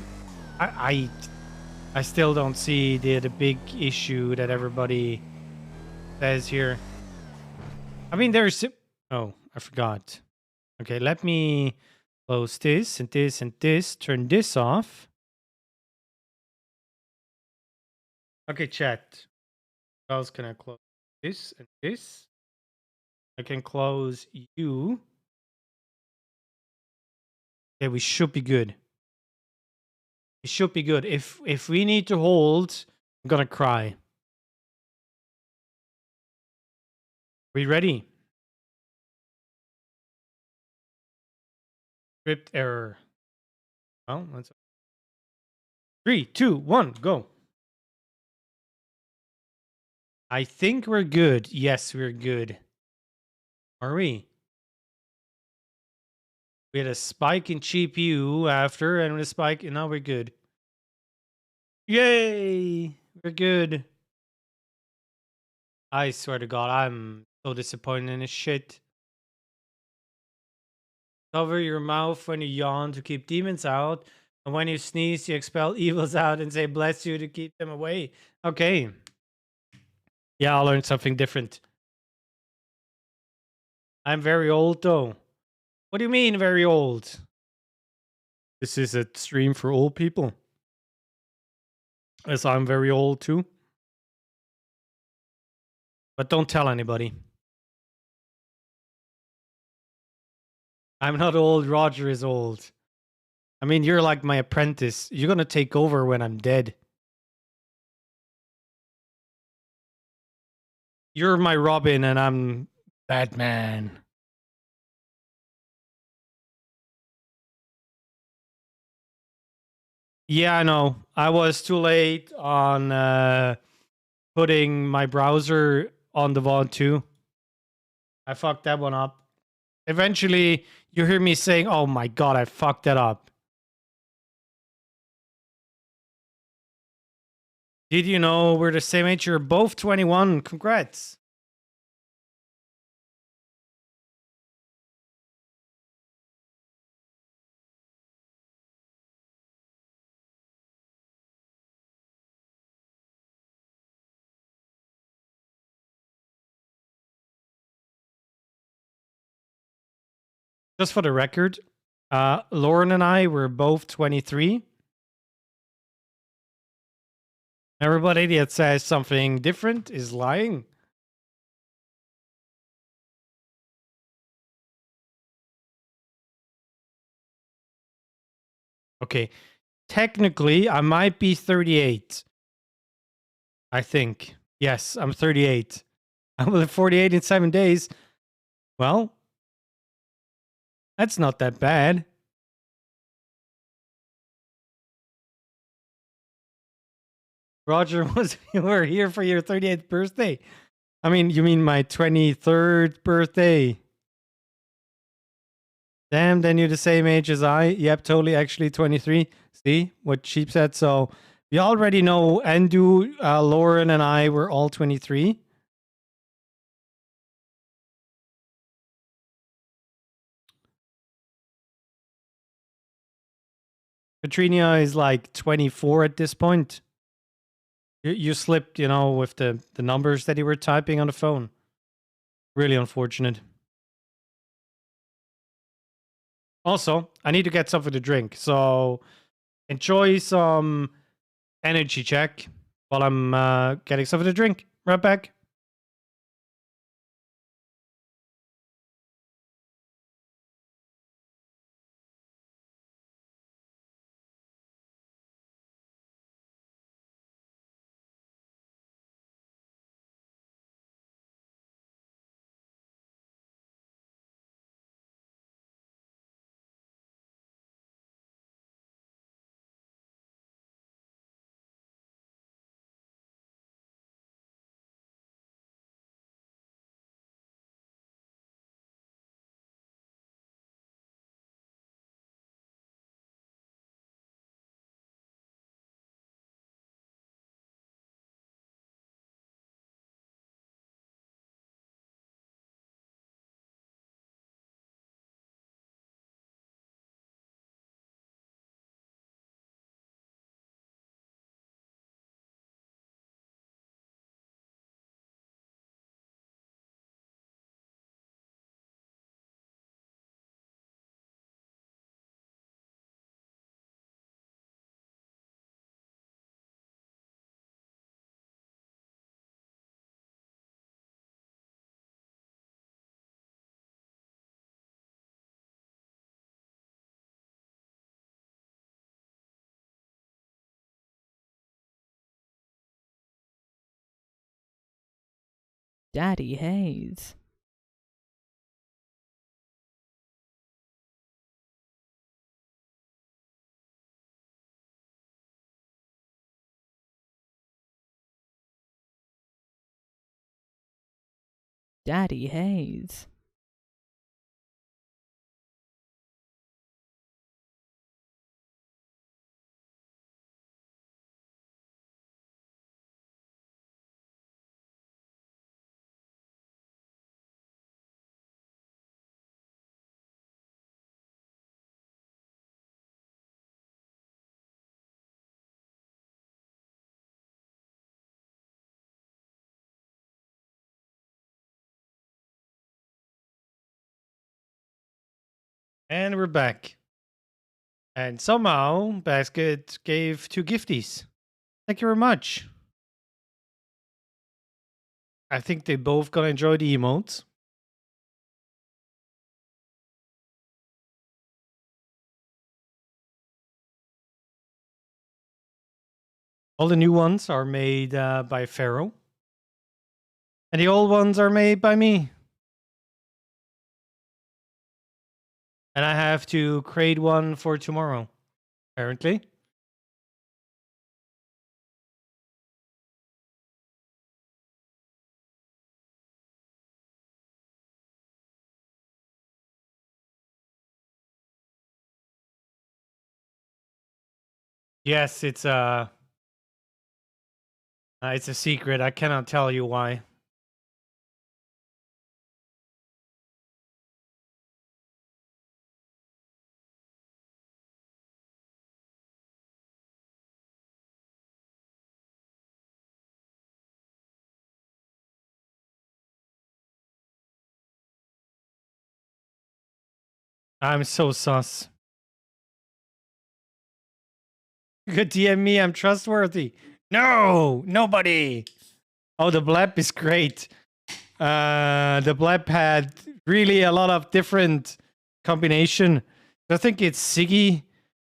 I I still don't see the big issue that everybody says here. I mean, there's... Oh, I forgot. Okay, let me close this and this and this. Turn this off. Okay, chat. What else can I close? This and this. I can close you. Okay, we should be good. We should be good. If we need to hold, I'm gonna cry. We ready? Script error. Well, let's... 3, 2, 1, go. I think we're good. Yes, we're good. Are we? We had a spike in GPU after, and a spike, and now we're good. Yay! We're good. I swear to God, I'm so disappointed in this shit. Cover your mouth when you yawn to keep demons out. And when you sneeze, you expel evils out and say bless you to keep them away. Okay. Yeah, I learned something different. I'm very old, though. What do you mean, very old? This is a stream for old people. As I'm very old, too. But don't tell anybody. I'm not old. Roger is old. I mean, you're like my apprentice. You're going to take over when I'm dead. You're my Robin and I'm Batman. Yeah, I know. I was too late on putting my browser on the VOD too. I fucked that one up. Eventually, you hear me saying, oh my God, I fucked that up. Did you know we're the same age? You're both 21. Congrats. Just for the record, Lauren and I were both 23. Everybody that says something different is lying. Okay. Technically, I might be 38. I think. Yes, I'm 38. I will live 48 in 7 days. Well, that's not that bad. Roger, you were here for your 38th birthday. I mean, you mean my 23rd birthday. Damn, then you're the same age as I. Yep, totally. Actually, 23. See what Sheep said? So we already know Andu, Lauren, and I were all 23. Katrina is like 24 at this point. You slipped, you know, with the numbers that you were typing on the phone. Really unfortunate. Also, I need to get something to drink. So enjoy some energy check while I'm getting something to drink. Right back. Daddy Haze. Daddy Haze. And we're back. And somehow Basket gave 2 gifties. Thank you very much. I think they both gonna enjoy the emotes. All the new ones are made by Pharaoh. And the old ones are made by me. And I have to create one for tomorrow, apparently. Yes, it's a secret. I cannot tell you why. I'm so sus. You could DM me, I'm trustworthy. No, nobody. Oh, the blep is great. The blep had really a lot of different combination. I think it's Siggy.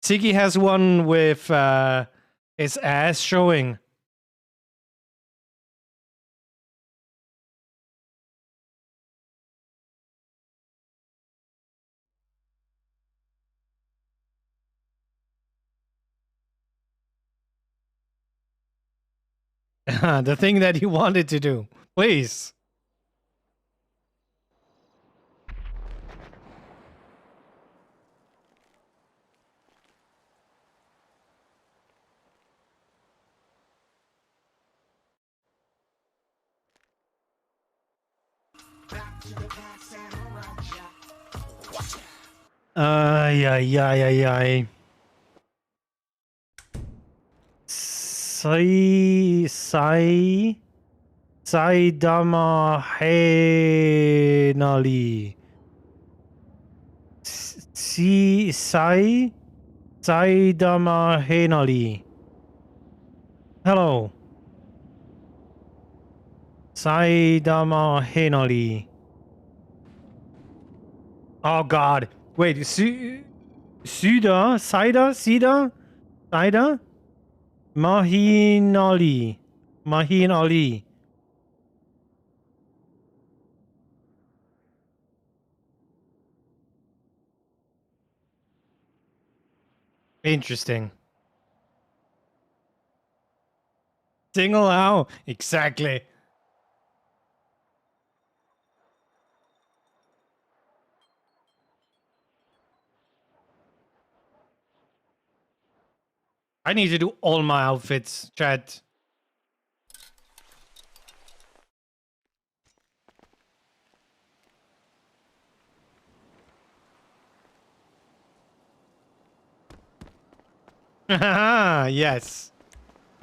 Siggy has one with his ass showing. The thing that you wanted to do. Please. Ay, ay, ay, ay, ay. Saidama Henali. Saidama Henali. Hello. Saidama Henali. Oh God. Wait, Sida? Saida? Mahin Ali. Interesting. Single out. Exactly. I need to do all my outfits, chat. Yes.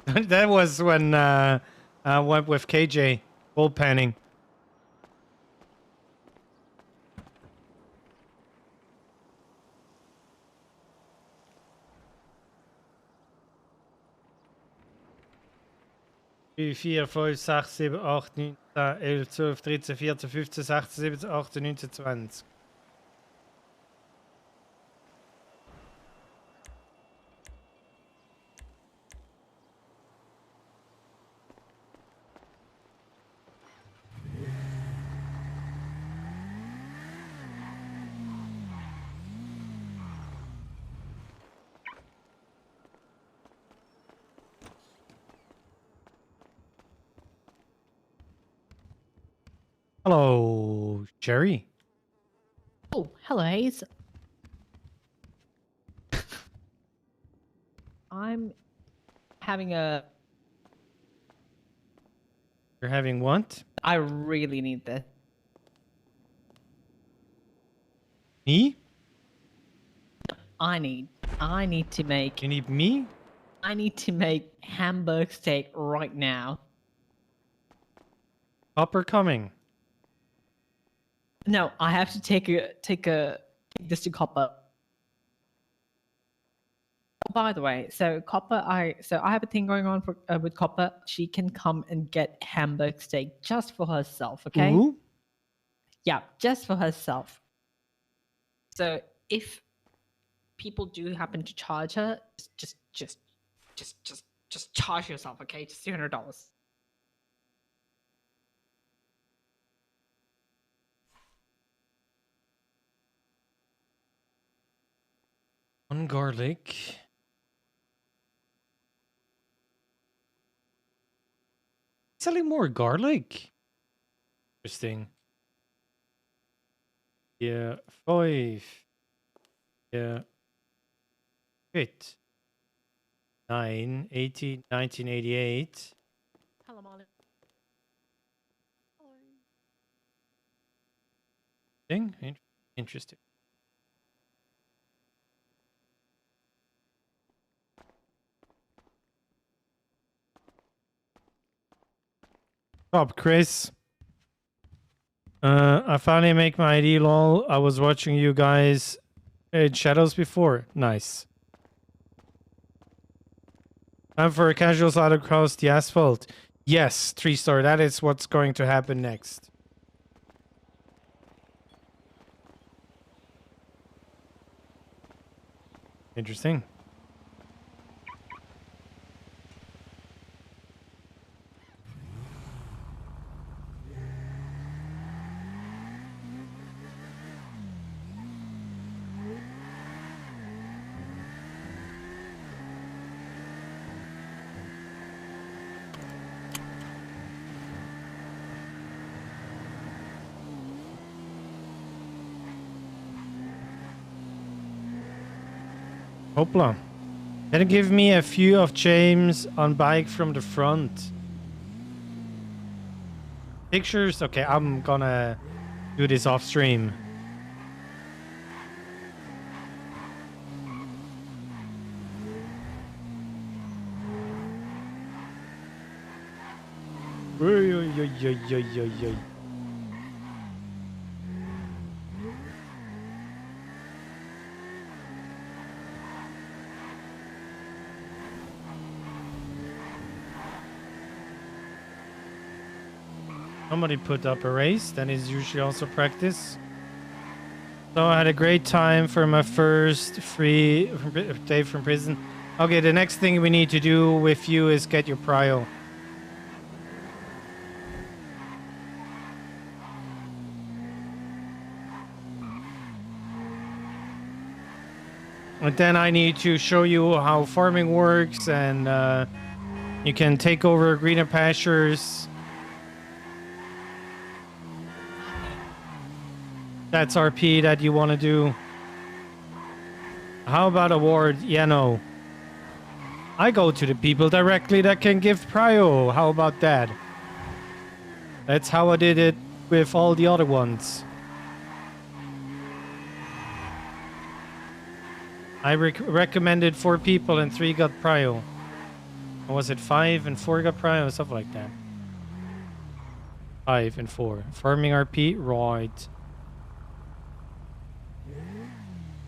That was when I went with KJ. Bull panning. Wie 4, 5, 6, 7, 8, 9, 10, 11, 12, 13, 14, 15, 16, 17, 18, 19, 20. Hello, Jerry. Oh, hello, Haze. I'm having a. You're having what? I really need this. Me? I need to make. You need me? I need to make hamburg steak right now. Copper coming. No, I have to take this to Copper. Oh, by the way, so Copper, I have a thing going on for with Copper. She can come and get hamburg steak just for herself. Okay. Ooh. Yeah, just for herself. So if people do happen to charge her, just charge yourself, okay? Just $200. One garlic. Selling more garlic. Interesting. Yeah, 5. Yeah. 8. 9, 18, 1988. Hello, Molly. Interesting. Stop, Chris. I finally make my ID lol. I was watching you guys in Shadows before. Nice. Time for a casual slide across the asphalt. Yes, 3-star. That is what's going to happen next. Interesting. Hopla. Can you give me a few of James on bike from the front? Pictures? Okay, I'm gonna do this off stream. Oy, oy, oy, oy, oy, oy, oy. Somebody put up a race, that is usually also practice. So I had a great time for my first free day from prison. Okay, the next thing we need to do with you is get your prio. And then I need to show you how farming works, and you can take over greener pastures. That's RP that you want to do. How about award? Yeah, no. I go to the people directly that can give prio. How about that? That's how I did it with all the other ones. I recommended 4 people and 3 got prio. Or was it 5 and 4 got prio? Something like that. 5 and 4. Farming RP? Right.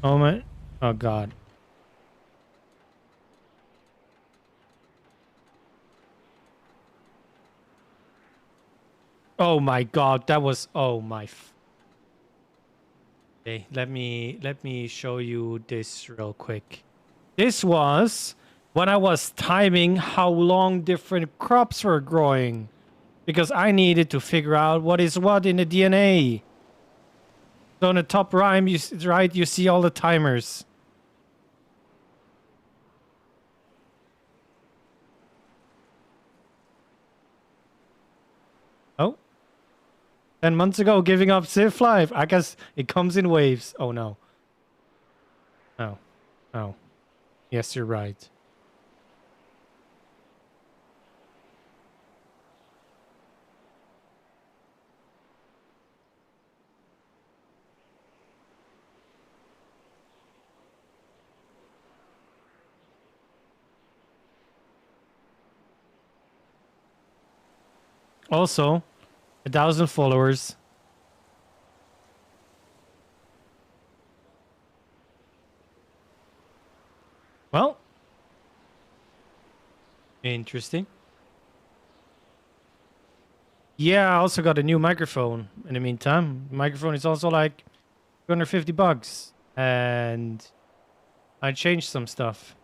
Oh my... Oh god. Oh my god, that was... Oh my... Okay, let me show you this real quick. This was when I was timing how long different crops were growing. Because I needed to figure out what is what in the DNA. So on the top right, you see all the timers. Oh. 10 months ago, giving up Civ Life. I guess it comes in waves. Oh, no. No. No. Yes, you're right. Also, 1,000 followers. Well, interesting. Yeah, I also got a new microphone in the meantime. The microphone is also like $250. And I changed some stuff.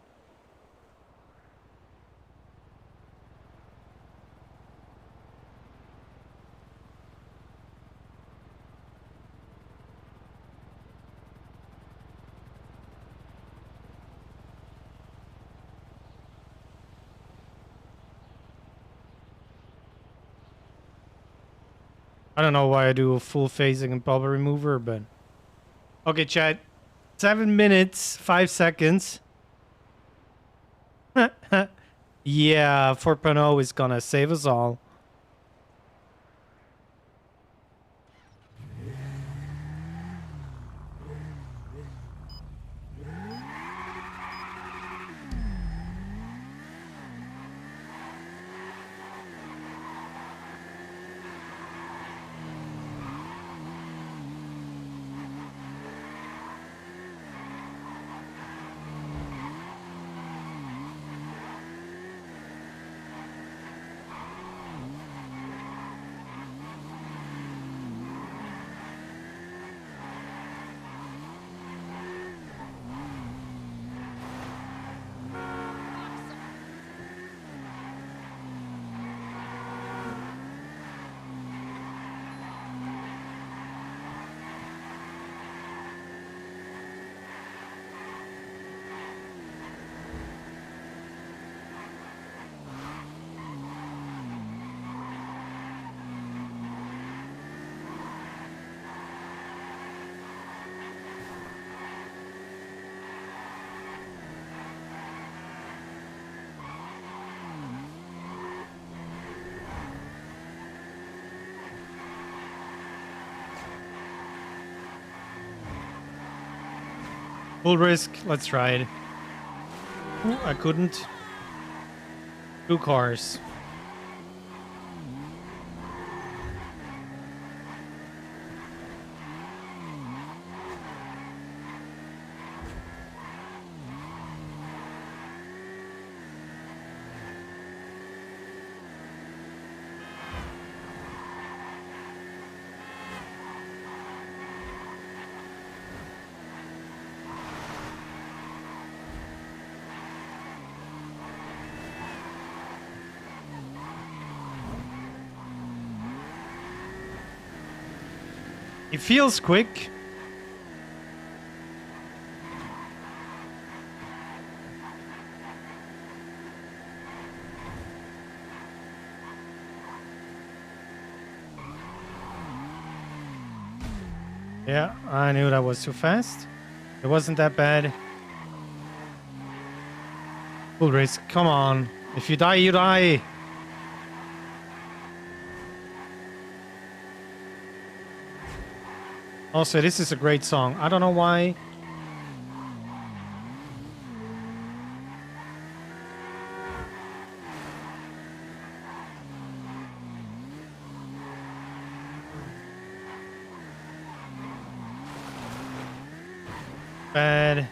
I don't know why I do a full phasing and bubble remover, but... Okay, chat. 7 minutes, 5 seconds. Yeah, 4.0 is gonna save us all. Full risk, let's try it. Ooh, I couldn't. 2 cars. It feels quick. Yeah, I knew that was too fast. It wasn't that bad. Full risk, come on. If you die, you die. Also, this is a great song. I don't know why. Bad.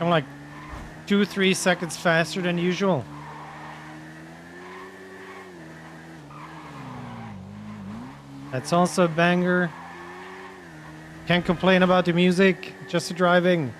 I'm like 2-3 seconds faster than usual. That's also a banger. Can't complain about the music, just the driving.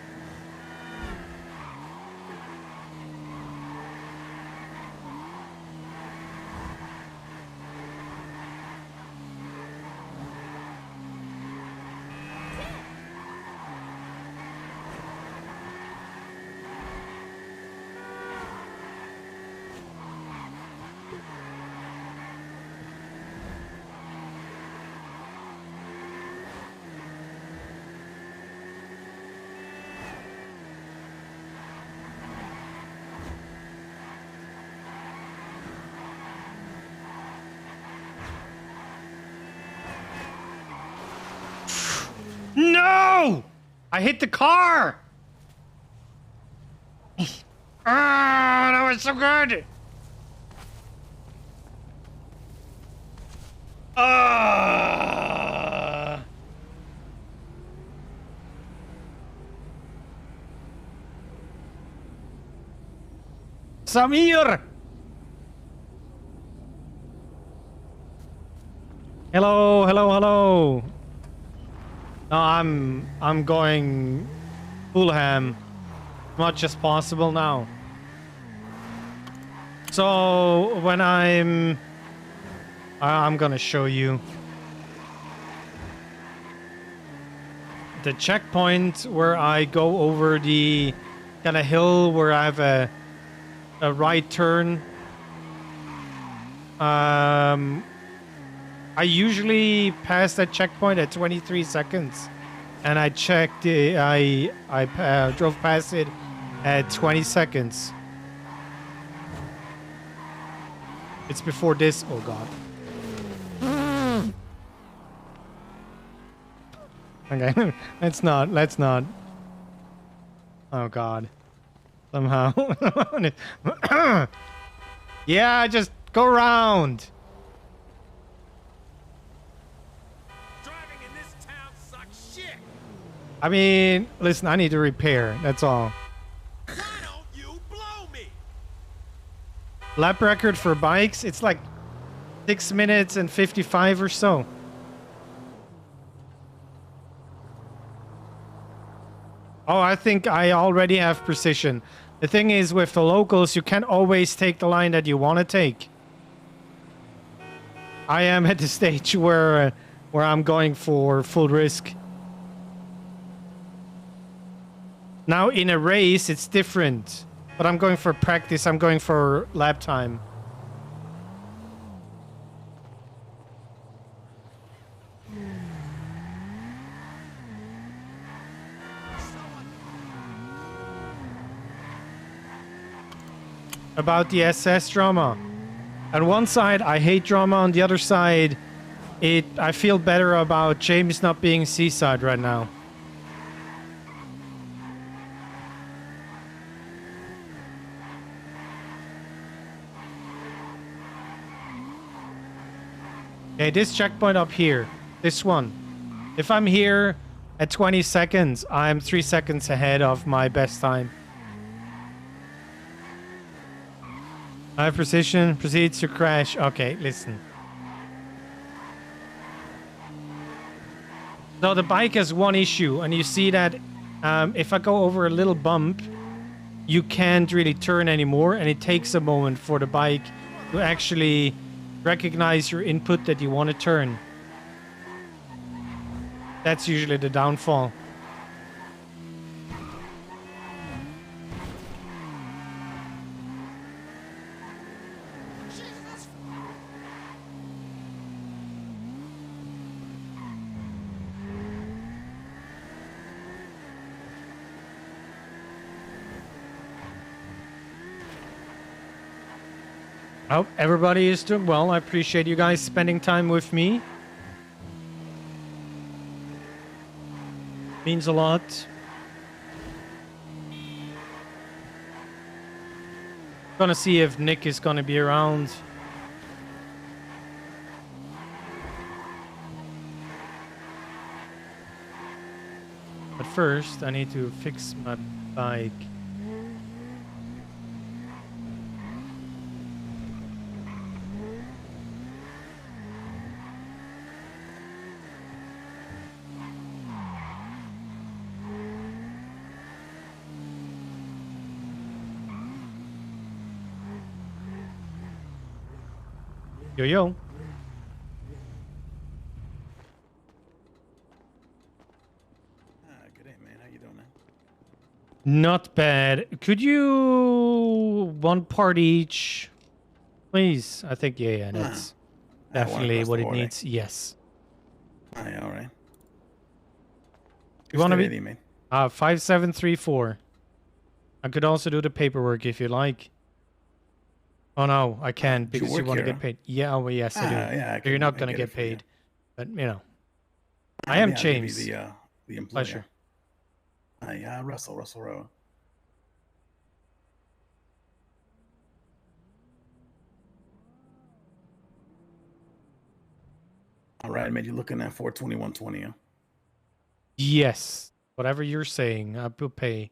No! I hit the car! Ah, that was so good! Samir! Hello, hello, hello. No, I'm going full ham as much as possible now. So when I'm gonna show you the checkpoint where I go over the kind of hill where I have a right turn. I usually pass that checkpoint at 23 seconds, and I checked. I drove past it at 20 seconds. It's before this. Oh God. Okay, let's not. Oh God. Somehow. Yeah, just go around. I mean, listen, I need to repair. That's all. Why don't you blow me? Lap record for bikes, it's like 6 minutes and 55 or so. Oh, I think I already have precision. The thing is, with the locals, you can't always take the line that you want to take. I am at the stage where I'm going for full risk. Now in a race, it's different. But I'm going for practice. I'm going for lap time. About the SS drama. On one side, I hate drama. On the other side, I feel better about James not being Seaside right now. Okay, this checkpoint up here. This one. If I'm here at 20 seconds, I'm 3 seconds ahead of my best time. High precision proceeds to crash. Okay, listen. So the bike has one issue, and you see that if I go over a little bump, you can't really turn anymore, and it takes a moment for the bike to actually recognize your input that you want to turn. That's usually the downfall. I hope everybody is doing well. I appreciate you guys spending time with me. Means a lot. Gonna see if Nick is gonna be around. But first, I need to fix my bike. Yo, yo. Good day, man. How you doing, man? Not bad. Could you one part each, please? I think yeah, that's definitely what it needs. Yes. All right. You want to Who's be the man? 5734. I could also do the paperwork if you like. Oh no, I can't you because you work want to here, get paid. Yeah, oh well, yes, I do. Yeah, So you're not I gonna get get it for you. paid, but you know, I am Yeah, I'll give you James. the employer. Pleasure. Russell Rowe. All right, man. You're looking at 421.20. Huh? Yes, whatever you're saying, I will pay.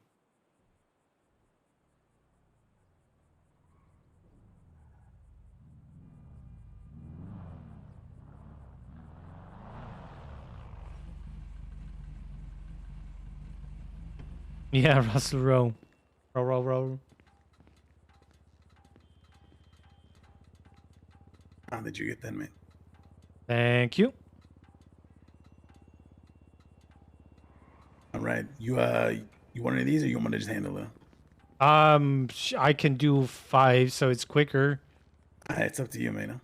Yeah, Russell Rowe. Row. How did you get that, man? Thank you. All right. You want any of these, or you want me to just handle it? I can do 5, so it's quicker. It's up to you, man. Huh?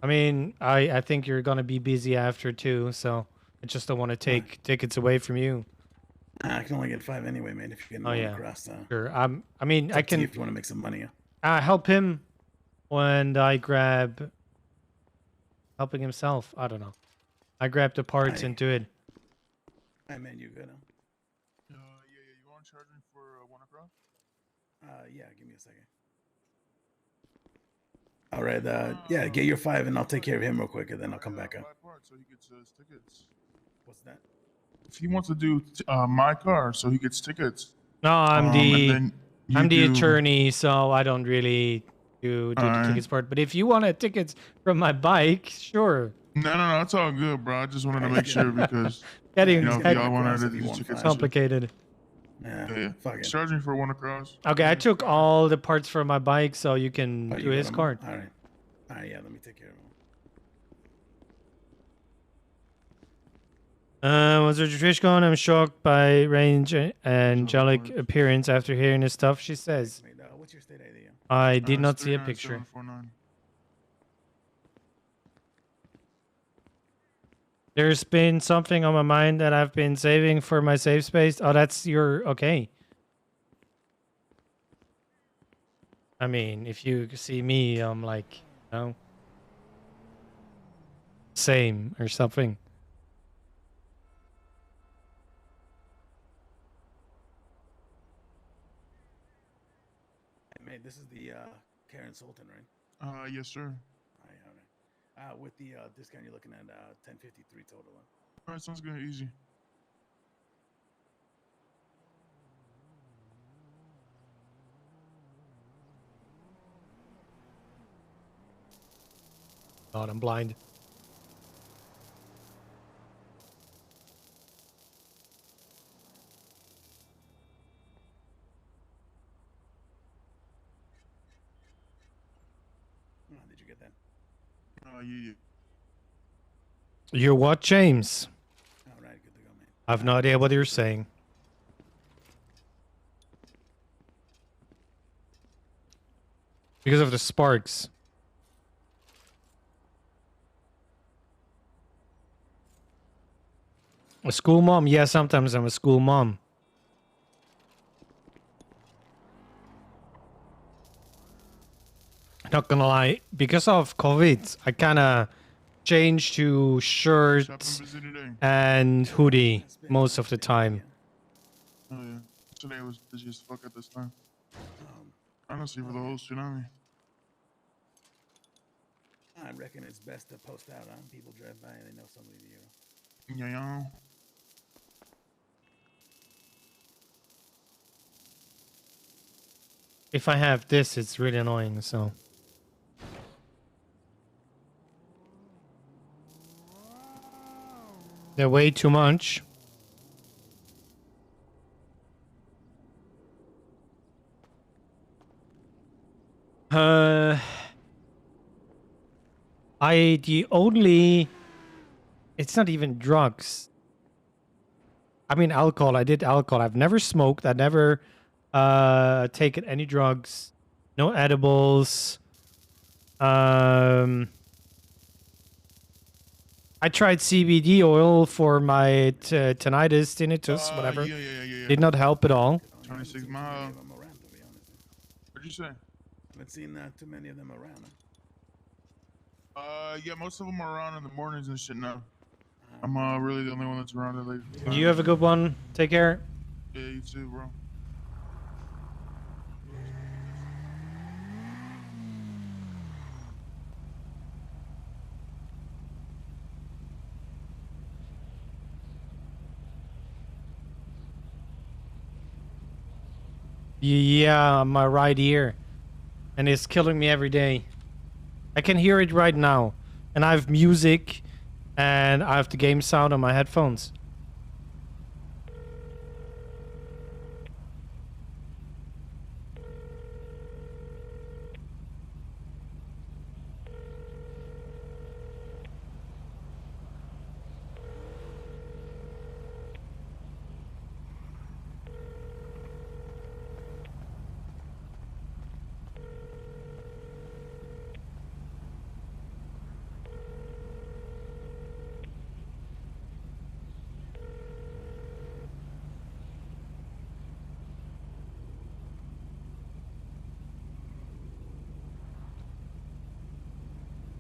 I mean, I think you're gonna be busy after too, so I just don't want to take tickets away from you. I can only get 5 anyway, man. If you get one across. Sure. I mean, I can. If you want to make some money. Help him when I grab. Helping himself. I don't know. I grab the parts and do it. Hey, man, you good? Huh? Yeah. You want to charge me for 1 across? Yeah. Give me a second. All right. Yeah. Get your 5, and I'll take care of him real quick, and then I'll come back up. 5 parts, so he gets tickets. What's that? If he wants to do my car, so he gets tickets. No, I'm the do... attorney, so I don't really do the tickets part. But if you want tickets from my bike, sure. No, it's all good, bro. I just wanted to make sure because Getting if y'all wanted to do tickets, complicated. Yeah. Charge me for 1 across. Okay, I took all the parts from my bike, so you can do his card. All right. Yeah. Let me take care of him. Was there Trish going? I'm shocked by Range angelic appearance after hearing his stuff. She says, What's your state ID? I did not see a picture. 39749. There's been something on my mind that I've been saving for my safe space. Oh, that's your... Okay. I mean, if you see me, I'm like, you know, same or something. Hey, man, this is the Karen Sultan, right? Yes, sir. All right. With the discount, you're looking at 1053 total. All right, sounds good. Easy. God, I'm blind. Did you get that? Yeah. You're what, James? All right, good to go, man. I've no idea what you're saying. Because of the sparks. A school mom? Yeah, sometimes I'm a school mom. Not gonna lie, because of COVID, I kind of changed to shirts and hoodie most of the time. Oh, yeah. Today was busy as fuck at this time. Honestly, for the host, you know me. I reckon it's best to post out on people drive by and they know somebody to you. Yeah. if I have this, it's really annoying, so. They're way too much. It's not even drugs. I mean alcohol. I did alcohol. I've never smoked. I never taken any drugs. No edibles. I tried CBD oil for my tinnitus, whatever. Yeah. Did not help at all. 26 mile. What'd you say? I haven't seen too many of them around. Yeah, most of them are around in the mornings and shit now. I'm really the only one that's around at late. You have a good one. Take care. Yeah, you too, bro. Yeah, my right ear. And it's killing me every day. I can hear it right now. And I have music and I have the game sound on my headphones.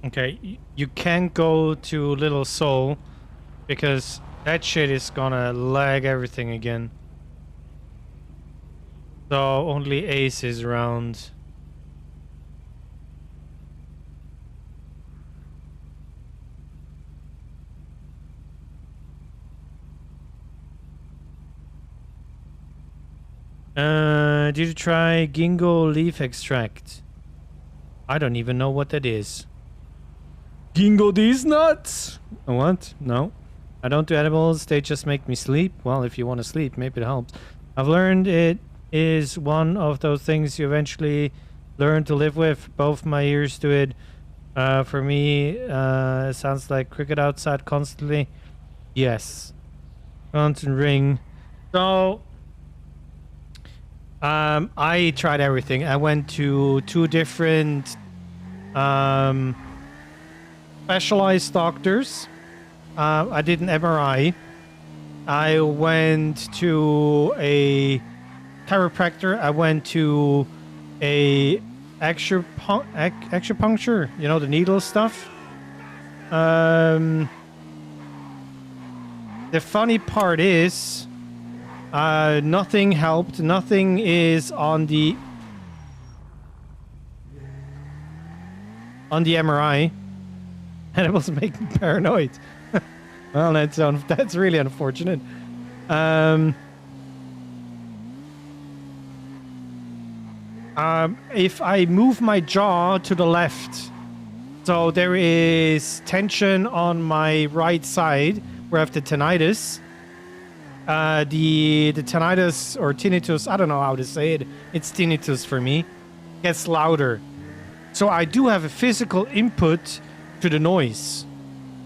Okay, you can't go to Little Soul because that shit is gonna lag everything again. So only Ace is around. Did you try Ginkgo leaf extract? I don't even know what that is. Ginkgo these nuts? What? No. I don't do edibles, they just make me sleep. Well, if you want to sleep, maybe it helps. I've learned it is one of those things you eventually learn to live with. Both my ears do it. For me, it sounds like cricket outside constantly. Yes. Constant ring. So, I tried everything. I went to 2 different specialized doctors. I did an MRI. I went to a chiropractor. I went to a acupuncture, you know, the needle stuff. The funny part is nothing helped. Nothing is on the MRI. And it was making me paranoid. Well, that's really unfortunate. If I move my jaw to the left, so there is tension on my right side where I have the tinnitus. The tinnitus or tinnitus, I don't know how to say it. It's tinnitus for me. Gets louder. So I do have a physical input to the noise,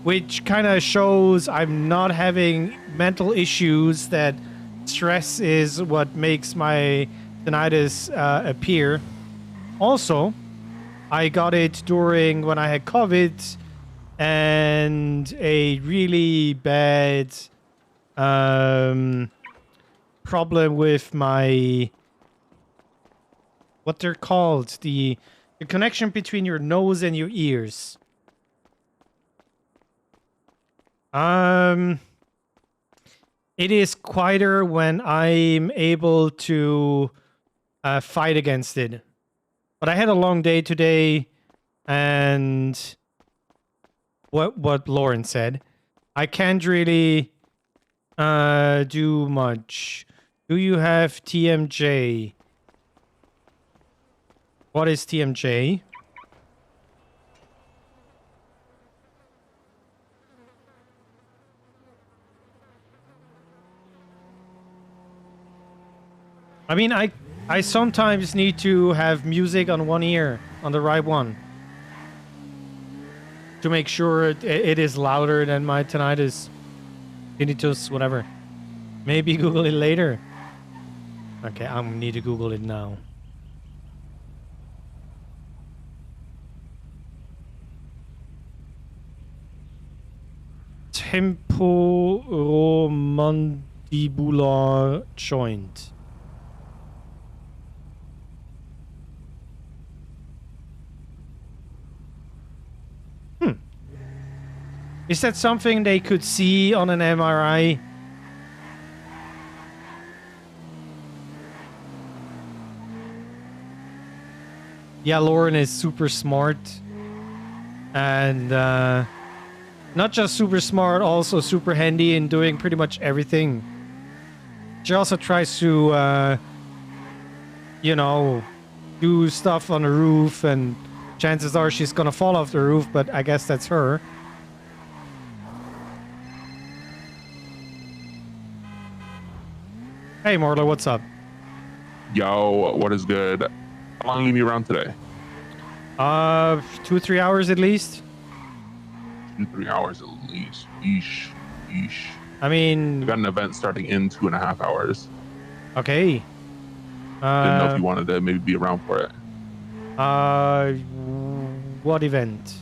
which kind of shows I'm not having mental issues, that stress is what makes my tinnitus appear. Also, I got it during when I had COVID and a really bad problem with my, what they're called, the connection between your nose and your ears. It is quieter when I'm able to fight against it. But I had a long day today, and what Lauren said, I can't really do much. Do you have TMJ? What is TMJ? I mean, I sometimes need to have music on one ear, on the right one, to make sure it is louder than my tinnitus, whatever. Maybe Google it later. Okay, I need to Google it now. Temporomandibular joint. Is that something they could see on an MRI? Yeah, Lauren is super smart. And not just super smart, also super handy in doing pretty much everything. She also tries to, you know, do stuff on the roof, and chances are she's gonna fall off the roof, but I guess that's her. Hey, Morla, what's up? Yo, what is good? How long are you gonna be around today? 2-3 hours at least. 2-3 hours at least. Yeesh. Yeesh. I mean, we got an event starting in 2.5 hours. Okay. Didn't know if you wanted to maybe be around for it. What event?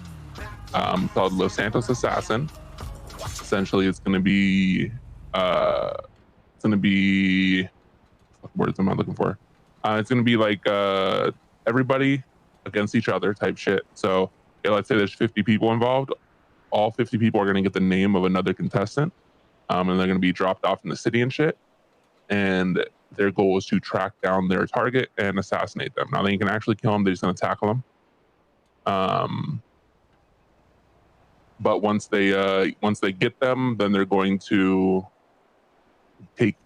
Called Los Santos Assassin. Essentially, it's gonna be what words am I looking for? It's gonna be like everybody against each other type shit. So let's say there's 50 people involved. All 50 people are gonna get the name of another contestant, and they're gonna be dropped off in the city and shit. And their goal is to track down their target and assassinate them. Now they can actually kill them; they're just gonna tackle them. But once they get them, then they're going to take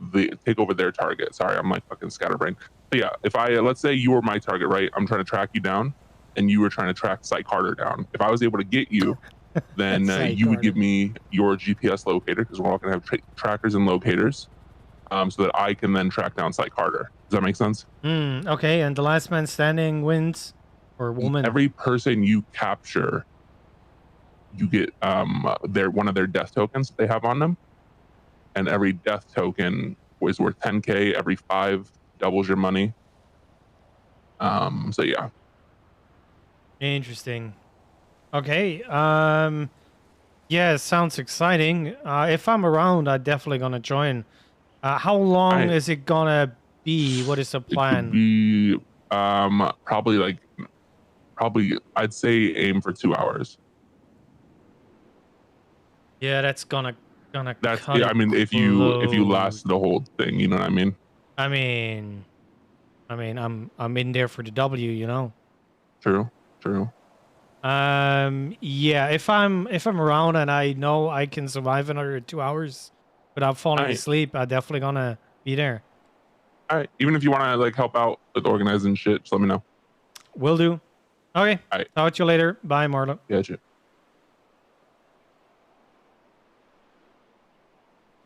over their target. Sorry, I'm like fucking scatterbrained. But yeah, if let's say you were my target, right? I'm trying to track you down, and you were trying to track Psych Carter down. If I was able to get you, then you would give me your GPS locator, because we're all gonna have trackers and locators, so that I can then track down Psych Carter. Does that make sense? Okay, and the last man standing wins, or woman. Every person you capture, you get one of their death tokens they have on them. And every death token is worth 10K. Every 5 doubles your money. So yeah. Interesting. Okay. Yeah, sounds exciting. If I'm around, I'm definitely gonna join. How long is it gonna be? What is the plan? It could be probably I'd say aim for 2 hours. Yeah, that's gonna That's cut yeah. I mean, if you close. last the whole thing, you know what I mean. I mean, I'm in there for the W, you know. True. Yeah, if I'm around and I know I can survive another 2 hours without falling asleep, I'm definitely gonna be there. All right. Even if you want to like help out with organizing shit, just let me know. Will do. Okay. All right. Talk to you later. Bye, Marlon. Gotcha.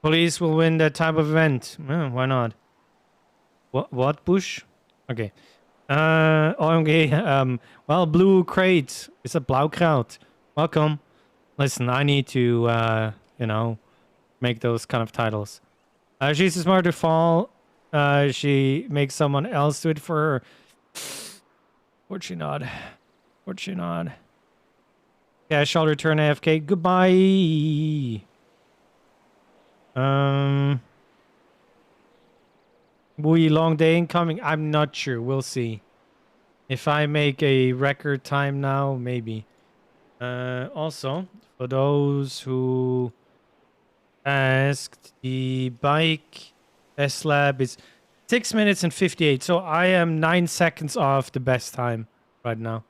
Police will win that type of event. Why not? What Bush? Okay. OMG. Well, Blue Crate. It's a Blaukraut. Welcome. Listen, I need to, you know, make those kind of titles. She's smart to fall. She makes someone else do it for her. Would she not? Yeah, shall return AFK. Goodbye. Long day incoming. I'm not sure. We'll see. If I make a record time now, maybe. Also, for those who asked, the bike S lab is 6 minutes and 58. So I am 9 seconds off the best time right now.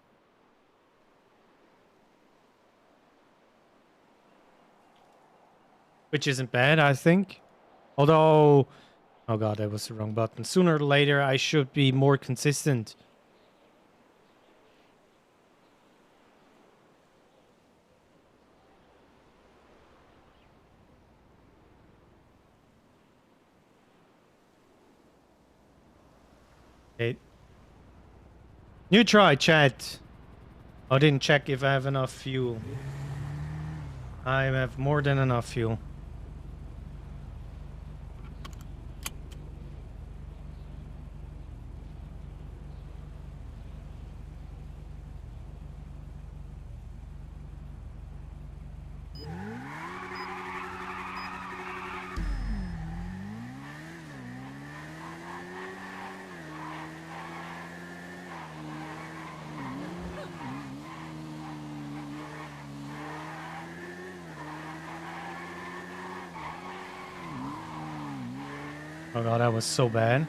Which isn't bad, I think. Although, oh god, that was the wrong button. Sooner or later, I should be more consistent. You try, chat. I didn't check if I have enough fuel. I have more than enough fuel. Oh god, that was so bad.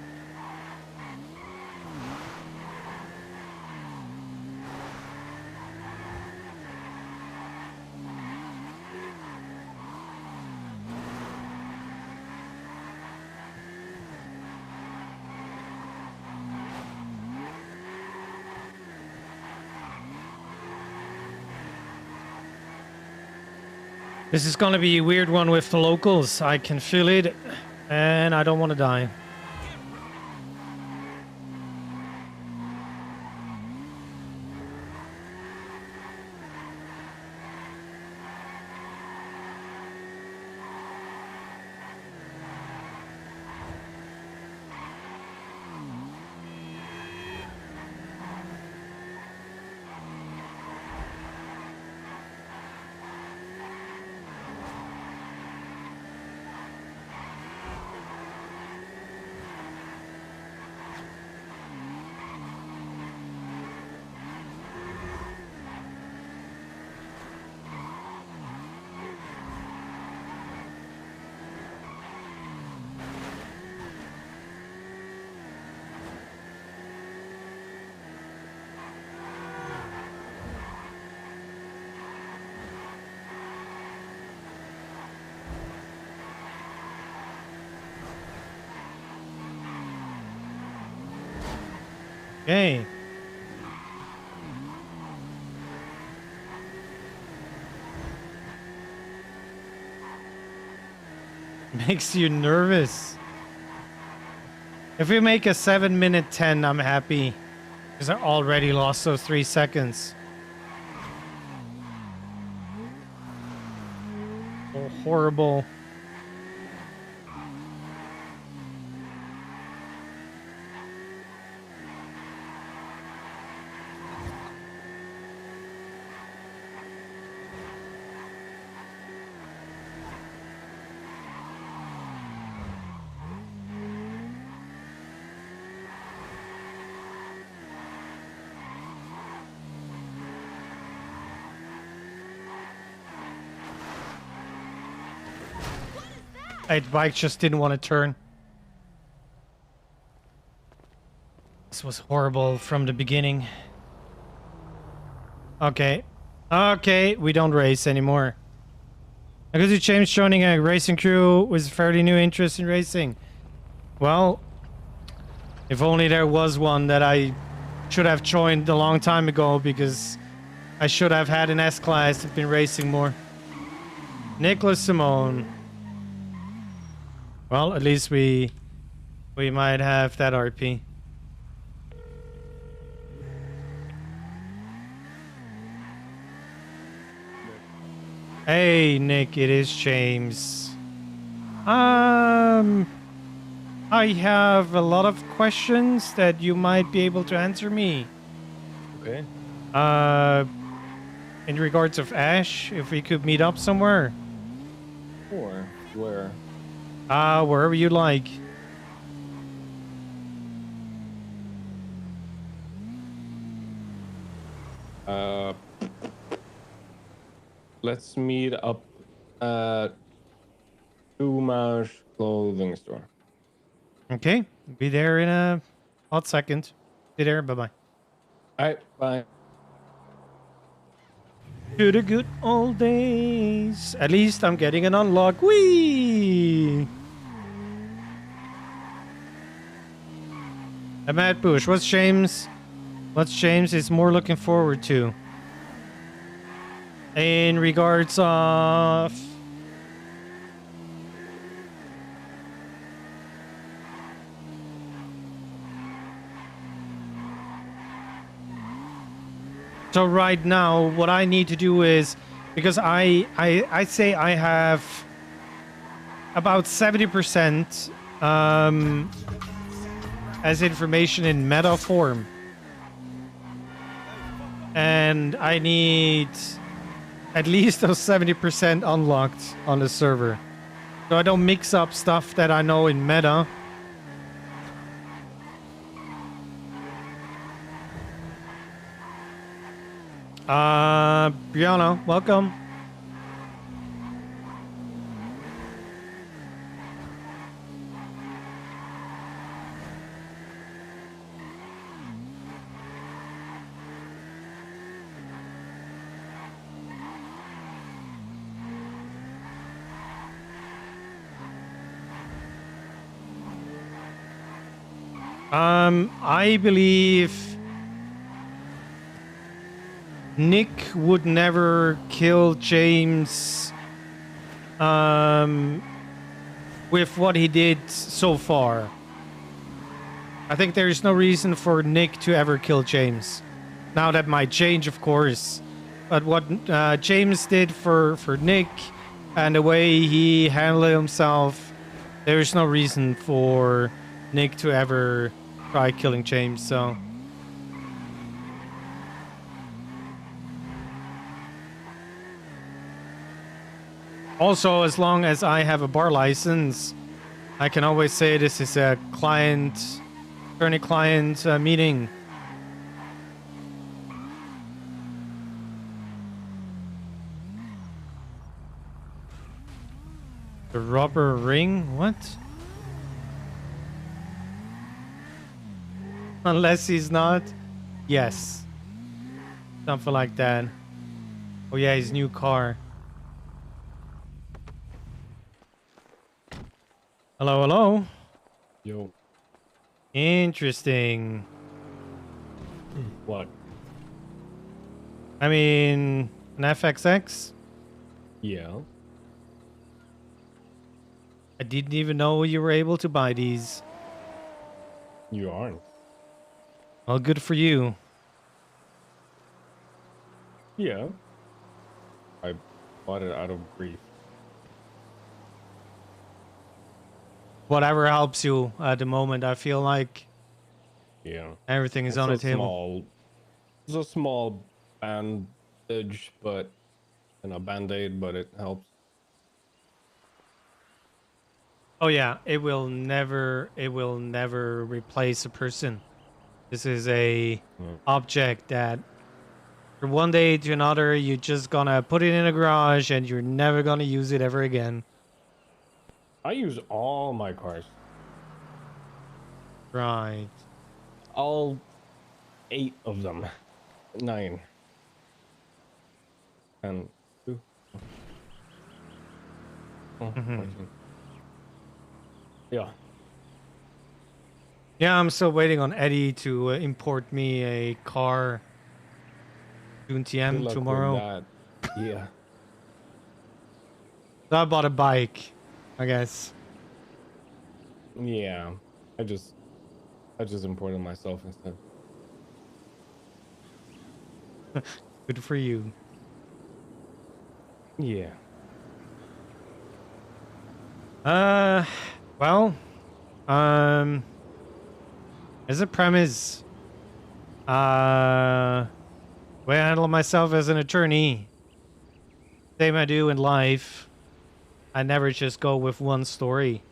This is gonna be a weird one with the locals. I can feel it, and I don't want to die. Okay. Makes you nervous. If we make a 7-minute 10, I'm happy. Because I already lost those 3 seconds. Oh, horrible. The bike just didn't want to turn. This was horrible from the beginning. Okay. Okay, we don't race anymore. Because you changed joining a racing crew with fairly new interest in racing. Well, if only there was one that I should have joined a long time ago, because I should have had an S-Class and been racing more. Nicholas Simone. Well, at least we might have that RP. Hey, Nick, it is James. I have a lot of questions that you might be able to answer me. Okay. In regards of Ash, if we could meet up somewhere. Or where? Wherever you like. Let's meet up at Tumash clothing store. Okay, be there in a hot second. Be there, bye-bye. Alright, bye. To the good old days. At least I'm getting an unlock. Whee! Matt Bush, what's James is more looking forward to? In regards of... So right now, what I need to do is, because I say I have about 70% as information in meta form. And I need at least those 70% unlocked on the server. So I don't mix up stuff that I know in meta. Brianna, welcome. I believe Nick would never kill James with what he did so far. I think there is no reason for Nick to ever kill James. Now that might change, of course. But what James did for Nick and the way he handled himself, there is no reason for Nick to ever try killing James, so... Also, as long as I have a bar license, I can always say this is a attorney-client meeting. The rubber ring? What? Unless he's not? Yes. Something like that. Oh yeah, his new car. Hello, hello. Yo. Interesting. What? I mean, an FXX? Yeah. I didn't even know you were able to buy these. You aren't. Well, good for you. Yeah. I bought it out of grief. Whatever helps you at the moment, I feel like. Yeah. Everything is on the table. It's a small bandage, but and a band-aid, but it helps. Oh yeah, it will never replace a person. This is a object that from one day to another, you're just gonna put it in a garage and you're never gonna use it ever again. I use all my cars. Right. All 8 of them. 9. And 2. Mhm. 14. Yeah. Yeah, I'm still waiting on Eddie to import me a car. June Good TM luck tomorrow. with that. Yeah. So I bought a bike, I guess. Yeah. I just imported myself instead. Good for you. Yeah. Well, as a premise, way I handle myself as an attorney, same I do in life. I never just go with one story.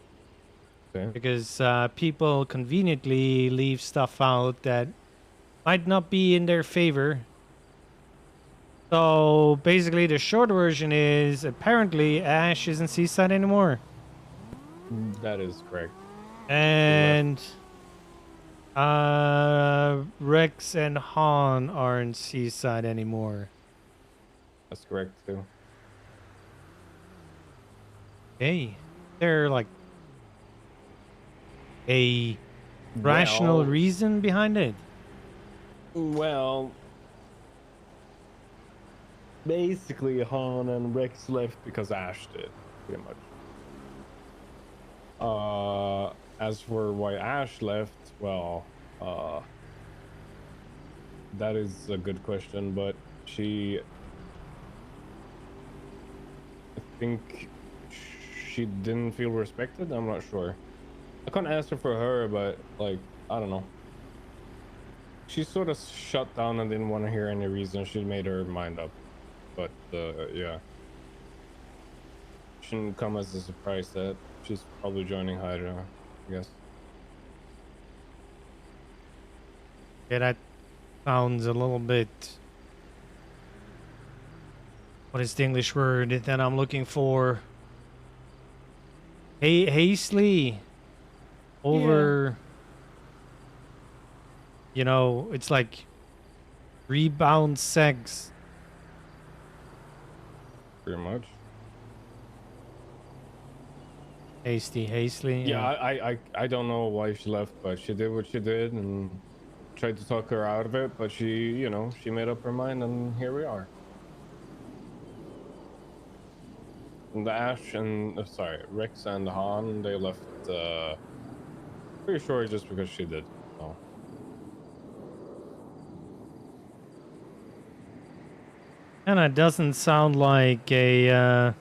Okay. Because people conveniently leave stuff out that might not be in their favor. So basically the short version is apparently Ash isn't Seaside anymore. That is correct. And Rex and Han aren't Seaside anymore. That's correct too. Hey, they're like a rational reason behind it. Well, basically Han and Rex left because Ash did, pretty much. As for why Ash left, well, that is a good question, but I think she didn't feel respected. I'm not sure. I can't answer for her, but like, I don't know. She sort of shut down and didn't want to hear any reason. She made her mind up, but yeah. Shouldn't come as a surprise that she's probably joining Hydra, I guess. Yeah, that sounds a little bit. What is the English word that I'm looking for? Hastily. Over. You know, it's like rebound sex. Pretty much. Hastily. Yeah, I don't know why she left, but she did what she did and tried to talk her out of it, but she, you know, she made up her mind and here we are. And the Ash and, sorry, Rex and Han, they left, pretty sure just because she did, so. And it doesn't sound like a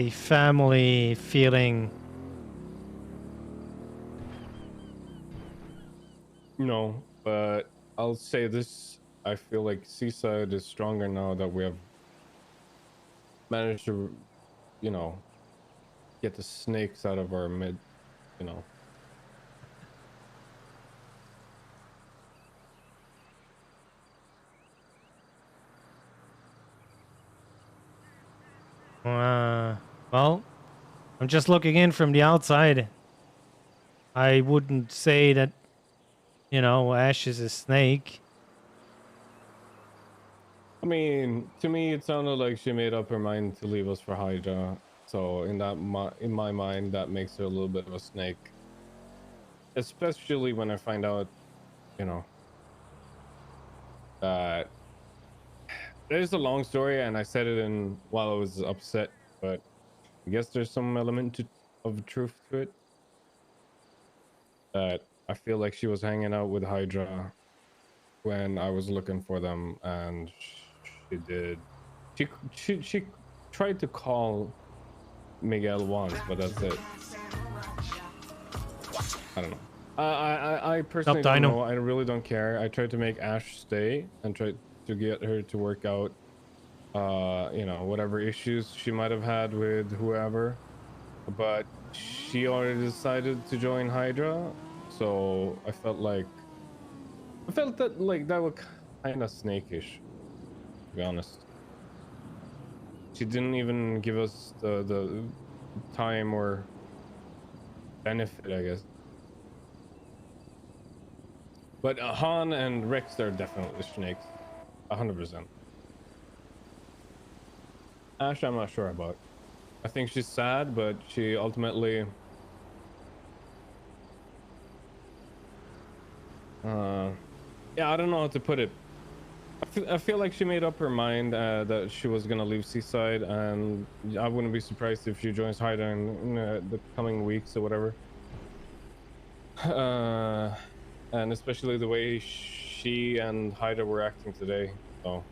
family feeling. No, but I'll say this, I feel like Seaside is stronger now that we have managed to, you know, get the snakes out of our mid, you know. Well, I'm just looking in from the outside. I wouldn't say that, you know, Ash is a snake. I mean, to me, it sounded like she made up her mind to leave us for Hydra. So in my mind, that makes her a little bit of a snake. Especially when I find out, you know, that there's a long story, and I said it in while I was upset, but I guess there's some element of truth to it. That I feel like she was hanging out with Hydra when I was looking for them, and she did. She tried to call Miguel once, but that's it. I don't know. I personally don't know. I really don't care. I tried to make Ash stay and tried to get her to work out, you know, whatever issues she might have had with whoever, but she already decided to join Hydra, so I felt that like that was kind of snakish, to be honest. She didn't even give us the time or benefit, I guess. But Han and Rex, they're definitely snakes, 100%. Ash, I'm not sure about. I think she's sad, but she ultimately yeah, I don't know how to put it. I feel like she made up her mind that she was gonna leave Seaside, and I wouldn't be surprised if she joins Hydra in the coming weeks or whatever. And especially the way she and Hydra were acting today, so.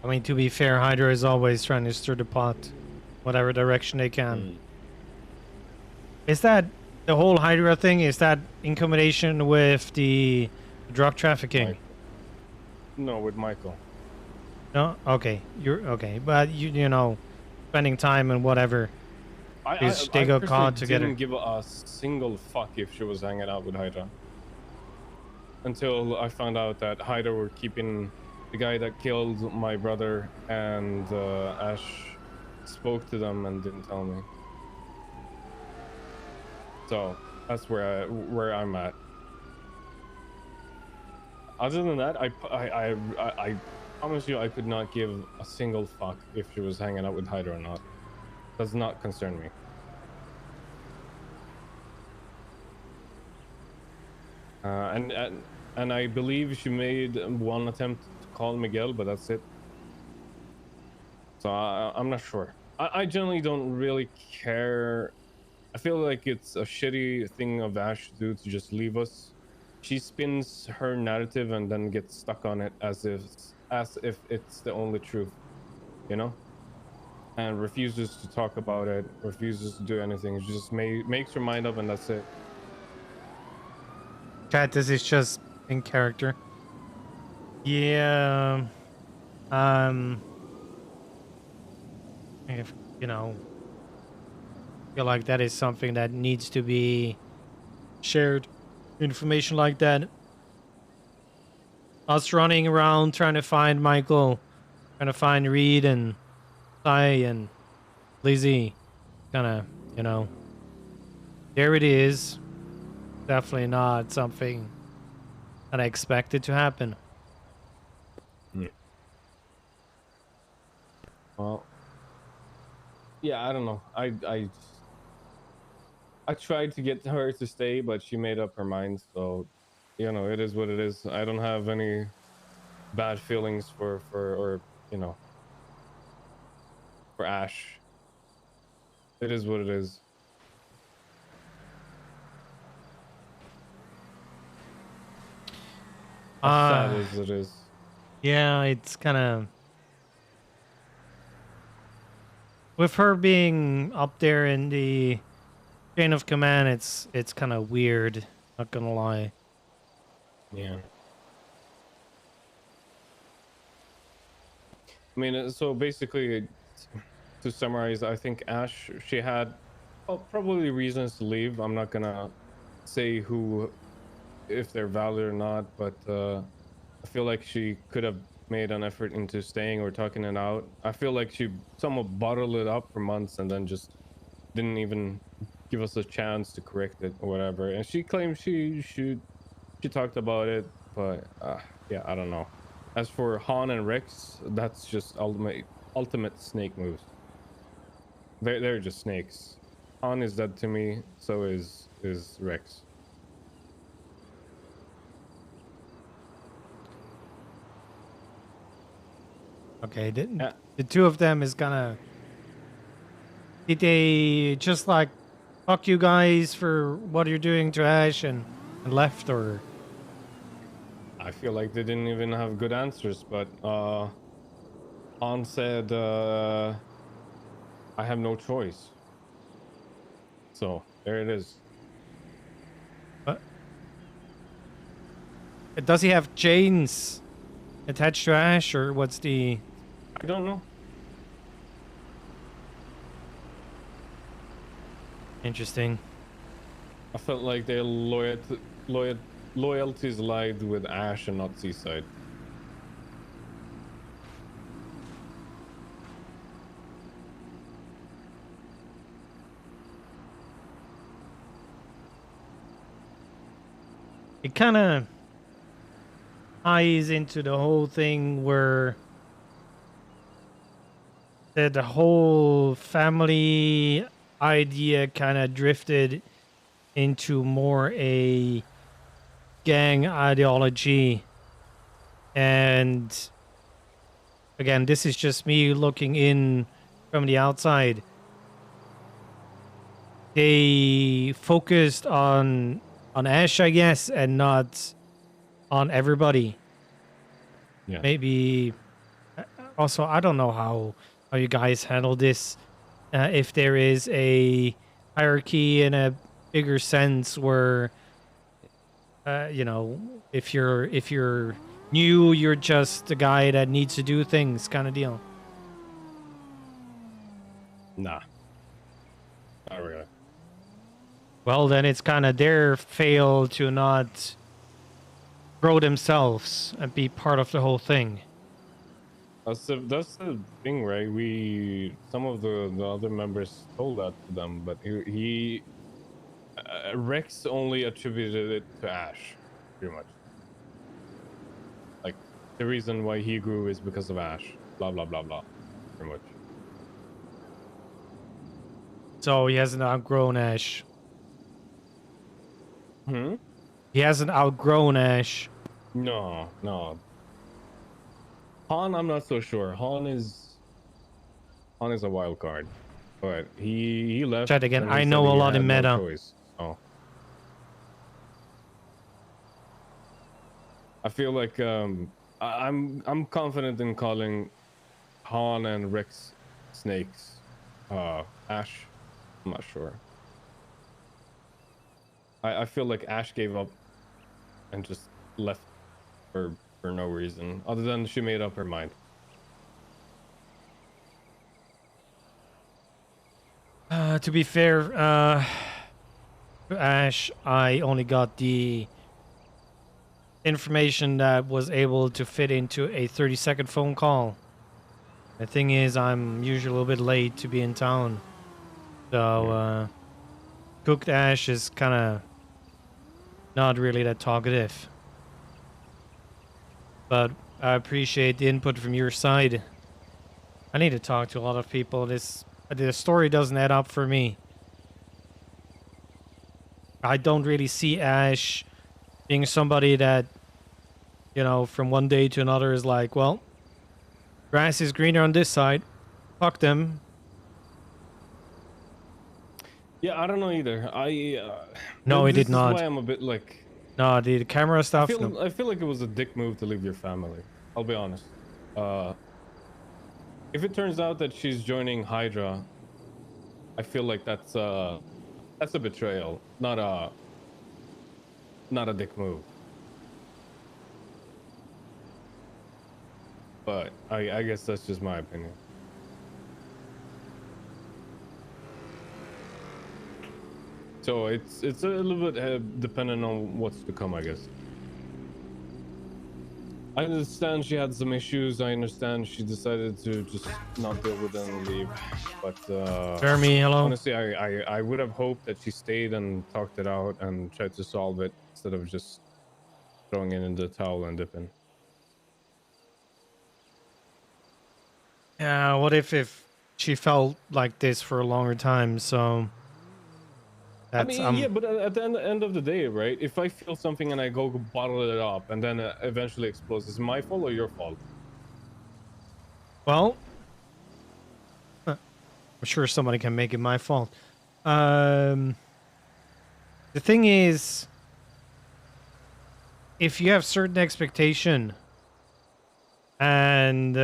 I mean, to be fair, Hydra is always trying to stir the pot, whatever direction they can. Is that the whole Hydra thing? Is that in combination with the drug trafficking? No, with Michael. No, okay, you're okay, but you know, spending time and whatever. They got caught together. Didn't give a single fuck if she was hanging out with Hydra until I found out that Hydra were keeping the guy that killed my brother, and Ash spoke to them and didn't tell me. So that's where I'm at. Other than that, I promise you I could not give a single fuck if she was hanging out with Hydra or not. Does not concern me. And I believe she made one attempt to call Miguel, but that's it. So I'm not sure. I generally don't really care I feel like it's a shitty thing of Ash to do to just leave us. She spins her narrative and then gets stuck on it as if it's the only truth, you know, and refuses to talk about it, refuses to do anything. She just makes her mind up and that's it. Chat, this is just in character. Yeah. If you know, feel like that is something that needs to be shared. Information like that. Us running around trying to find Michael, trying to find Reed and Ty and Lizzie. Kinda, you know. There it is. Definitely not something that I expected to happen. Yeah. Well, yeah, I don't know. I tried to get her to stay, but she made up her mind. So, you know, it is what it is. I don't have any bad feelings for or you know, for Ash. It is what it is. As sad as it is. Yeah, it's kind of with her being up there in the chain of command. It's kind of weird. Not gonna lie. Yeah. I mean, so basically, to summarize, I think Ash, she had probably reasons to leave. I'm not gonna say who, if they're valid or not, but I feel like she could have made an effort into staying or talking it out. I feel like she somewhat bottled it up for months and then just didn't even give us a chance to correct it or whatever. And she claimed she talked about it, but yeah, I don't know. As for Han and Rex, that's just ultimate snake moves. They're just snakes. Han is dead to me, so is Rex. Okay, the two of them is gonna. Did they just like fuck you guys for what you're doing to Ash and left, or? I feel like they didn't even have good answers, but Han said, I have no choice. So there it is. What? Does he have chains attached to Ash, or what's the? I don't know. Interesting. I felt like their loyalties lied with Ash and not Seaside. It kind of ties into the whole thing where the whole family idea kind of drifted into more a gang ideology. And again, this is just me looking in from the outside. They focused on Ash, I guess, and not on everybody. Yeah. Maybe also, I don't know how you guys handle this. If there is a hierarchy in a bigger sense where you know, if you're new, you're just a guy that needs to do things kind of deal. Nah. Not really. Well, then it's kind of their fail to not grow themselves and be part of the whole thing. That's the thing, right? Some of the other members told that to them, but Rex only attributed it to Ash, pretty much. Like, the reason why he grew is because of Ash. Blah blah blah blah. Pretty much. So he hasn't outgrown Ash. Hmm? He hasn't outgrown Ash. No. Han, I'm not so sure. Han is a wild card. but he left. Chat again. and he I said know a he lot had in no meta. choice. Oh. I feel like I'm confident in calling Han and Rex snakes. Ash, I'm not sure. I feel like Ash gave up and just left for no reason other than she made up her mind. To be fair, Ash, I only got the information that was able to fit into a 30-second phone call. The thing is, I'm usually a little bit late to be in town. So, Cooked Ash is kind of not really that talkative. But I appreciate the input from your side. I need to talk to a lot of people. The story doesn't add up for me. I don't really see Ash being somebody that, you know, from one day to another is like, well, grass is greener on this side. Fuck them. Yeah, I don't know either. No, he did not. This is why I'm a bit like. No, the camera stuff. I feel like it was a dick move to leave your family. I'll be honest. If it turns out that she's joining Hydra, I feel like that's a betrayal, not a dick move. But I guess that's just my opinion. So it's a little bit dependent on what's to come, I guess. I understand she had some issues. I understand she decided to just not deal with them and leave. But Jeremy, hello. Honestly, I would have hoped that she stayed and talked it out and tried to solve it instead of just throwing it in the towel and dipping. Yeah, what if she felt like this for a longer time? So that's yeah, but at the end of the day, right? If I feel something and I go bottle it up and then eventually explodes, is it my fault or your fault? Well, I'm sure somebody can make it my fault. The thing is, if you have certain expectation and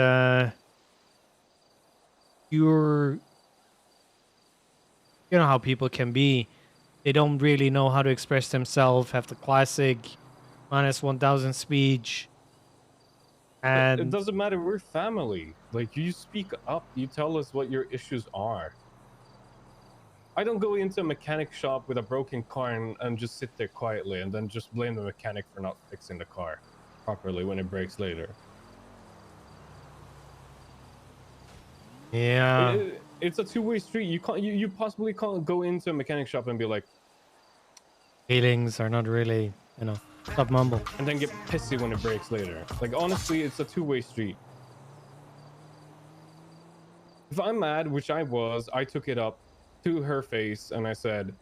you know how people can be, they don't really know how to express themselves, have the classic -1000 speech, and it doesn't matter, we're family. Like, you speak up, you tell us what your issues are. I don't go into a mechanic shop with a broken car and just sit there quietly and then just blame the mechanic for not fixing the car properly when it breaks later. Yeah, it's a two-way street. You possibly can't go into a mechanic shop and be like, feelings are not really, you know, stop mumble, and then get pissy when it breaks later. Like, honestly, it's a two-way street. If I'm mad, which I was, I took it up to her face and I said,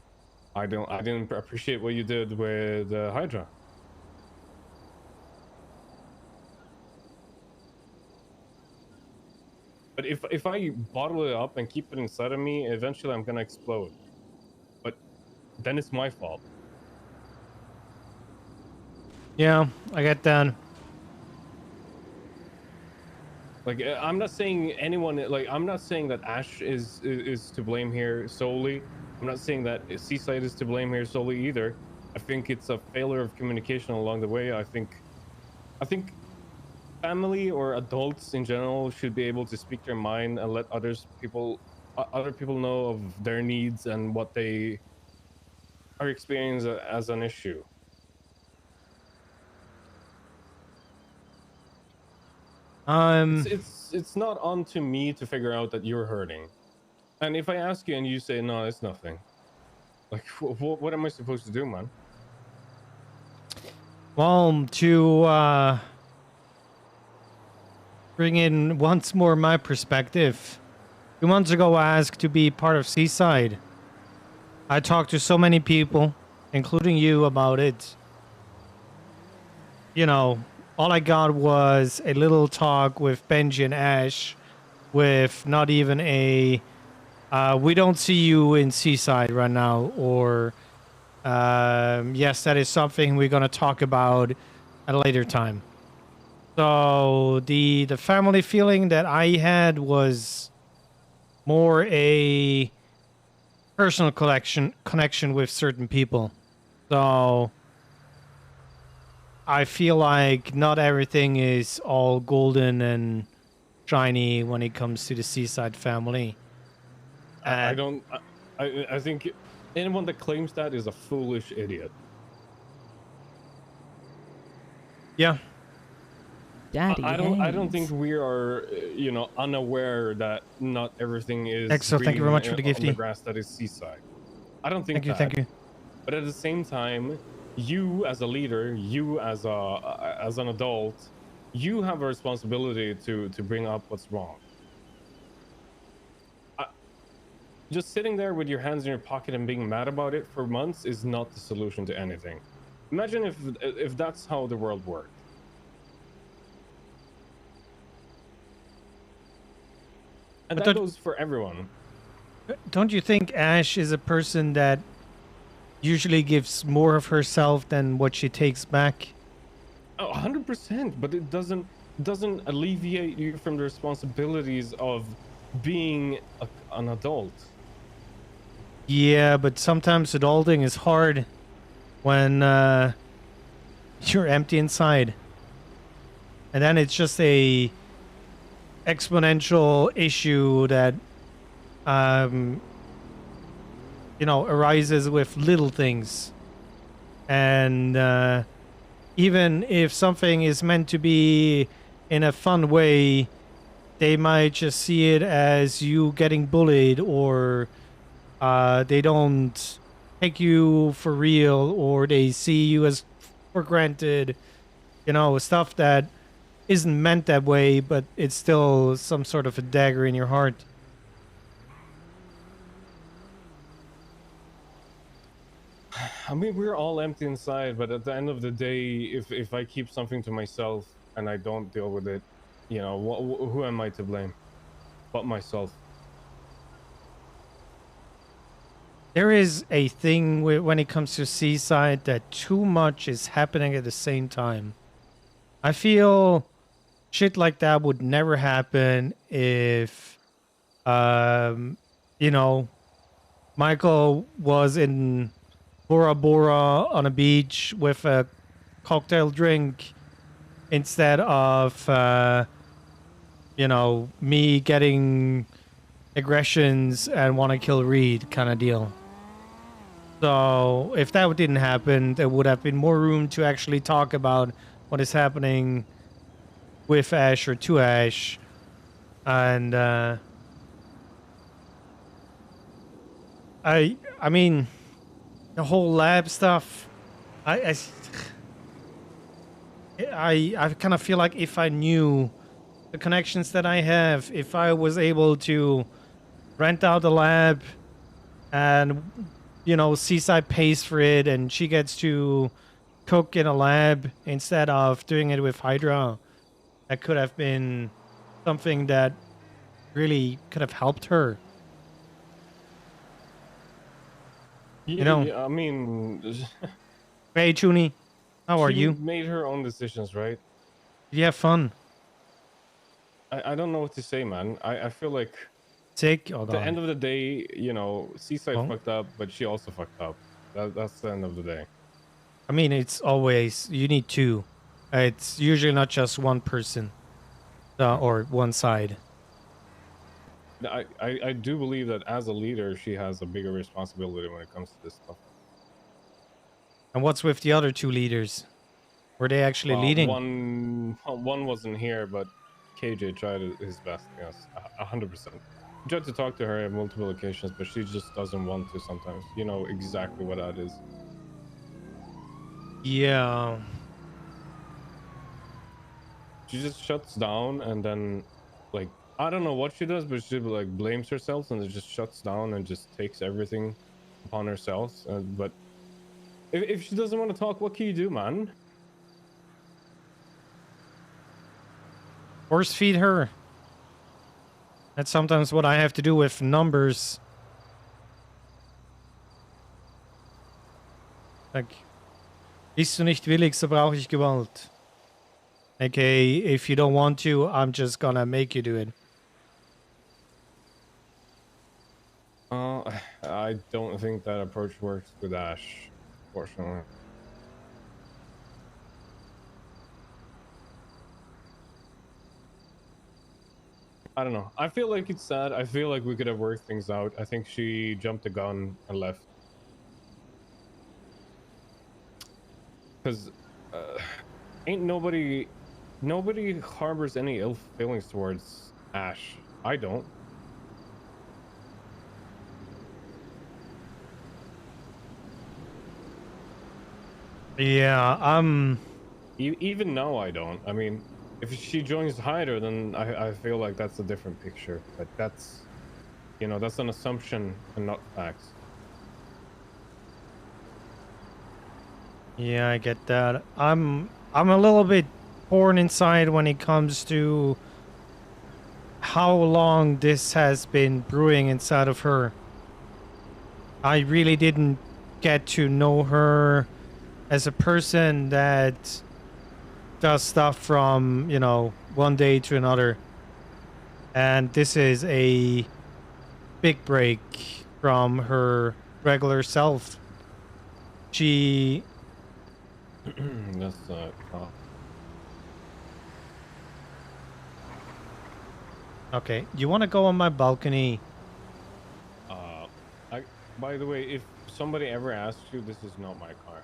I didn't appreciate what you did with Hydra. But if I bottle it up and keep it inside of me, eventually I'm gonna explode. But then it's my fault. Yeah, I get that. Like, I'm not saying anyone, like, I'm not saying that Ash is to blame here solely. I'm not saying that Seaside is to blame here solely either. I think it's a failure of communication along the way. I think family or adults in general should be able to speak their mind and let other people know of their needs and what they are experiencing as an issue. It's not on to me to figure out that you're hurting. And if I ask you and you say no, it's nothing, like, what am I supposed to do, man? Well, to bring in once more my perspective, 2 months ago I asked to be part of Seaside. I talked to so many people, including you, about it. You know, all I got was a little talk with Benji and Ash, with not even a We don't see you in Seaside right now, or yes, that is something we're gonna talk about at a later time. So the family feeling that I had was more a personal connection with certain people. So I feel like not everything is all golden and shiny when it comes to the Seaside family. I don't. I think anyone that claims that is a foolish idiot. Yeah. Daddy I don't think Haze. we are, you know, unaware that not everything is Excellent. Thank you very green much for the on the gifty. grass that is Seaside. I don't think Thank you. that. Thank you. But at the same time, you as a leader, you as an adult, you have a responsibility to bring up what's wrong. Just sitting there with your hands in your pocket and being mad about it for months is not the solution to anything. Imagine if that's how the world worked. And But that goes for everyone. Don't you think Ash is a person that usually gives more of herself than what she takes back? Oh, 100%, but it doesn't alleviate you from the responsibilities of being an adult. Yeah, but sometimes adulting is hard when you're empty inside. And then it's just a exponential issue that you know, arises with little things. And even if something is meant to be in a fun way, they might just see it as you getting bullied, or they don't take you for real, or they see you as for granted. You know, stuff that isn't meant that way, but it's still some sort of a dagger in your heart. I mean, we're all empty inside, but at the end of the day, if I keep something to myself and I don't deal with it, you know, who am I to blame but myself? There is a thing when it comes to Seaside that too much is happening at the same time. I feel shit like that would never happen if, you know, Michael was in Bora Bora on a beach with a cocktail drink instead of, you know, me getting aggressions and want to kill Reed kind of deal. So if that didn't happen, there would have been more room to actually talk about what is happening with Ash or to Ash. And I mean, the whole lab stuff, I kind of feel like if I knew the connections that I have, if I was able to rent out the lab and, you know, Seaside pays for it and she gets to cook in a lab instead of doing it with Hydra, that could have been something that really could have helped her. Yeah, You know, yeah, I mean, hey Chuni, how are she you? made her own decisions, right? Did you have fun? I don't know what to say, man. I feel like Sick? at the end of the day, you know, Seaside fucked up, but she also fucked up. That's the end of the day. I mean, it's always, you need two. It's usually not just one person or one side. I do believe that as a leader, she has a bigger responsibility when it comes to this stuff. And what's with the other two leaders? Were they actually leading? One wasn't here, but KJ tried his best. Yes, 100%. I tried to talk to her on multiple occasions, but she just doesn't want to sometimes. You know exactly what that is. Yeah. She just shuts down and then, like, I don't know what she does, but she like blames herself and it just shuts down and just takes everything upon herself. But if she doesn't want to talk, what can you do, man? Force feed her. That's sometimes what I have to do with numbers. Like, bist du nicht willig, so brauche ich Gewalt. Okay, if you don't want to, I'm just gonna make you do it. I don't think that approach works with Ash, fortunately. I don't know. I feel like it's sad. I feel like we could have worked things out. I think she jumped the gun and left. Because ain't nobody harbors any ill feelings towards Ash. I don't. Yeah, even now I don't. I mean, if she joins Hyder, then I feel like that's a different picture. But that's, you know, that's an assumption and not facts. Yeah, I get that. I'm a little bit torn inside when it comes to how long this has been brewing inside of her. I really didn't get to know her as a person that does stuff from, you know, one day to another. And this is a big break from her regular self. She... That's Okay, you want to go on my balcony? By the way, if somebody ever asks you, this is not my car.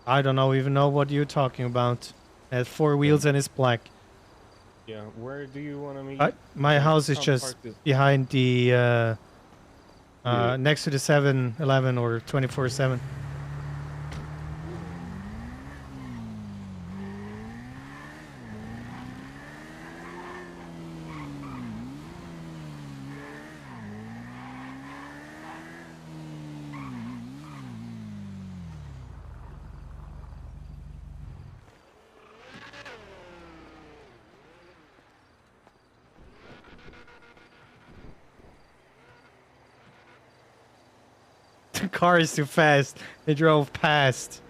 I don't even know what you're talking about. It has 4 wheels and it's black. Yeah, where do you want to meet? My house is just behind the, next to the 7-Eleven or 24/7. The car is too fast. They drove past.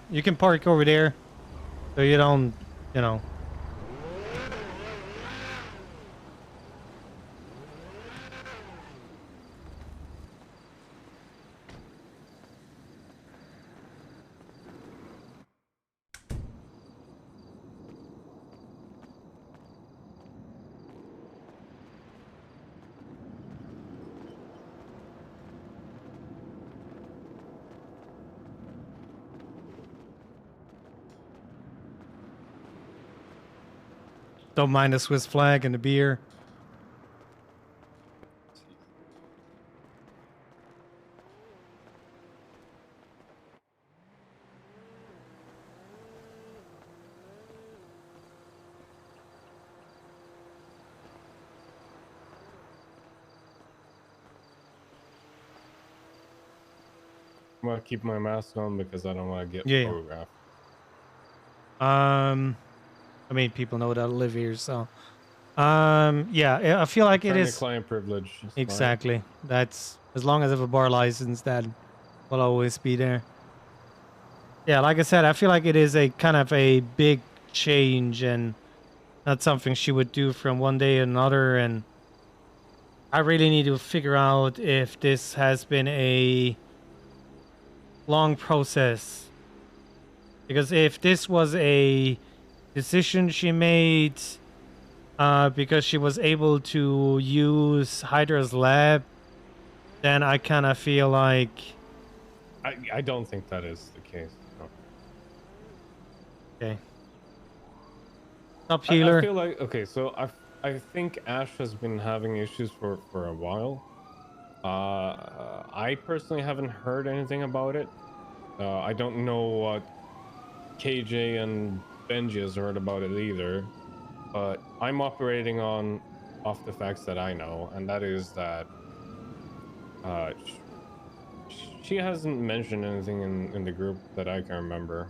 You can park over there. So you don't, you know. Don't mind the Swiss flag and the beer. I'm gonna keep my mask on because I don't want to get Yeah. photographed. I mean, people know that I live here, so. Yeah, I feel like it is. Client privilege. Exactly. That's as long as I have a bar license, that will always be there. Yeah, like I said, I feel like it is a kind of a big change and not something she would do from one day to another. And I really need to figure out if this has been a long process. Because if this was a decision she made because she was able to use Hydra's lab, then I kind of feel like... I don't think that is the case. No. Okay. Up healer. I feel like, okay, so I think Ash has been having issues for a while. I personally haven't heard anything about it. I don't know what KJ and Benji has heard about it either, but I'm operating off the facts that I know, and that is that She hasn't mentioned anything in the group that I can remember.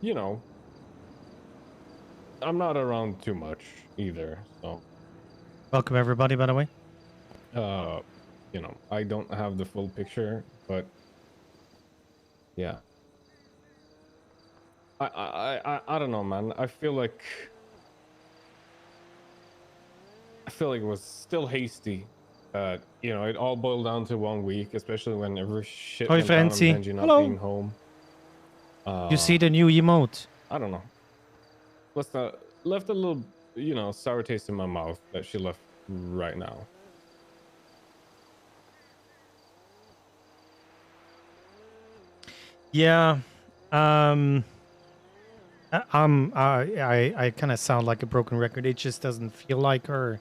You know, I'm not around too much either, so. Welcome everybody, by the way. You know, I don't have the full picture, but yeah. I don't know, man. I feel like it was still hasty. You know, it all boiled down to 1 week, especially when every shit Hi, went down on Fancy. Benji not Hello. being home. You see the new emote? I don't know. Left a little, you know, sour taste in my mouth that she left right now. Yeah. I kind of sound like a broken record. It just doesn't feel like her.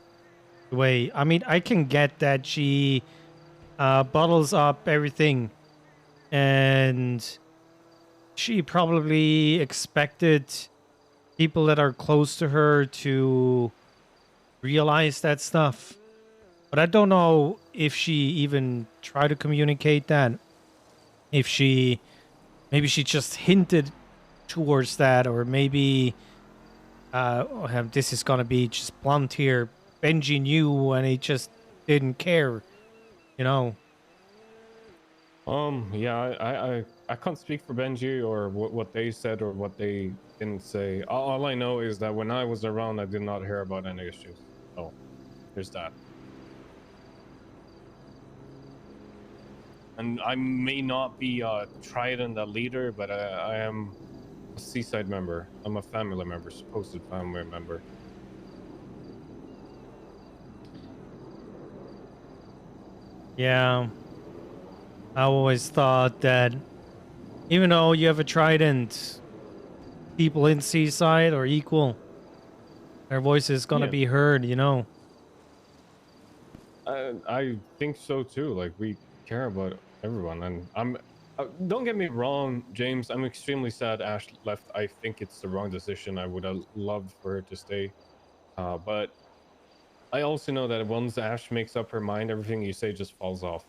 The way, I mean, I can get that she bottles up everything, and she probably expected people that are close to her to realize that stuff. But I don't know if she even tried to communicate that. If maybe she just hinted towards that, or maybe this is gonna be just blunt here. Benji knew and he just didn't care, you know. Yeah, I can't speak for Benji or what they said or what they didn't say. All I know is that when I was around, I did not hear about any issues. So there's that. And I may not be Trident a leader, but I am a Seaside member. I'm a family member, supposed family member. Yeah. I always thought that even though you have a Trident, people in Seaside are equal. Their voice is gonna be heard, you know. I think so too. Like, we care about everyone, and I'm don't get me wrong, James, I'm extremely sad Ash left. I think it's the wrong decision. I would have loved for her to stay, but I also know that once Ash makes up her mind, everything you say just falls off.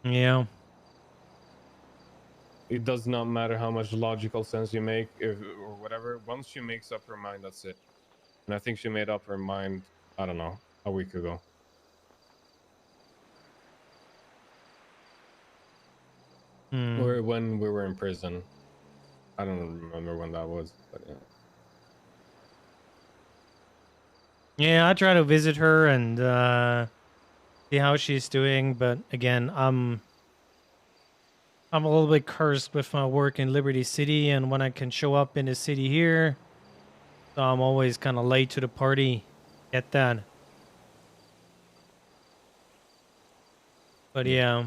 Yeah. It does not matter how much logical sense you make or whatever. Once she makes up her mind, that's it. And I think she made up her mind, I don't know, a week ago. Or when we were in prison. I don't remember when that was, but yeah. Yeah, I try to visit her and see how she's doing, but again, I'm a little bit cursed with my work in Liberty City and when I can show up in the city here. So I'm always kind of late to the party. Get that. But yeah.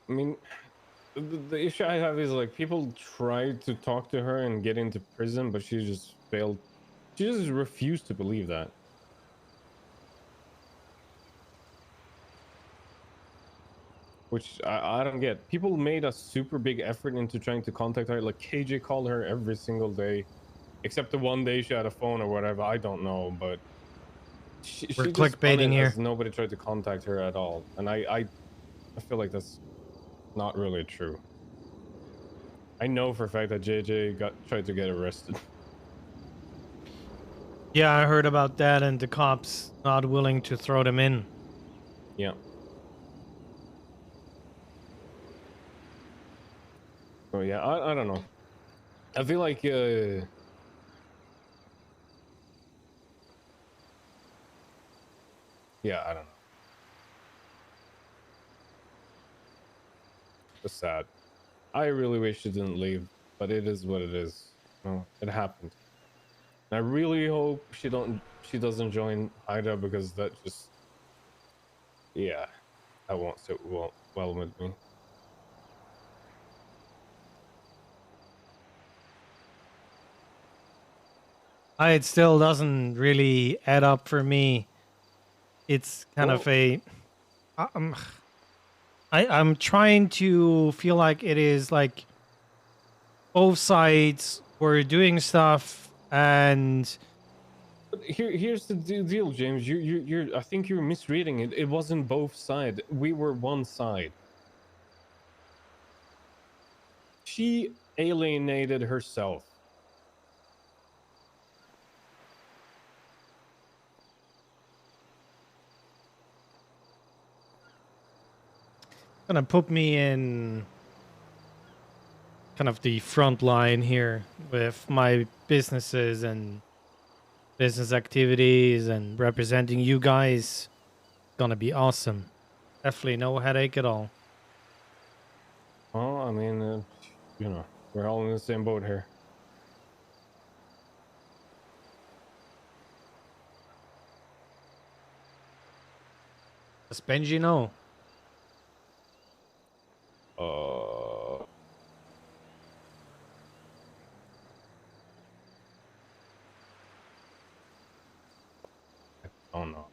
I mean, the issue I have is like people tried to talk to her and get into prison, but she just failed. She just refused to believe that. Which I don't get. People made a super big effort into trying to contact her. Like KJ called her every single day, except the one day she had a phone or whatever. I don't know, but We're she clickbaiting here. Nobody tried to contact her at all, and I feel like that's not really true. I know for a fact that JJ tried to get arrested. Yeah, I heard about that and the cops not willing to throw them in. Yeah. Oh yeah, I don't know. I feel like yeah, I don't know. It's sad. I really wish she didn't leave, but it is what it is. No, it happened. And I really hope she doesn't join Hydra, because that just, yeah, that won't sit well with me. It still doesn't really add up for me. It's kind of a... I'm trying to feel like it is like both sides were doing stuff and But here's the deal, James. You're. I think you're misreading it. It wasn't both sides. We were one side. She alienated herself. Gonna put me in kind of the front line here with my businesses and business activities and representing you guys. Gonna be awesome. Definitely no headache at all. Oh, I mean, you know, we're all in the same boat here. Does Benji know? I don't know.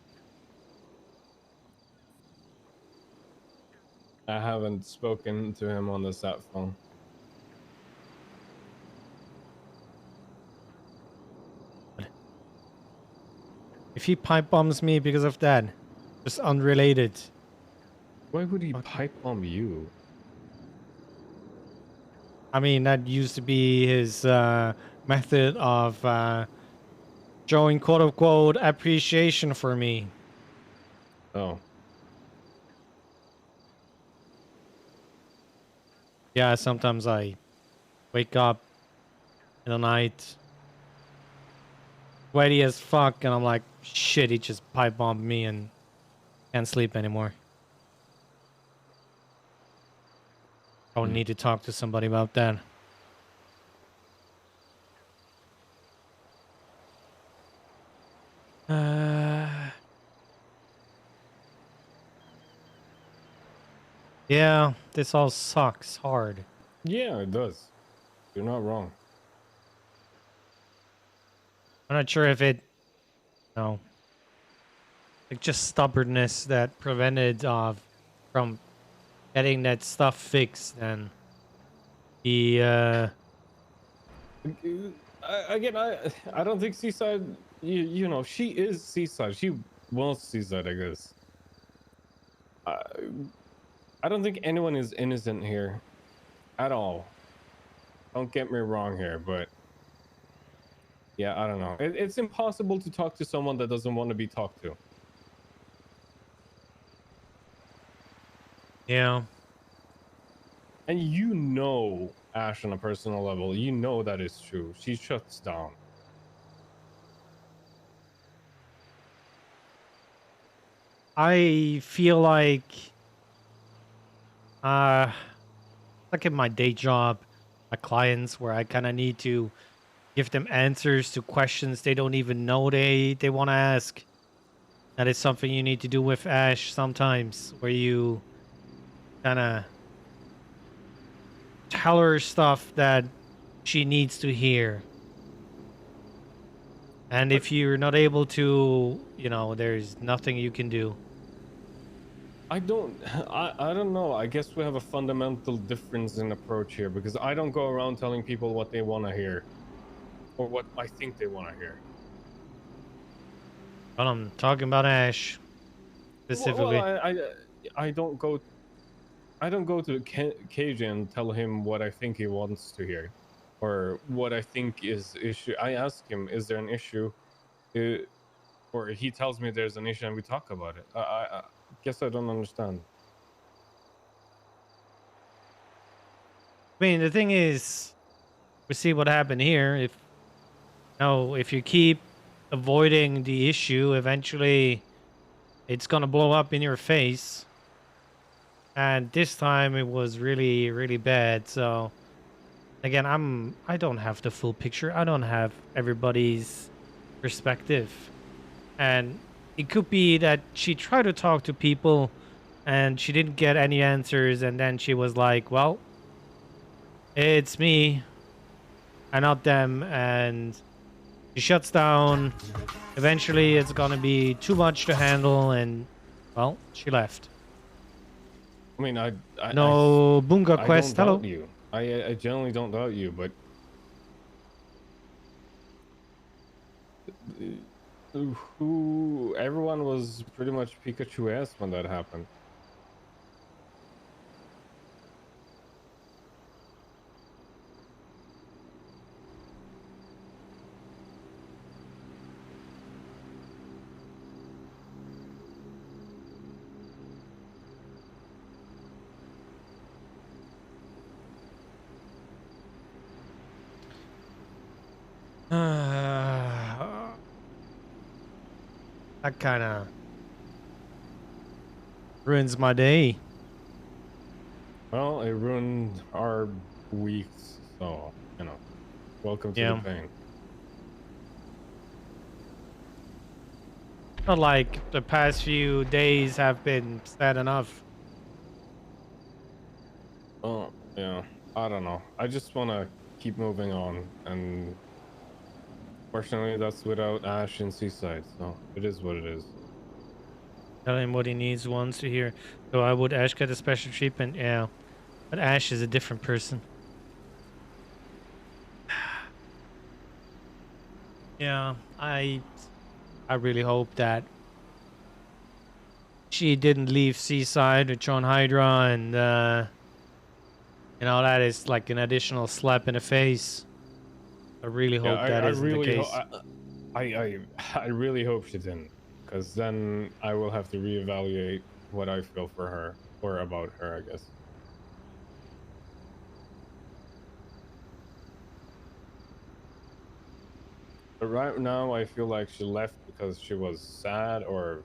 I haven't spoken to him on the sat phone. If he pipe bombs me because of that, just unrelated. Why would he pipe bomb you? I mean, that used to be his method of showing quote-unquote appreciation for me. Oh. Yeah, sometimes I wake up in the night, sweaty as fuck, and I'm like, shit, he just pipe bombed me and can't sleep anymore. I would need to talk to somebody about that. Yeah, this all sucks hard. Yeah, it does. You're not wrong. I'm not sure if it, no, like just stubbornness that prevented from getting that stuff fixed and the Again, I don't think Seaside. You know, she is Seaside. She was Seaside, I guess. I don't think anyone is innocent here, at all. Don't get me wrong here, but yeah, I don't know. It's impossible to talk to someone that doesn't want to be talked to. Yeah. And you know Ash on a personal level. You know that is true. She shuts down. I feel like like in my day job, my clients where I kind of need to give them answers to questions they don't even know they want to ask. That is something you need to do with Ash sometimes, where you kind of tell her stuff that she needs to hear. And if you're not able to, you know, there's nothing you can do. I don't know. I guess we have a fundamental difference in approach here, because I don't go around telling people what they want to hear or what I think they want to hear. But I'm talking about Ash specifically. Well, I don't go to KJ and tell him what I think he wants to hear or what I think is issue. I ask him, is there an issue? Or he tells me there's an issue and we talk about it. I guess I don't understand. I mean, the thing is, we see what happened here. If you keep avoiding the issue, eventually it's gonna blow up in your face. And this time it was really, really bad. So again, I don't have the full picture. I don't have everybody's perspective. And it could be that she tried to talk to people and she didn't get any answers, and then she was like, well, it's me and not them, and she shuts down. Eventually it's gonna be too much to handle, and well, she left. I mean, no Bunga Quest. Don't Hello. doubt you. I generally don't doubt you, but who everyone was pretty much Pikachu-esque when that happened. That kind of ruins my day. Well, it ruined our weeks, so you know. Welcome to Yeah. the pain. Not like the past few days have been sad enough. Oh, yeah. I don't know. I just want to keep moving on, and fortunately, that's without Ash and Seaside, so it is what it is. Tell him what he needs, wants to hear. So I would Ash get a special treatment? Yeah. But Ash is a different person. Yeah, I really hope that she didn't leave Seaside with John Hydra, and you know, that is like an additional slap in the face. I really hope that isn't the case. I really hope she didn't, because then I will have to reevaluate what I feel for her or about her, I guess. But right now, I feel like she left because she was sad, or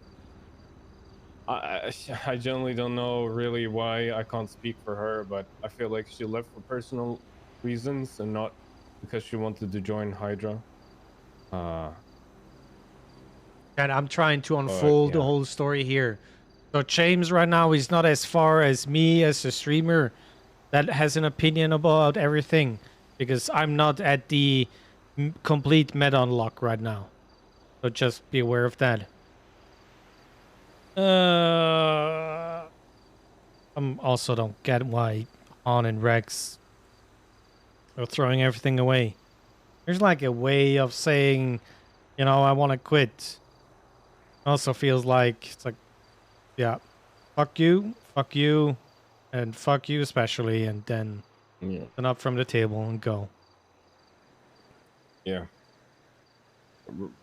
I generally don't know really why. I can't speak for her, but I feel like she left for personal reasons and not because she wanted to join Hydra. And I'm trying to unfold the yeah. whole story here. So James right now is not as far as me as a streamer that has an opinion about everything, because I'm not at the complete meta unlock right now. So just be aware of that. I also don't get why Han and Rex are throwing everything away. There's like a way of saying, you know, I want to quit. Also feels like it's like, yeah, fuck you, and fuck you especially, and then up from the table and go. Yeah.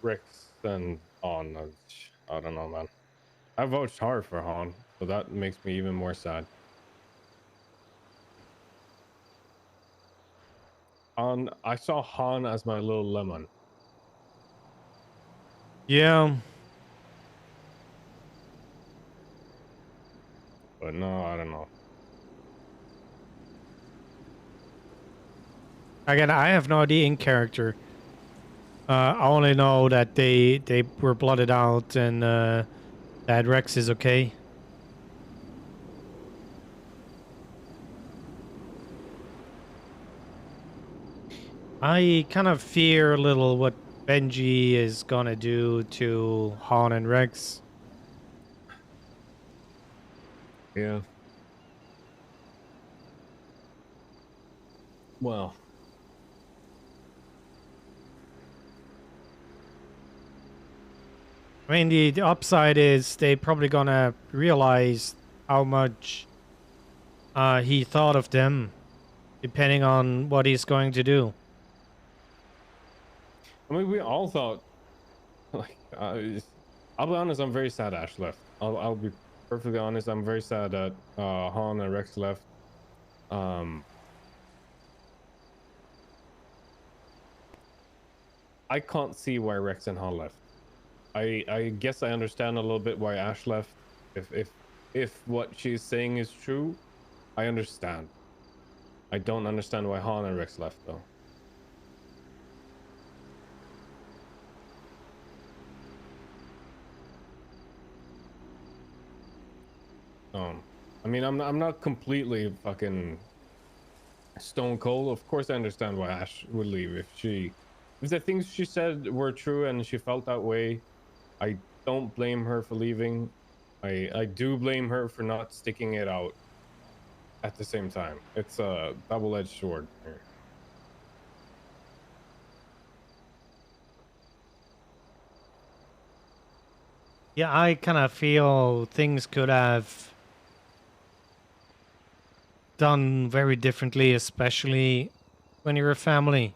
Rex and Han, I don't know, man. I voted hard for Han, so that makes me even more sad. Han, I saw Han as my little lemon. Yeah. But no, I don't know. Again, I have no idea in character. I only know that they were blooded out, and that Rex is okay. I kind of fear a little what Benji is gonna do to Han and Rex. Yeah. Well. I mean, the upside is they probably gonna realize how much he thought of them, depending on what he's going to do. I mean, we all thought, like, I'll be honest, I'm very sad Ash left. I'll be perfectly honest, I'm very sad that Han and Rex left. I can't see why Rex and Han left. I guess I understand a little bit why Ash left. If what she's saying is true, I understand. I don't understand why Han and Rex left though. I mean, I'm not completely fucking stone cold. Of course, I understand why Ash would leave if the things she said were true and she felt that way. I don't blame her for leaving. I do blame her for not sticking it out at the same time. It's a double-edged sword here. Yeah, I kind of feel things could have done very differently, especially when you're a family.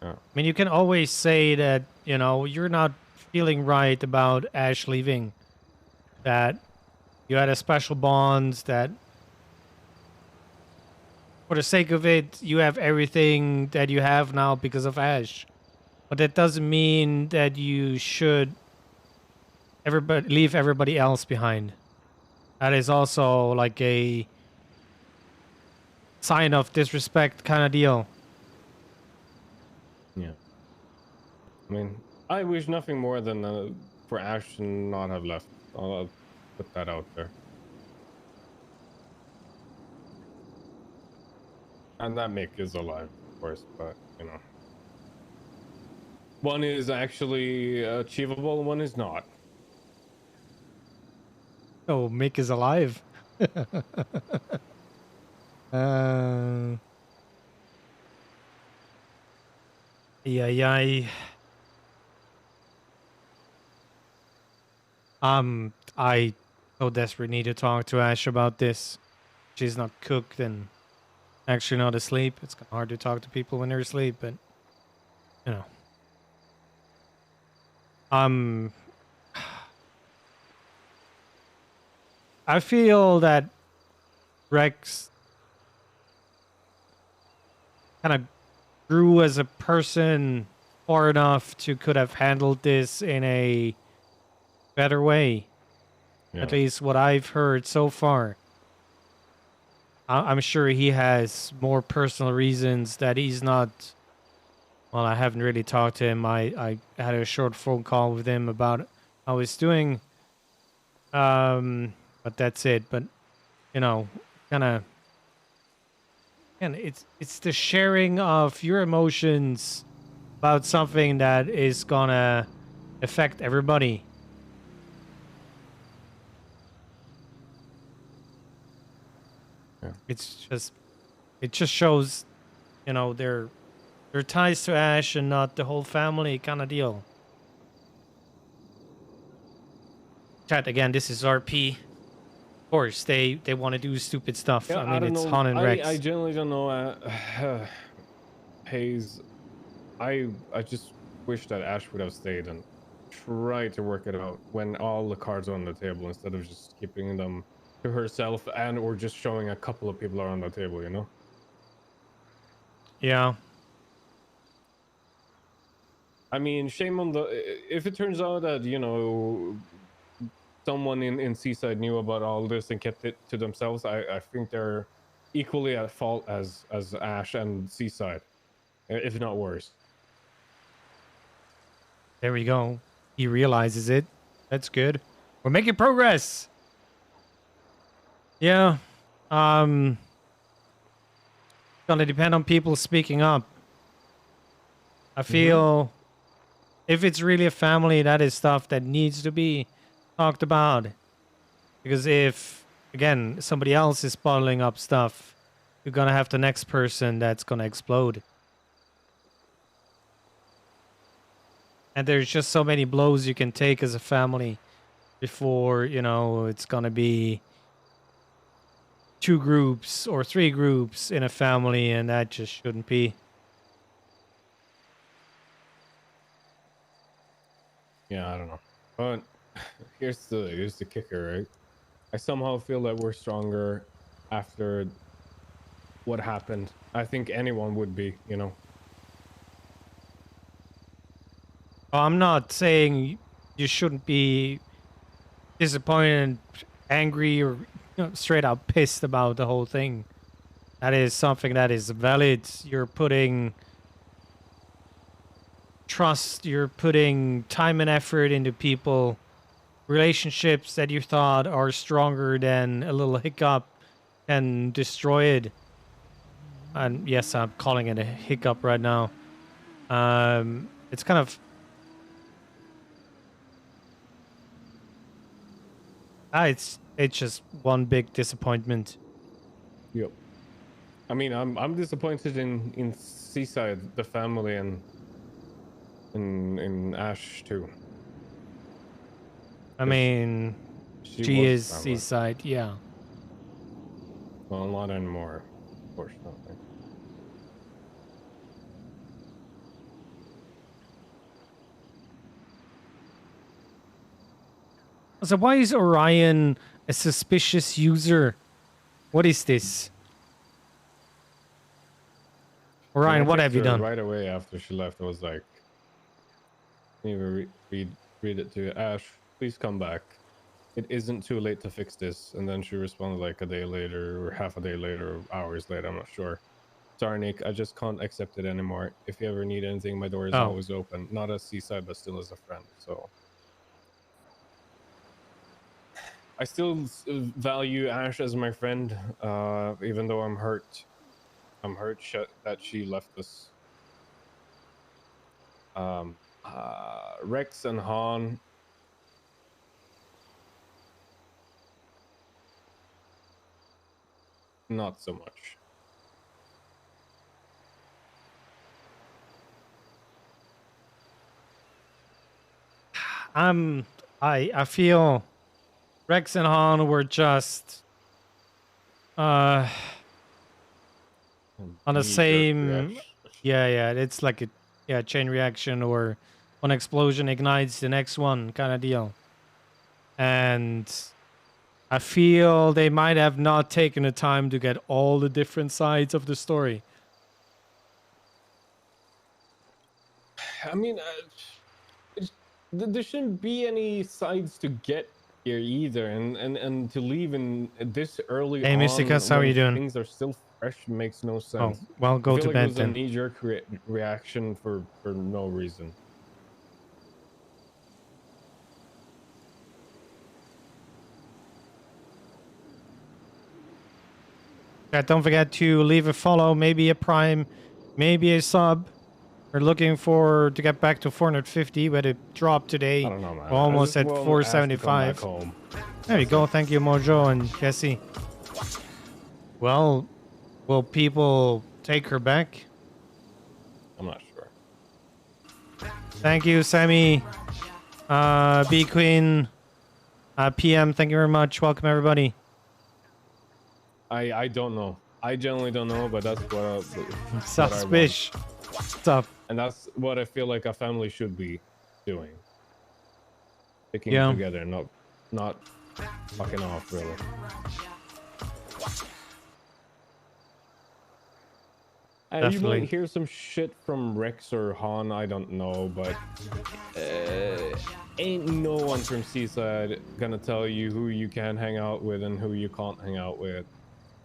Yeah. I mean, you can always say that, you know, you're not feeling right about Ash leaving, that you had a special bond, that for the sake of it, you have everything that you have now because of Ash. But that doesn't mean that you should leave everybody else behind. That is also like a sign of disrespect kind of deal. Yeah. I mean, I wish nothing more than for Ash to not have left. I'll put that out there. And that Mick is alive, of course, but you know. One is actually achievable, one is not. Oh, Mick is alive. Yeah. I so desperately need to talk to Ash about this. She's not cooked and actually not asleep. It's kind of hard to talk to people when they're asleep, but you know. I feel that Rex kind of grew as a person far enough to could have handled this in a better way. Yeah. At least what I've heard so far. I'm sure he has more personal reasons that he's not. Well, I haven't really talked to him. I had a short phone call with him about how he's doing. But that's it. But you know, kind of. And it's the sharing of your emotions about something that is gonna affect everybody. Yeah. It just shows, you know, their ties to Ash and not the whole family kind of deal. Chat again. This is RP. Of course, they want to do stupid stuff. Yeah, I mean, don't it's know. Han and Rex. I generally don't know. Haze, I just wish that Ash would have stayed and tried to work it out when all the cards are on the table instead of just keeping them to herself and or just showing a couple of people are on the table, you know? Yeah. I mean, shame on the if it turns out that, you know, someone in Seaside knew about all this and kept it to themselves, I think they're equally at fault as Ash and Seaside, if not worse. There we go. He realizes it. That's good. We're making progress. Yeah. Gonna depend on people speaking up. I feel if it's really a family, that is stuff that needs to be talked about. Because if, again, somebody else is bottling up stuff, you're gonna have the next person that's gonna explode. And there's just so many blows you can take as a family before, you know, it's gonna be 2 groups or 3 groups in a family, and that just shouldn't be. Yeah, I don't know. But here's the kicker, right? I somehow feel that we're stronger after what happened. I think anyone would be, you know. I'm not saying you shouldn't be disappointed, angry, or straight up pissed about the whole thing. That is something that is valid. You're putting trust, you're putting time and effort into people, relationships that you thought are stronger than a little hiccup can destroy it. And yes, I'm calling it a hiccup right now. It's kind of it's just one big disappointment. Yep. I mean, I'm disappointed in Seaside, the family, and in Ash too. I mean, she was is Summer. Seaside, yeah. Well, not anymore, unfortunately. So why is Orion a suspicious user? What is this? Orion, what have you done? Right away after she left, I was like, "Can you read it to Ash? Please come back. It isn't too late to fix this." And then she responded like a day later, or half a day later, or hours later. I'm not sure. Sorry, Nick. I just can't accept it anymore. If you ever need anything, my door is always open. Not as Seaside, but still as a friend. So I still value Ash as my friend, even though I'm hurt. I'm hurt that she left us. Rex and Han. Not so much. I feel Rex and Han were just on the same yeah, it's like a chain reaction, or one explosion ignites the next one kind of deal. And I feel they might have not taken the time to get all the different sides of the story. I mean, there shouldn't be any sides to get here either, and to leave in this early Hey, on Mysticus, how are you doing? things are still fresh makes no sense. Oh, well, go to like bed it was then. a knee-jerk reaction for no reason. Yeah, don't forget to leave a follow, maybe a prime, maybe a sub. We're looking to get back to 450, but it dropped today. I don't know, man. We're almost at I just want Ash to come 475. back home. There you go. Thank you, Mojo and Jesse. Well, will people take her back? I'm not sure. Thank you, Sammy. B Queen. PM, thank you very much. Welcome, everybody. I don't know. I generally don't know, but that's what Suspicious stuff. And that's what I feel like a family should be doing. Sticking Yeah. together, not fucking off, really. You Definitely. might hear some shit from Rex or Han, I don't know, but ain't no one from Seaside gonna tell you who you can hang out with and who you can't hang out with,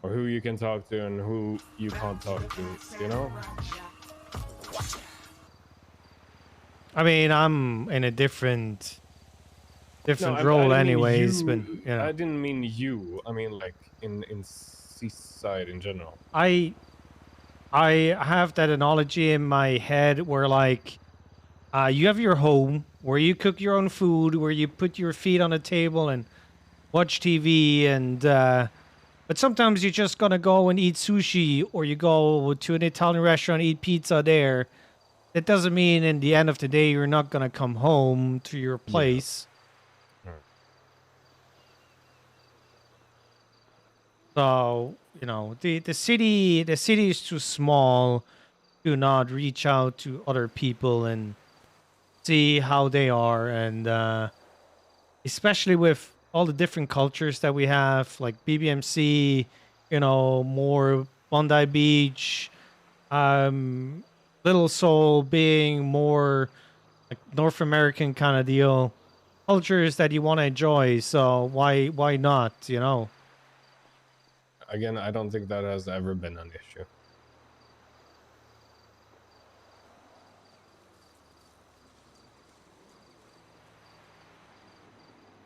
or who you can talk to and who you can't talk to, you know? I mean, I'm in a different No, role I didn't mean anyways, you, but you know. I didn't mean you. I mean like in Seaside in general. I have that analogy in my head where like you have your home where you cook your own food, where you put your feet on a table and watch TV, and but sometimes you're just gonna go and eat sushi, or you go to an Italian restaurant, eat pizza there. That doesn't mean in the end of the day you're not gonna come home to your place. Yeah. So, you know, the city is too small to not reach out to other people and see how they are, and especially with all the different cultures that we have, like BBMC, you know, more Bondi Beach, Little Seoul being more like North American kind of deal, cultures that you want to enjoy. So why not, you know? Again, I don't think that has ever been an issue.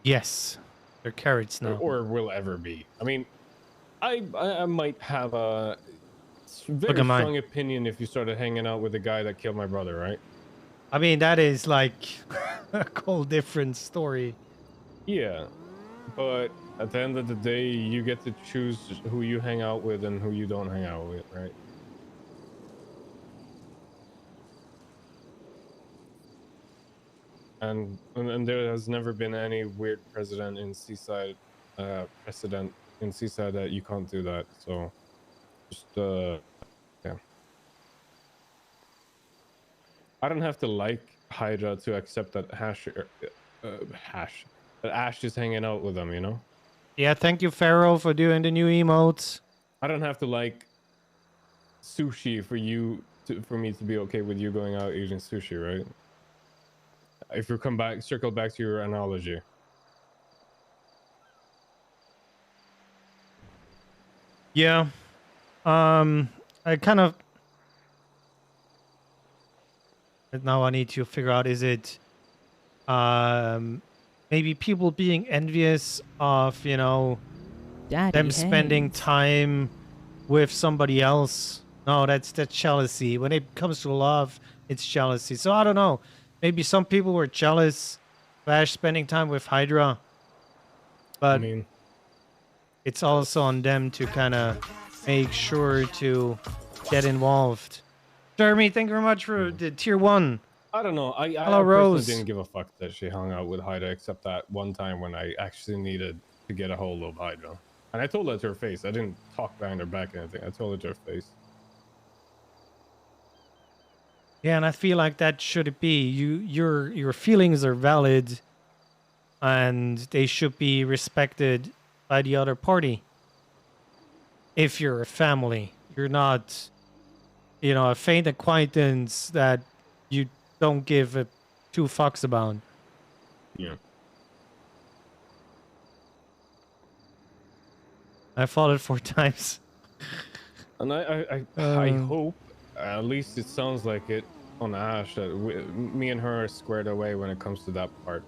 Yes, they're carrots now. Or will ever be. I mean, I might have a very at mine. strong opinion if you started hanging out with the guy that killed my brother, right? I mean, that is like a whole different story. Yeah, but at the end of the day, you get to choose who you hang out with and who you don't hang out with, right? and there has never been any weird precedent in Seaside that you can't do that. So just yeah. I don't have to like Hydra to accept that that Ash is hanging out with them, you know? Yeah, thank you, Pharaoh, for doing the new emotes. I don't have to like sushi for me to be okay with you going out eating sushi, right? If you circle back to your analogy. Yeah. I kind of now I need to figure out, is it maybe people being envious of, you know, Daddy them spending Haze. time with somebody else? No, that's jealousy. When it comes to love, it's jealousy. So I don't know. Maybe some people were jealous of Ash spending time with Hydra, but I mean, it's also on them to kind of make sure to get involved. Jeremy, thank you very much for the tier 1. I don't know. I Hello, personally Rose. didn't give a fuck that she hung out with Hydra, except that one time when I actually needed to get a hold of Hydra. And I told her to her face. I didn't talk behind her back or anything. I told her to her face. Yeah, and I feel like that should be. Your feelings are valid, and they should be respected by the other party. If you're a family, you're not, you know, a faint acquaintance that you don't give a 2 fucks about. Yeah. I fought it 4 times. And I hope, at least it sounds like it on Ash, that me and her are squared away when it comes to that part.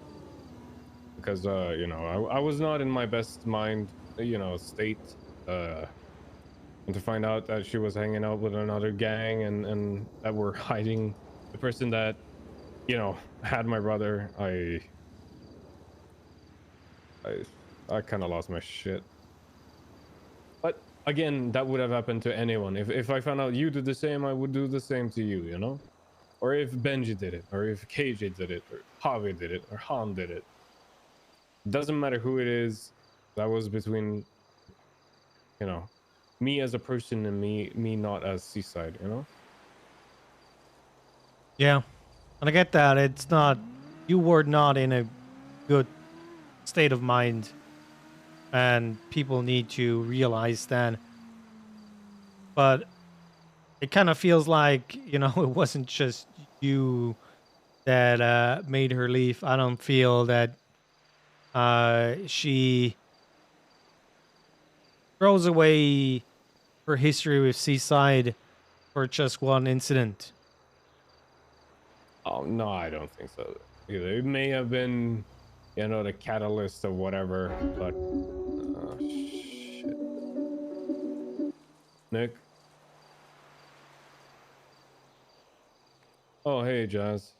Because, you know, I was not in my best mind, you know, state. And to find out that she was hanging out with another gang and that we're hiding the person that, you know, had my brother, I kind of lost my shit. But again, that would have happened to anyone. If I found out you did the same, I would do the same to you, you know? Or if Benji did it, or if KJ did it, or Javi did it, or Han did it. Doesn't matter who it is. That was between, you know, me as a person and me not as Seaside, you know? Yeah, and I get that. It's not, you were not in a good state of mind, and people need to realize that. But it kind of feels like, you know, it wasn't just you that made her leave. I don't feel that she throws away her history with Seaside for just one incident. Oh, no, I don't think so either. It may have been, you know, the catalyst or whatever, but... Oh, shit. Nick? Oh, hey, Jazz.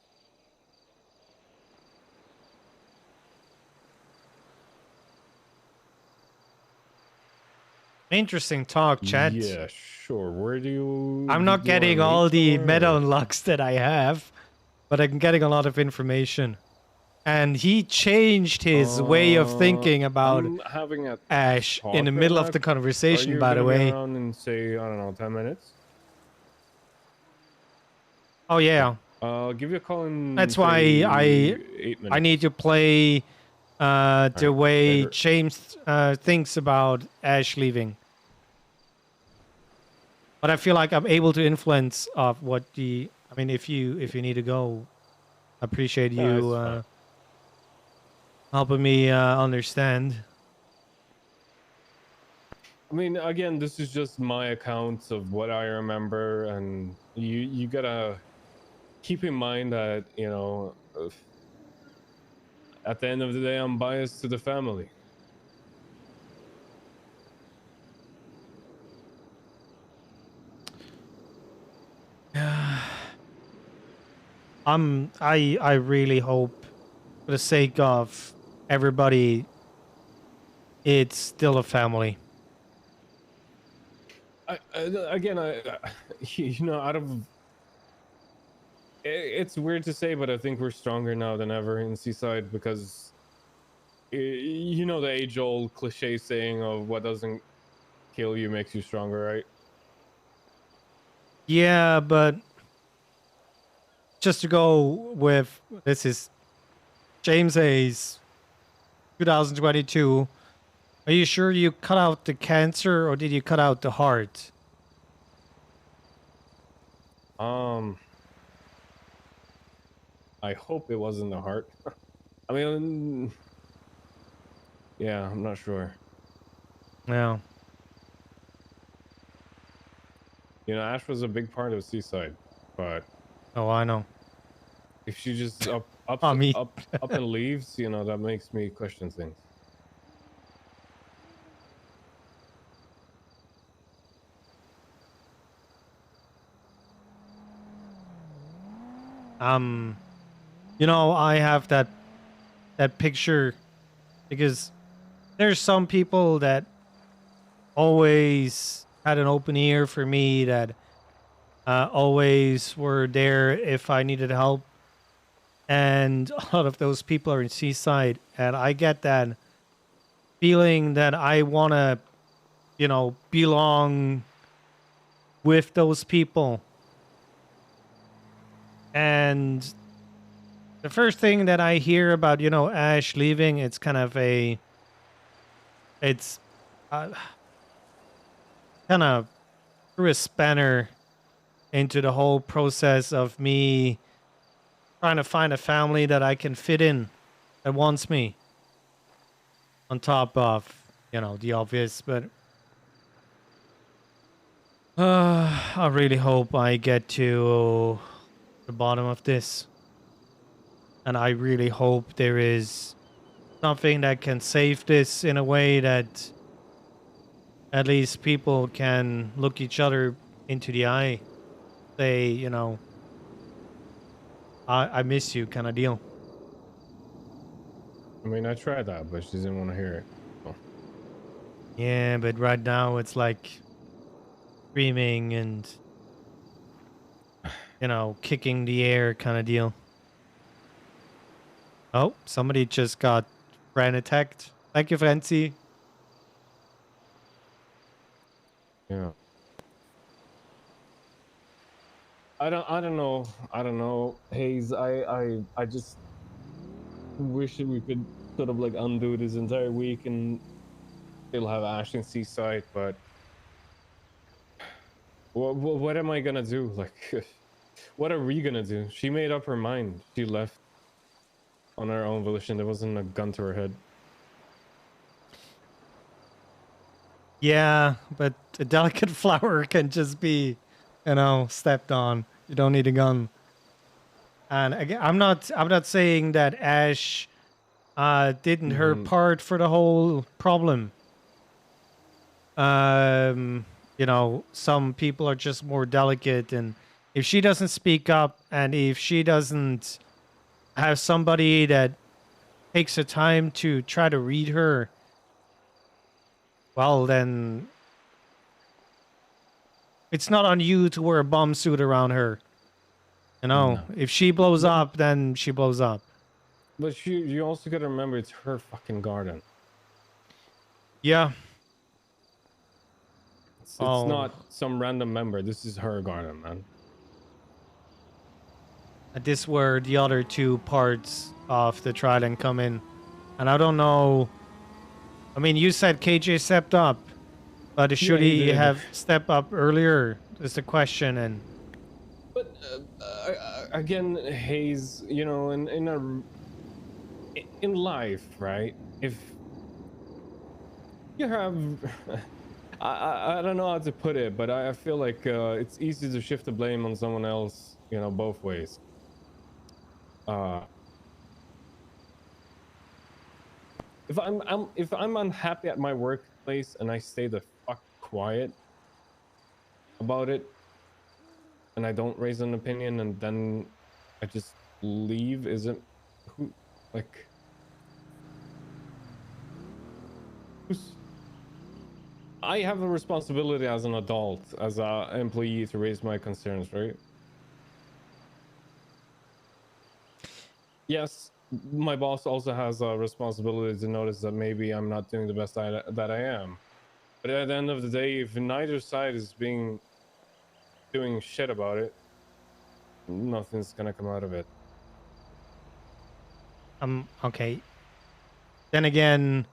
Interesting talk, chat. Yeah, sure. Where do you... I'm not getting all the meta unlocks that I have, but I'm getting a lot of information. And he changed his way of thinking about Ash in the middle of the conversation, by the way. Around in, say, I don't know, 10 minutes? Oh, yeah. I'll give you a call in... That's say, why 8 minutes. I need to play the way James thinks about Ash leaving. But I feel like I'm able to influence of what the... I mean, if you need to go, I appreciate you helping me understand. I mean, again, this is just my accounts of what I remember, and you gotta keep in mind that, you know, at the end of the day, I'm biased to the family. I really hope, for the sake of everybody, it's still a family. Again, you know, out of It's weird to say, but I think we're stronger now than ever in Seaside because you know the age-old cliche saying of what doesn't kill you makes you stronger, right? Yeah, but just to go with this is James Hayes, 2022. Are you sure you cut out the cancer or did you cut out the heart? I hope it wasn't the heart. I mean, yeah, I'm not sure. Yeah. You know, Ash was a big part of Seaside, but Oh, I know. if she just up me. up and leaves, you know, that makes me question things. You know, I have that picture because there's some people that always had an open ear for me, that always were there if I needed help. And a lot of those people are in Seaside, and I get that feeling that I want to, you know, belong with those people. And the first thing that I hear about, you know, Ash leaving, it's kind of it's kind of threw a spanner into the whole process of me trying to find a family that I can fit in, that wants me. On top of, you know, the obvious, but I really hope I get to the bottom of this. And I really hope there is something that can save this in a way that at least people can look each other into the eye, say, you know, I miss you kind of deal. I mean, I tried that, but she didn't want to hear it. So. Yeah, but right now it's like screaming and, you know, kicking the air kind of deal. Oh, somebody just got brand attacked. Thank you, Francie. Yeah. I don't know, Haze. I just wish that we could sort of like undo this entire week and still have Ash in Seaside, but what am I gonna do? Like, what are we gonna do? She made up her mind. She left on her own volition. There wasn't a gun to her head. Yeah, but a delicate flower can just be, you know, stepped on. You don't need a gun. And again, I'm not saying that Ash didn't her part for the whole problem. You know, some people are just more delicate, and if she doesn't speak up and if she doesn't have somebody that takes the time to try to read her, well, then it's not on you to wear a bomb suit around her. You know, if she blows up, then she blows up. But you also gotta remember it's her fucking garden. Yeah. It's not some random member. This is her garden, man. This where the other two parts of the trident come in. And I don't know. I mean, you said KJ stepped up, but should he have stepped up earlier? Is the question. And but again, Haze, you know, in life, right? If you have, I don't know how to put it, but I feel like it's easy to shift the blame on someone else, you know, both ways. If I'm unhappy at my workplace and I stay the fuck quiet about it, and I don't raise an opinion, and then I just leave, isn't who like who's I have a responsibility as an adult, as an employee, to raise my concerns, right? yes, my boss also has a responsibility to notice that maybe I'm not doing the best that I am. But at the end of the day, if neither side is doing shit about it, nothing's gonna come out of it. Okay. Then again,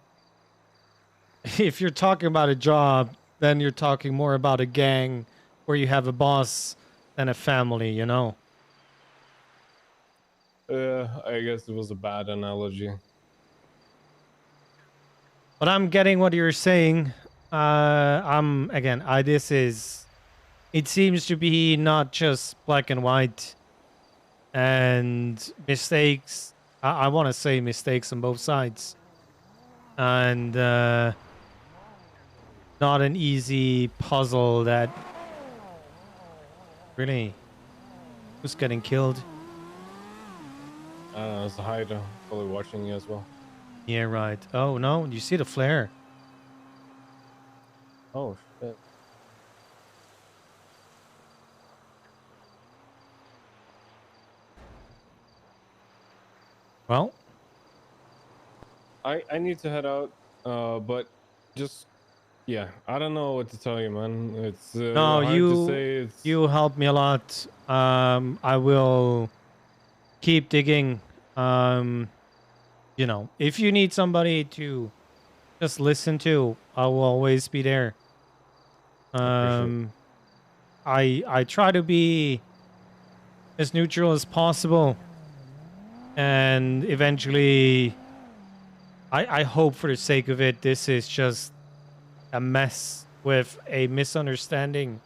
if you're talking about a job, then you're talking more about a gang where you have a boss than a family, you know? I guess it was a bad analogy. But I'm getting what you're saying. It seems to be not just black and white and mistakes. I want to say mistakes on both sides. And not an easy puzzle that really, who's getting killed? It's Haida probably watching you as well. Yeah, right. Oh no, you see the flare. Oh shit. Well, I need to head out, but just yeah, I don't know what to tell you, man. It's no, hard to say. you helped me a lot. I will keep digging. You know, if you need somebody to just listen to, I will always be there. I try to be as neutral as possible, and eventually, I hope for the sake of it, this is just a mess with a misunderstanding,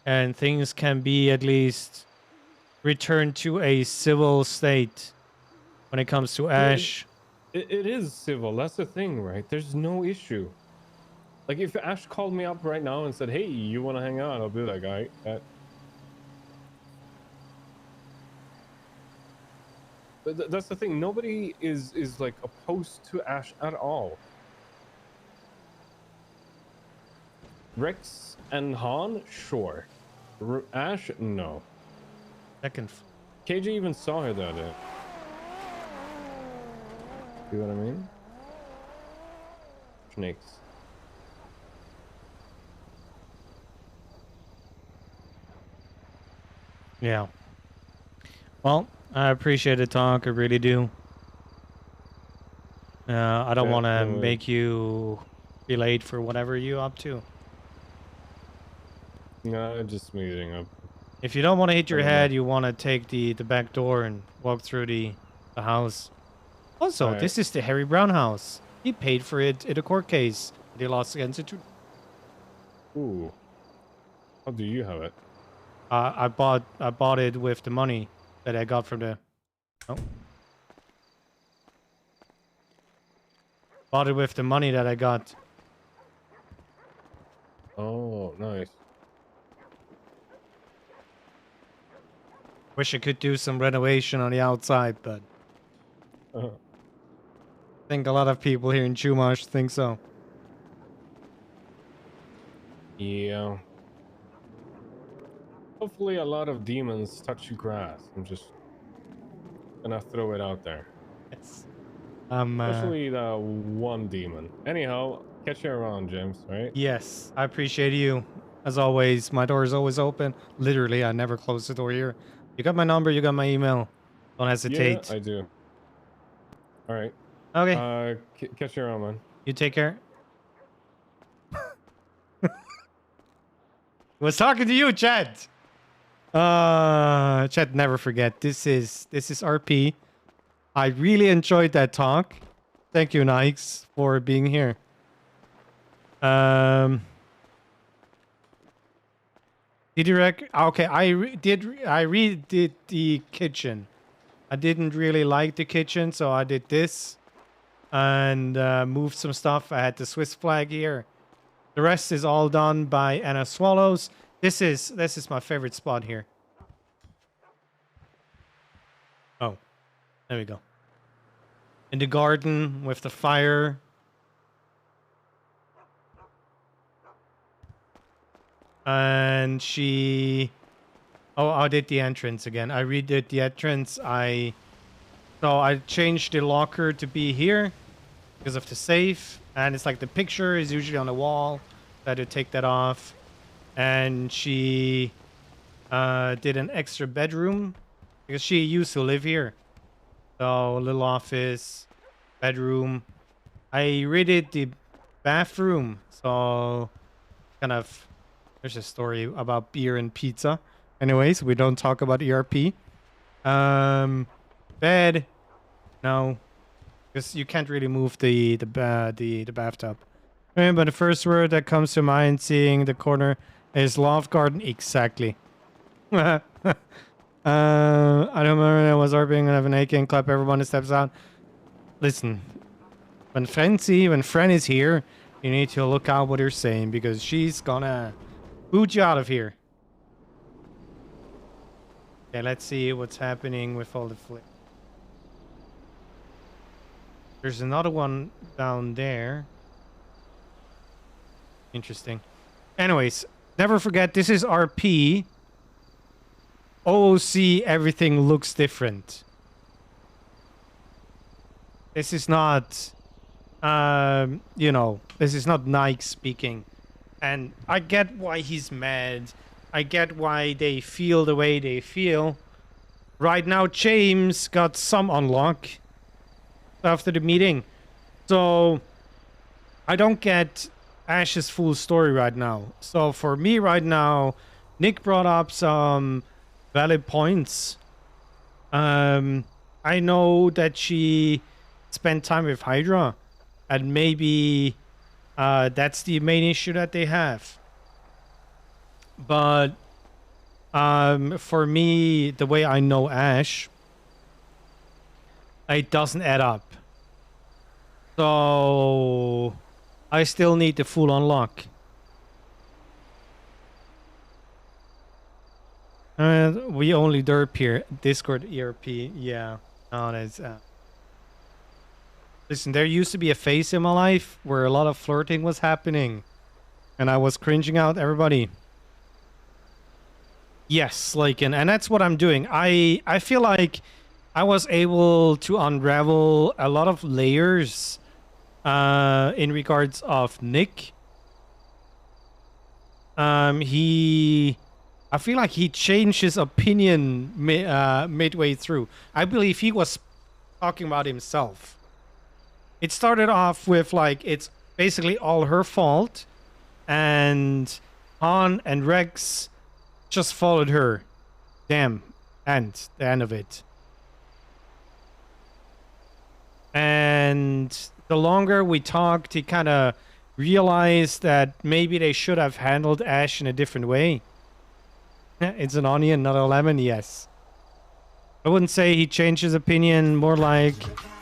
and things can be at least returned to a civil state when it comes to Ash. It is civil. That's the thing, right? There's no issue. Like if Ash called me up right now and said, "Hey, you want to hang out?" I'll be like, "All right." But that's the thing. Nobody is like opposed to Ash at all. Rex and Han, sure. Ash, no. Second. KJ even saw her that day. See what I mean? Snakes. Yeah. Well, I appreciate the talk. I really do. I don't want to make you be late for whatever you're up to. No, just meeting up. If you don't want to hit your head, you want to take the back door and walk through the house. Also, this is the Harry Brown house. He paid for it in a court case. They lost against it. Ooh. How do you have it? I bought it with the money that I got from the. Oh. Bought it with the money that I got. Oh, nice. Wish I could do some renovation on the outside, but I think a lot of people here in Chumash think so. Yeah. Hopefully a lot of demons touch grass. I'm just gonna throw it out there. Yes. Especially the one demon. Anyhow, catch you around, James, right? Yes, I appreciate you. As always, my door is always open. Literally, I never close the door here. You got my number, you got my email. Don't hesitate. Yeah, I do. All right. Okay. Catch you around, man. You take care. Was talking to you, Chad. Chad, never forget. This is RP. I really enjoyed that talk. Thank you, Nikes, for being here. Did you okay, I redid the kitchen. I didn't really like the kitchen, so I did this and moved some stuff. I had the Swiss flag here. The rest is all done by Anna Swallows. This is my favorite spot here. Oh, there we go. In the garden with the fire. And she... Oh, I did the entrance again. I redid the entrance. I So I changed the locker to be here because of the safe. And it's like the picture is usually on the wall. I had to take that off. And she did an extra bedroom because she used to live here. So little office, bedroom. I redid the bathroom. So kind of, there's a story about beer and pizza. Anyways, we don't talk about ERP. Bed, no, because you can't really move the bathtub. But the first word that comes to mind seeing the corner is Love Garden. Exactly. I don't remember I was RPing and have an AK and clap everyone that steps out. Listen, when Fren is here, you need to look out what you're saying because she's gonna boot you out of here. Okay, let's see what's happening with all the flip. There's another one down there. Interesting. Anyways, never forget this is RP. OOC, everything looks different. This is not, you know, this is not Nike speaking. And I get why he's mad. I get why they feel the way they feel. Right now, James got some unlock after the meeting. So, I don't get Ash's full story right now. So, for me right now, Nick brought up some valid points. I know that she spent time with Hydra. And maybe that's the main issue that they have. But for me, the way I know Ash, it doesn't add up. So I still need the full unlock. We only derp here. Discord ERP. Yeah. Oh, that's listen, there used to be a phase in my life where a lot of flirting was happening. And I was cringing out everybody. Yes, like, and that's what I'm doing. I feel like I was able to unravel a lot of layers in regards of Nick. I feel like he changed his opinion midway through. I believe he was talking about himself. It started off with like, it's basically all her fault. And Han and Rex just followed her. Damn. And the end of it. And the longer we talked, he kind of realized that maybe they should have handled Ash in a different way. It's an onion, not a lemon, yes. I wouldn't say he changed his opinion, more like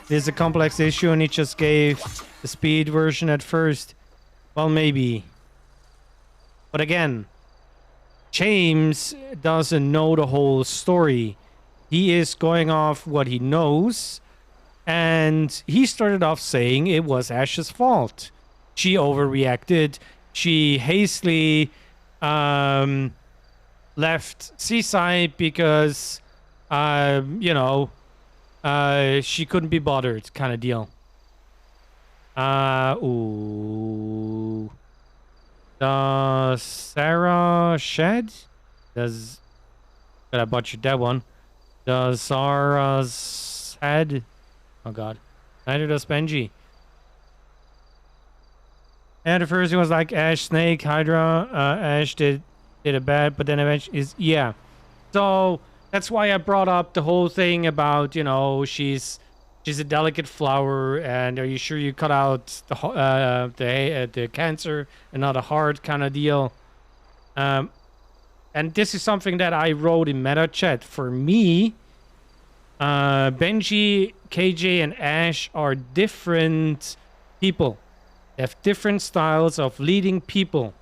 there's a complex issue and he just gave the speed version at first. Well, maybe. But again, James doesn't know the whole story. He is going off what he knows. And he started off saying it was Ash's fault. She overreacted. She hastily left Seaside because, you know, she couldn't be bothered kind of deal. Ooh. Does Sarah shed? Does... I butchered that one. Does Sarah's head? Oh god. Neither does Benji. And at first it was like Ash, Snake, Hydra. Ash did it bad, but then eventually is... Yeah. So that's why I brought up the whole thing about, you know, she's a delicate flower, and are you sure you cut out the cancer and not a heart kind of deal? And this is something that I wrote in meta chat. For me, Benji, KJ, and Ash are different people. They have different styles of leading people.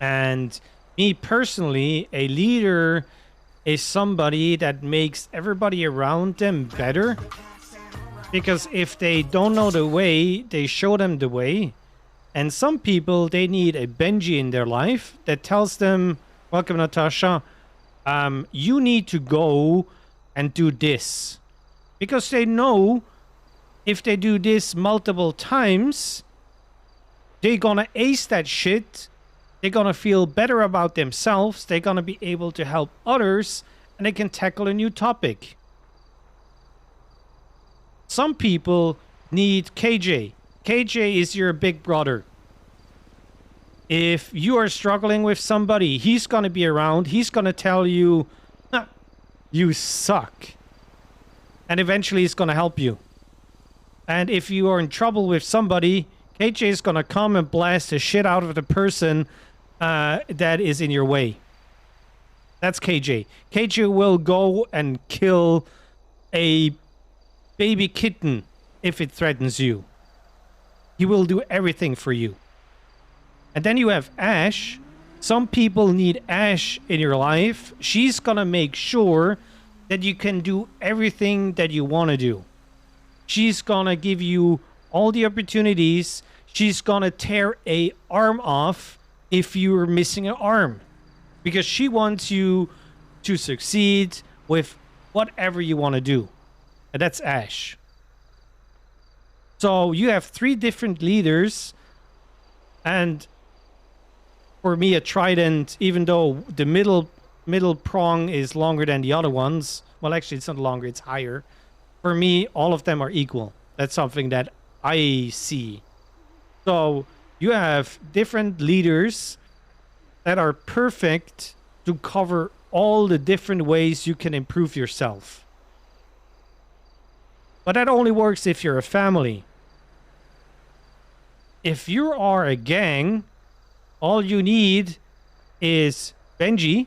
And me personally, a leader is somebody that makes everybody around them better. Because if they don't know the way, they show them the way. And some people, they need a Benji in their life that tells them, welcome Natasha, you need to go and do this. because they know if they do this multiple times, they're gonna ace that shit. They're gonna feel better about themselves. They're gonna be able to help others, and they can tackle a new topic. Some people need KJ. KJ is your big brother. If you are struggling with somebody, he's gonna be around. He's gonna tell you, "Nah, you suck." And eventually he's gonna help you. And if you are in trouble with somebody, KJ is gonna come and blast the shit out of the person that is in your way. That's KJ. KJ will go and kill a baby kitten if it threatens you. He will do everything for you. And then you have Ash. Some people need Ash in your life. She's gonna make sure that you can do everything that you want to do. She's gonna give you all the opportunities. She's gonna tear a arm off if you're missing an arm, because she wants you to succeed with whatever you want to do. And that's Ash. So you have 3 different leaders, and for me a trident, even though the middle prong is longer than the other ones, well, actually it's not longer, it's higher. For me, all of them are equal. That's something that I see. So you have different leaders that are perfect to cover all the different ways you can improve yourself. But that only works if you're a family. If you are a gang, all you need is Benji,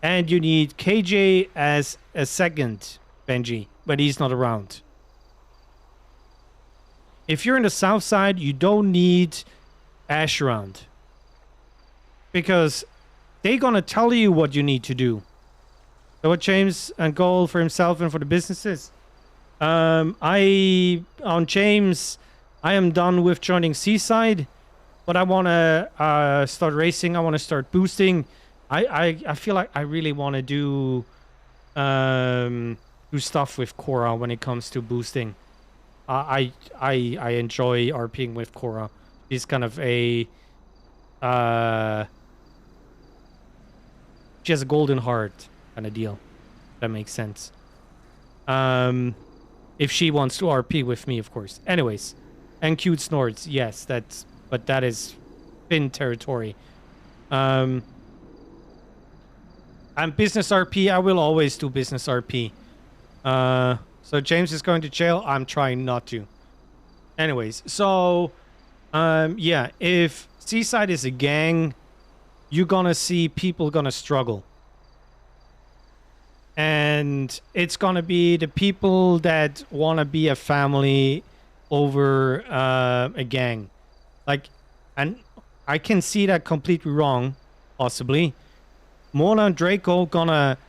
and you need KJ as a second Benji, but he's not around. If you're in the south side, you don't need Ash around, because they're gonna tell you what you need to do. So what James and goal for himself and for the businesses? On James, I am done with joining Seaside, but I want to start racing. I want to start boosting. I feel like I really want to do stuff with Cora when it comes to boosting. I enjoy RPing with Cora. She's kind of a she has a golden heart kind of deal. That makes sense. If she wants to RP with me, of course. Anyways, and cute snorts. Yes, but that is Finn territory. And business RP, I will always do business RP. So James is going to jail. I'm trying not to. Anyways, so yeah, if Seaside is a gang, you're gonna see people gonna struggle. And it's gonna be the people that wanna be a family over a gang. Like, and I can see that completely wrong, possibly. Mona and Draco gonna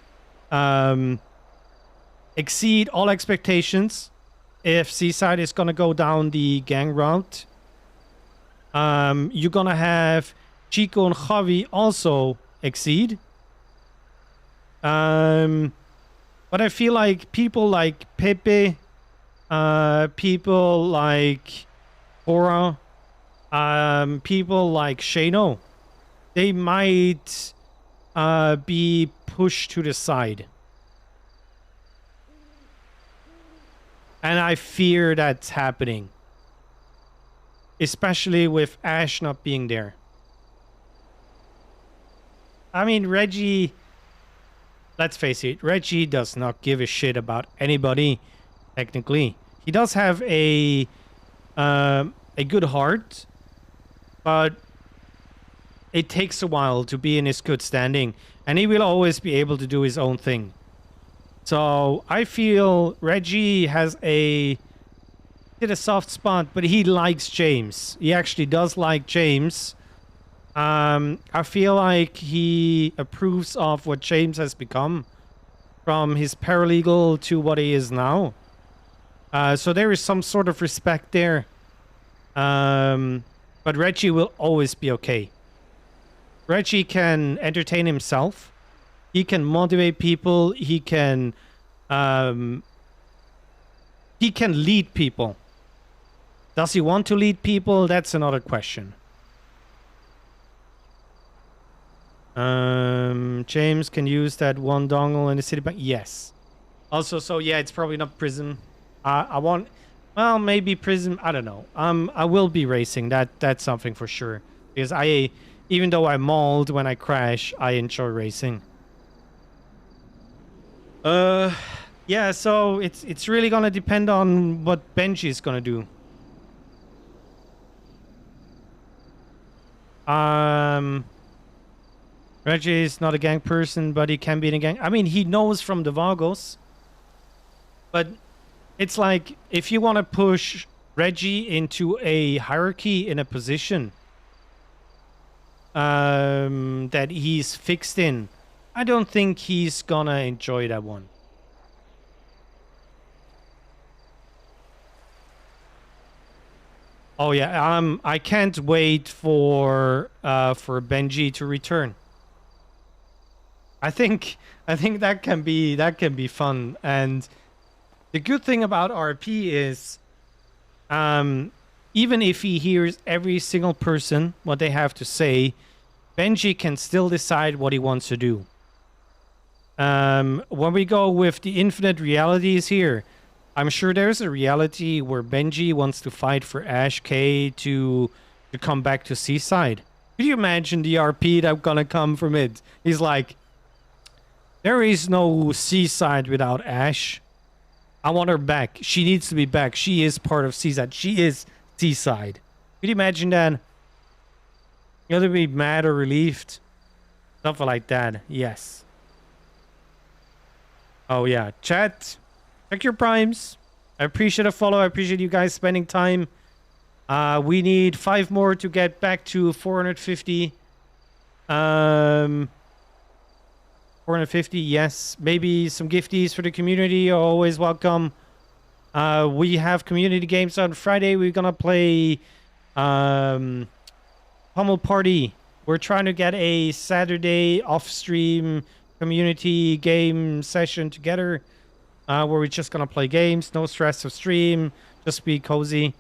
exceed all expectations if Seaside is gonna go down the gang route. You're gonna have Chico and Javi also exceed. But I feel like people like Pepe, people like Cora, people like Shano, they might be pushed to the side. And I fear that's happening. Especially with Ash not being there. I mean, Reggie, let's face it, Reggie does not give a shit about anybody, technically. He does have a good heart, but it takes a while to be in his good standing, and he will always be able to do his own thing. So I feel Reggie has a soft spot, but he likes James. He actually does like James. I feel like he approves of what James has become, from his paralegal to what he is now. So there is some sort of respect there. But Reggie will always be okay. Reggie can entertain himself. He can motivate people. He can he can lead people. Does he want to lead people? That's another question. James can use that one dongle in the city bank. Yes. Also, so yeah, it's probably not Prism. I want, well, maybe Prism. I don't know. I will be racing. That's something for sure. Because even though I mauled when I crash, I enjoy racing. Yeah. So it's really gonna depend on what Benji is gonna do. Reggie is not a gang person, but he can be in a gang. I mean, he knows from the Vagos. But it's like, if you want to push Reggie into a hierarchy in a position that he's fixed in, I don't think he's gonna enjoy that one. Oh yeah, I can't wait for Benji to return. I think that can be fun. And the good thing about RP is, even if he hears every single person what they have to say, Benji can still decide what he wants to do. When we go with the infinite realities here, I'm sure there's a reality where Benji wants to fight for Ash K to come back to Seaside. Could you imagine the RP that's gonna come from it? He's like, there is no Seaside without Ash. I want her back. She needs to be back. She is part of Seaside. She is Seaside. Could you imagine that? You either be mad or relieved. Something like that. Yes. Oh yeah. Chat. Check your primes. I appreciate a follow. I appreciate you guys spending time. We need 5 more to get back to 450. 450, yes. Maybe some gifties for the community are always welcome. We have community games on Friday. We're gonna play Pummel Party. We're trying to get a Saturday off-stream community game session together, where we're just gonna play games. No stress of stream. Just be cozy.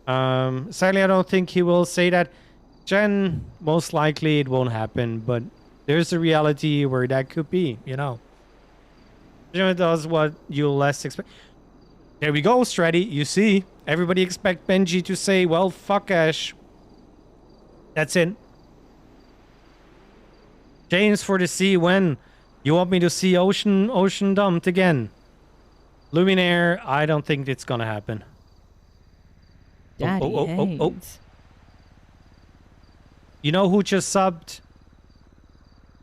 Sadly, I don't think he will say that. Jen, most likely it won't happen, but there's a reality where that could be, you know. It does what you'll less expect. There we go, Stratty. You see, everybody expect Benji to say, well, fuck Ash. That's it. James for the sea, when? You want me to see ocean dumped again? Luminaire, I don't think it's gonna happen. Daddy Haze. You know who just subbed?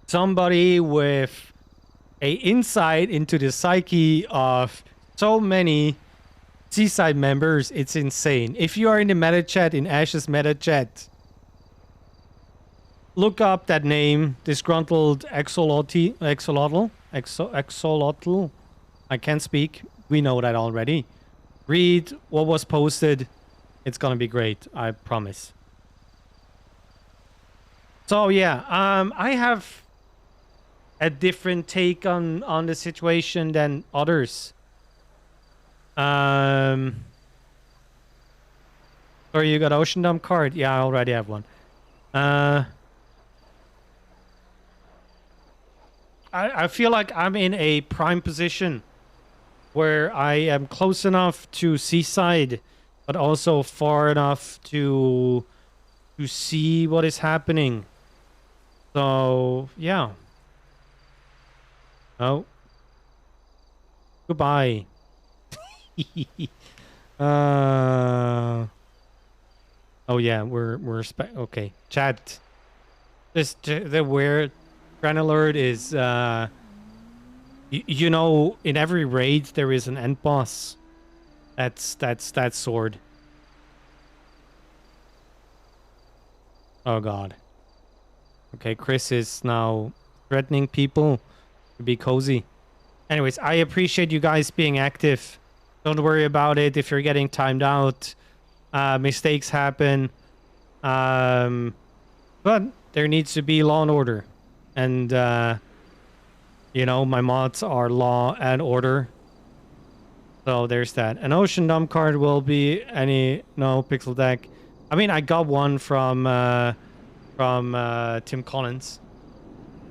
Somebody with a insight into the psyche of so many Seaside members. It's insane. If you are in the meta chat, in Ash's meta chat, look up that name, disgruntled axolotl. I can't speak. We know that already. Read what was posted. It's gonna be great. I promise. So yeah, I have a different take on the situation than others. Sorry, you got Ocean Dump card? Yeah, I already have one. I feel like I'm in a prime position where I am close enough to Seaside, but also far enough to see what is happening. So yeah. Oh. Goodbye. Oh yeah, we're okay. Chat. The weird grand alert is you know, in every raid there is an end boss. That's that sword. Oh god. Okay, Chris is now threatening people to be cozy. Anyways, I appreciate you guys being active. Don't worry about it if you're getting timed out. Mistakes happen. But there needs to be law and order. And, you know, my mods are law and order. So there's that. An ocean dump card will be any NoPixel deck. I mean, I got one from Tim Collins.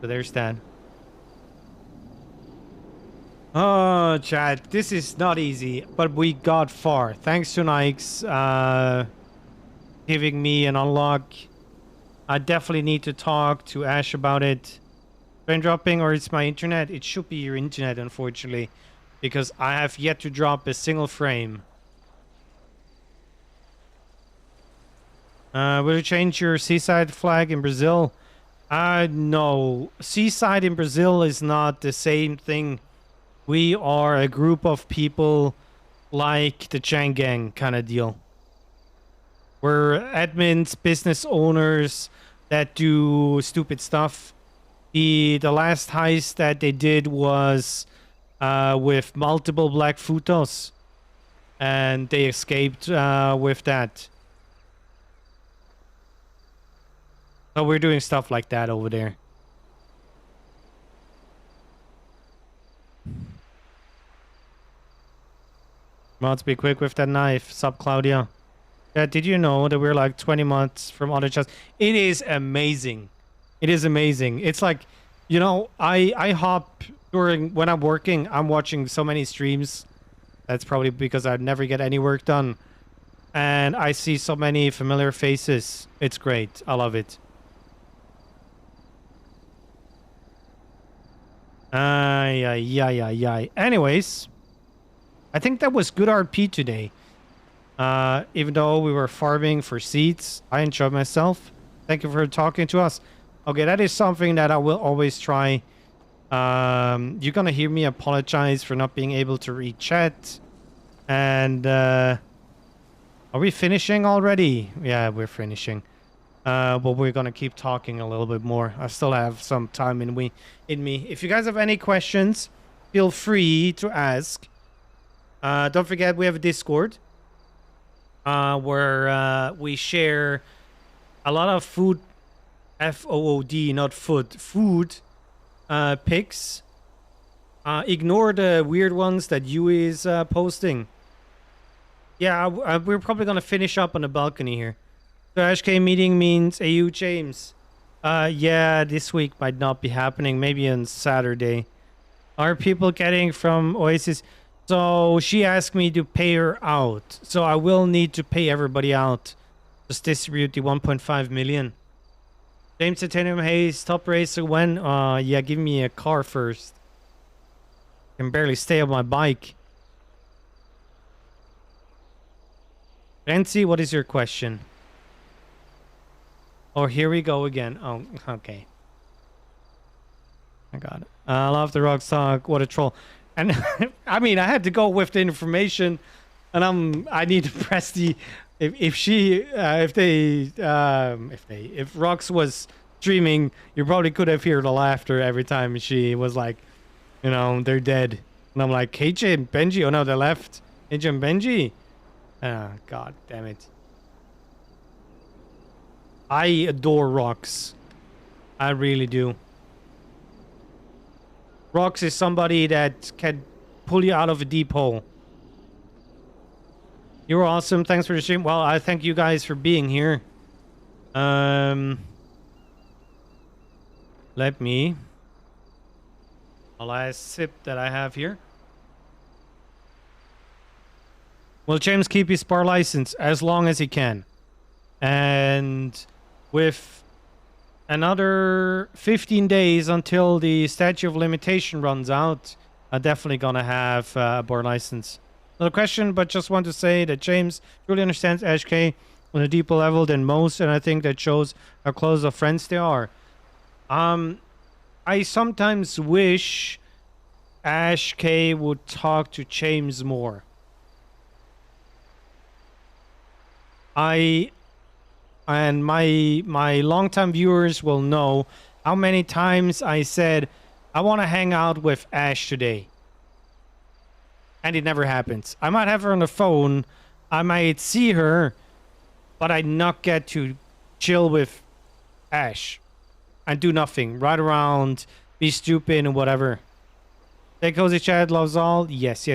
So there's that. Oh, chat, this is not easy, but we got far. Thanks to Nikes giving me an unlock. I definitely need to talk to Ash about it. Frame dropping, or it's my internet? It should be your internet, unfortunately, because I have yet to drop a single frame. Will you change your seaside flag in Brazil? No. Seaside in Brazil is not the same thing. We are a group of people like the Chang Gang kind of deal. We're admins, business owners that do stupid stuff. The last heist that they did was with multiple black photos, and they escaped with that. So we're doing stuff like that over there. Let's be quick with that knife. Sup, Claudia? Yeah, did you know that we're like 20 months from other chats? It is amazing. It is amazing. It's like, you know, I hop during when I'm working. I'm watching so many streams. That's probably because I never get any work done. And I see so many familiar faces. It's great. I love it. Yeah. Anyways, I think that was good RP today. Even though we were farming for seeds, I enjoyed myself. Thank you for talking to us. Okay, that is something that I will always try. You're gonna hear me apologize for not being able to read chat. And are we finishing already? Yeah, we're finishing. But we're gonna keep talking a little bit more. I still have some time in me. If you guys have any questions, feel free to ask. Don't forget we have a Discord where we share a lot of food, FOOD, not food pics. Ignore the weird ones that Yui is posting. Yeah, we're probably gonna finish up on the balcony here. The HK meeting means AU James. Yeah, this week might not be happening. Maybe on Saturday. Are people getting from Oasis? So she asked me to pay her out. So I will need to pay everybody out. Just distribute the 1.5 million. James Titanium Haze, top racer when? Yeah, give me a car first. I can barely stay on my bike. Renzi, what is your question? Oh, here we go again. Oh, okay. I got it. I love the rock talk. What a troll. And I mean, I had to go with the information, and I need to press the if Rox was streaming, you probably could have heard the laughter every time she was like, you know, they're dead. And I'm like, KJ and Benji. Oh no, they left. KJ and Benji. Ah, god damn it. I adore Rox. I really do. Rox is somebody that can pull you out of a deep hole. You're awesome. Thanks for the stream. Well, I thank you guys for being here. Let me... a last sip that I have here. Will James keep his bar license as long as he can? And with another 15 days until the statute of limitation runs out, I'm definitely gonna have a bar license. Not a question, but just want to say that James really understands HK on a deeper level than most, and I think that shows how close of friends they are. I sometimes wish Ash K would talk to James more. And my longtime viewers will know how many times I said I want to hang out with Ash today. And it never happens. I might have her on the phone, I might see her, but I not get to chill with Ash and do nothing. Ride around, be stupid and whatever. Hey, Cozy Chad loves all. Yes.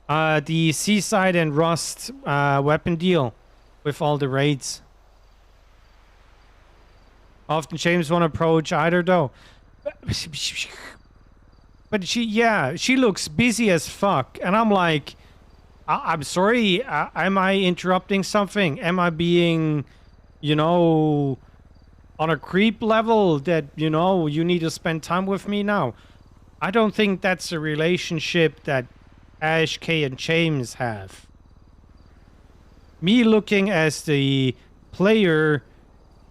The Seaside and Rust weapon deal with all the raids. Often James won't approach either though. But she looks busy as fuck. And I'm like, I'm sorry, am I interrupting something? Am I being, you know, on a creep level that, you know, you need to spend time with me now? I don't think that's a relationship that Ash, K, and James have. Me looking as the player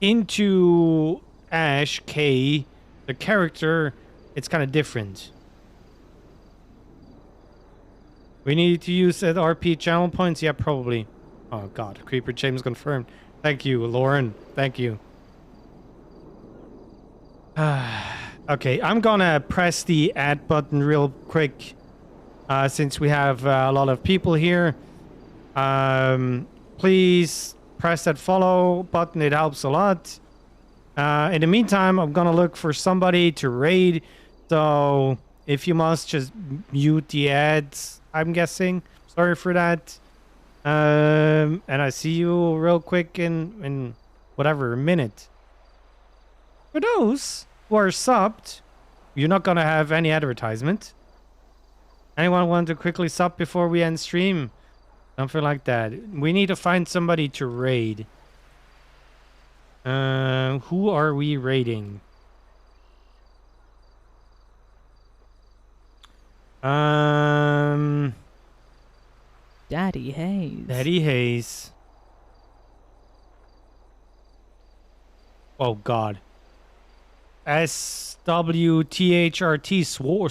into Ash, K, the character, it's kind of different. We need to use that RP channel points? Yeah, probably. Oh god, Creeper James confirmed. Thank you, Lauren. Thank you. Okay, I'm gonna press the add button real quick. Since we have a lot of people here. Please press that follow button. It helps a lot. In the meantime, I'm gonna look for somebody to raid. So if you must, just mute the ads, I'm guessing. Sorry for that. And I see you real quick in whatever, a minute. For those who are subbed, you're not gonna have any advertisement. Anyone want to quickly sub before we end stream? Something like that. We need to find somebody to raid. Who are we raiding? Daddy Haze. Daddy Haze. Oh god. SWTHRT swore.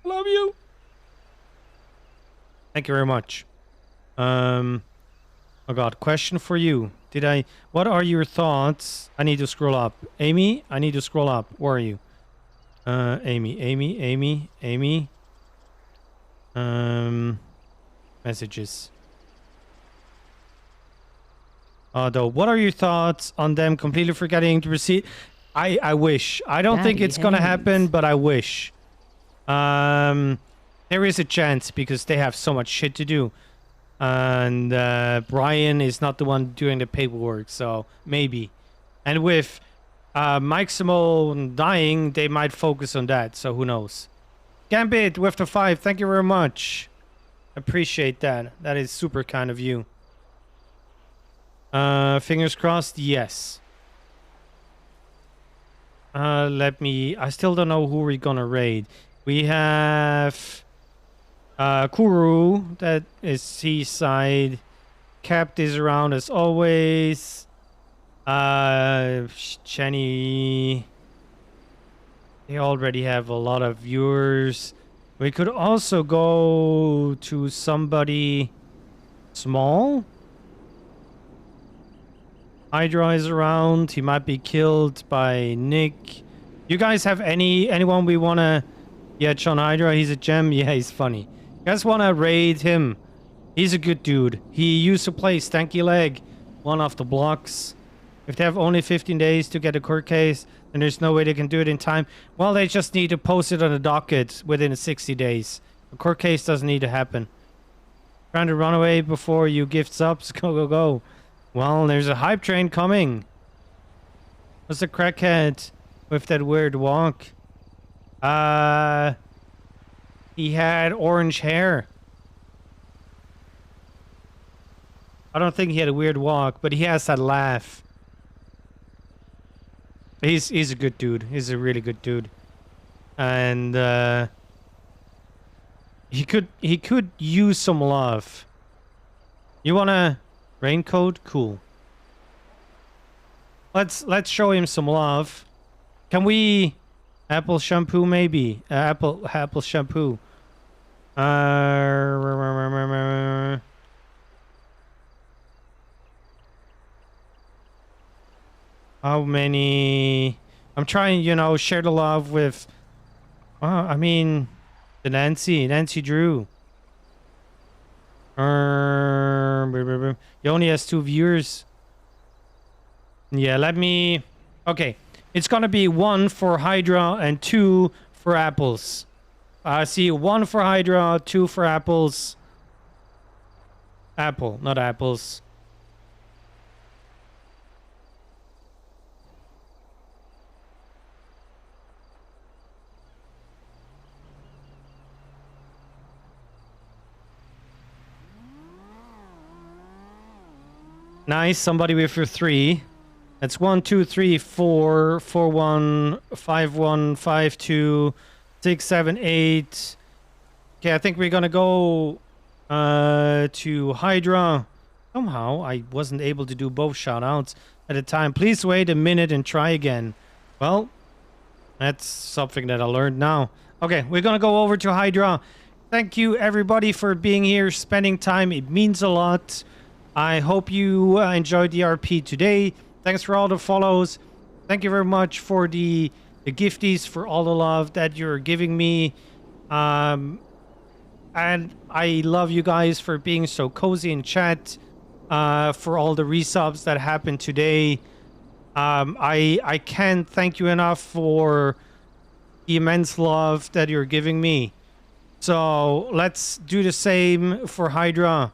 Love you. Thank you very much. Oh god, question for you. What are your thoughts? I need to scroll up. Amy, I need to scroll up. Where are you? Amy. Messages. Though, what are your thoughts on them completely forgetting to receive? I wish. I don't think it's gonna happen, but I wish. There is a chance because they have so much shit to do. And Brian is not the one doing the paperwork, so maybe. And with Maximo dying, they might focus on that, so who knows. Gambit with the 5, thank you very much. Appreciate that. That is super kind of you. Fingers crossed, yes. I still don't know who we're gonna raid. We have Kuru, that is Seaside. Capt is around as always. Jenny. They already have a lot of viewers. We could also go to somebody small. Hydra is around. He might be killed by Nick. You guys have anyone we wanna? Yeah, John Hydra. He's a gem. Yeah, he's funny. You guys wanna raid him? He's a good dude. He used to play Stanky Leg, one off the blocks. If they have only 15 days to get a court case, then there's no way they can do it in time. Well, they just need to post it on the docket within 60 days. A court case doesn't need to happen. Trying to run away before you gift subs? Go. Well, there's a hype train coming. What's the crackhead with that weird walk? He had orange hair. I don't think he had a weird walk, but he has that laugh. He's a good dude. He's a really good dude. And he could use some love. You wanna raincoat? Cool. Let's show him some love. Can we apple shampoo maybe? Apple shampoo. How many? I'm trying, share the love with. I mean, the Nancy Drew. He only has 2 viewers. Yeah, okay, it's gonna be 1 for Hydra and 2 for apples. I see 1 for Hydra, 2 for apples. Apple, not apples. Nice, somebody with your 3. That's 1, 2, 3, 4, 4, 1, 5, 1, 5, 2, 6, 7, 8. Okay, I think we're gonna go to Hydra. Somehow I wasn't able to do both shoutouts at a time. Please wait a minute and try again. Well, that's something that I learned now. Okay, we're gonna go over to Hydra. Thank you everybody for being here, spending time. It means a lot. I hope you enjoyed the RP today. Thanks for all the follows. Thank you very much for the gifties, for all the love that you're giving me. And I love you guys for being so cozy in chat, for all the resubs that happened today. I can't thank you enough for the immense love that you're giving me. So let's do the same for Hydra.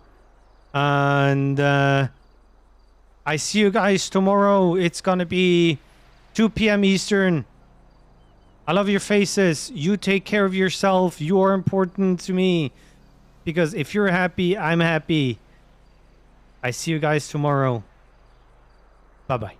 And I see you guys tomorrow. It's gonna be 2 p.m. Eastern. I love your faces. You take care of yourself. You are important to me. Because if you're happy, I'm happy. I see you guys tomorrow. Bye-bye.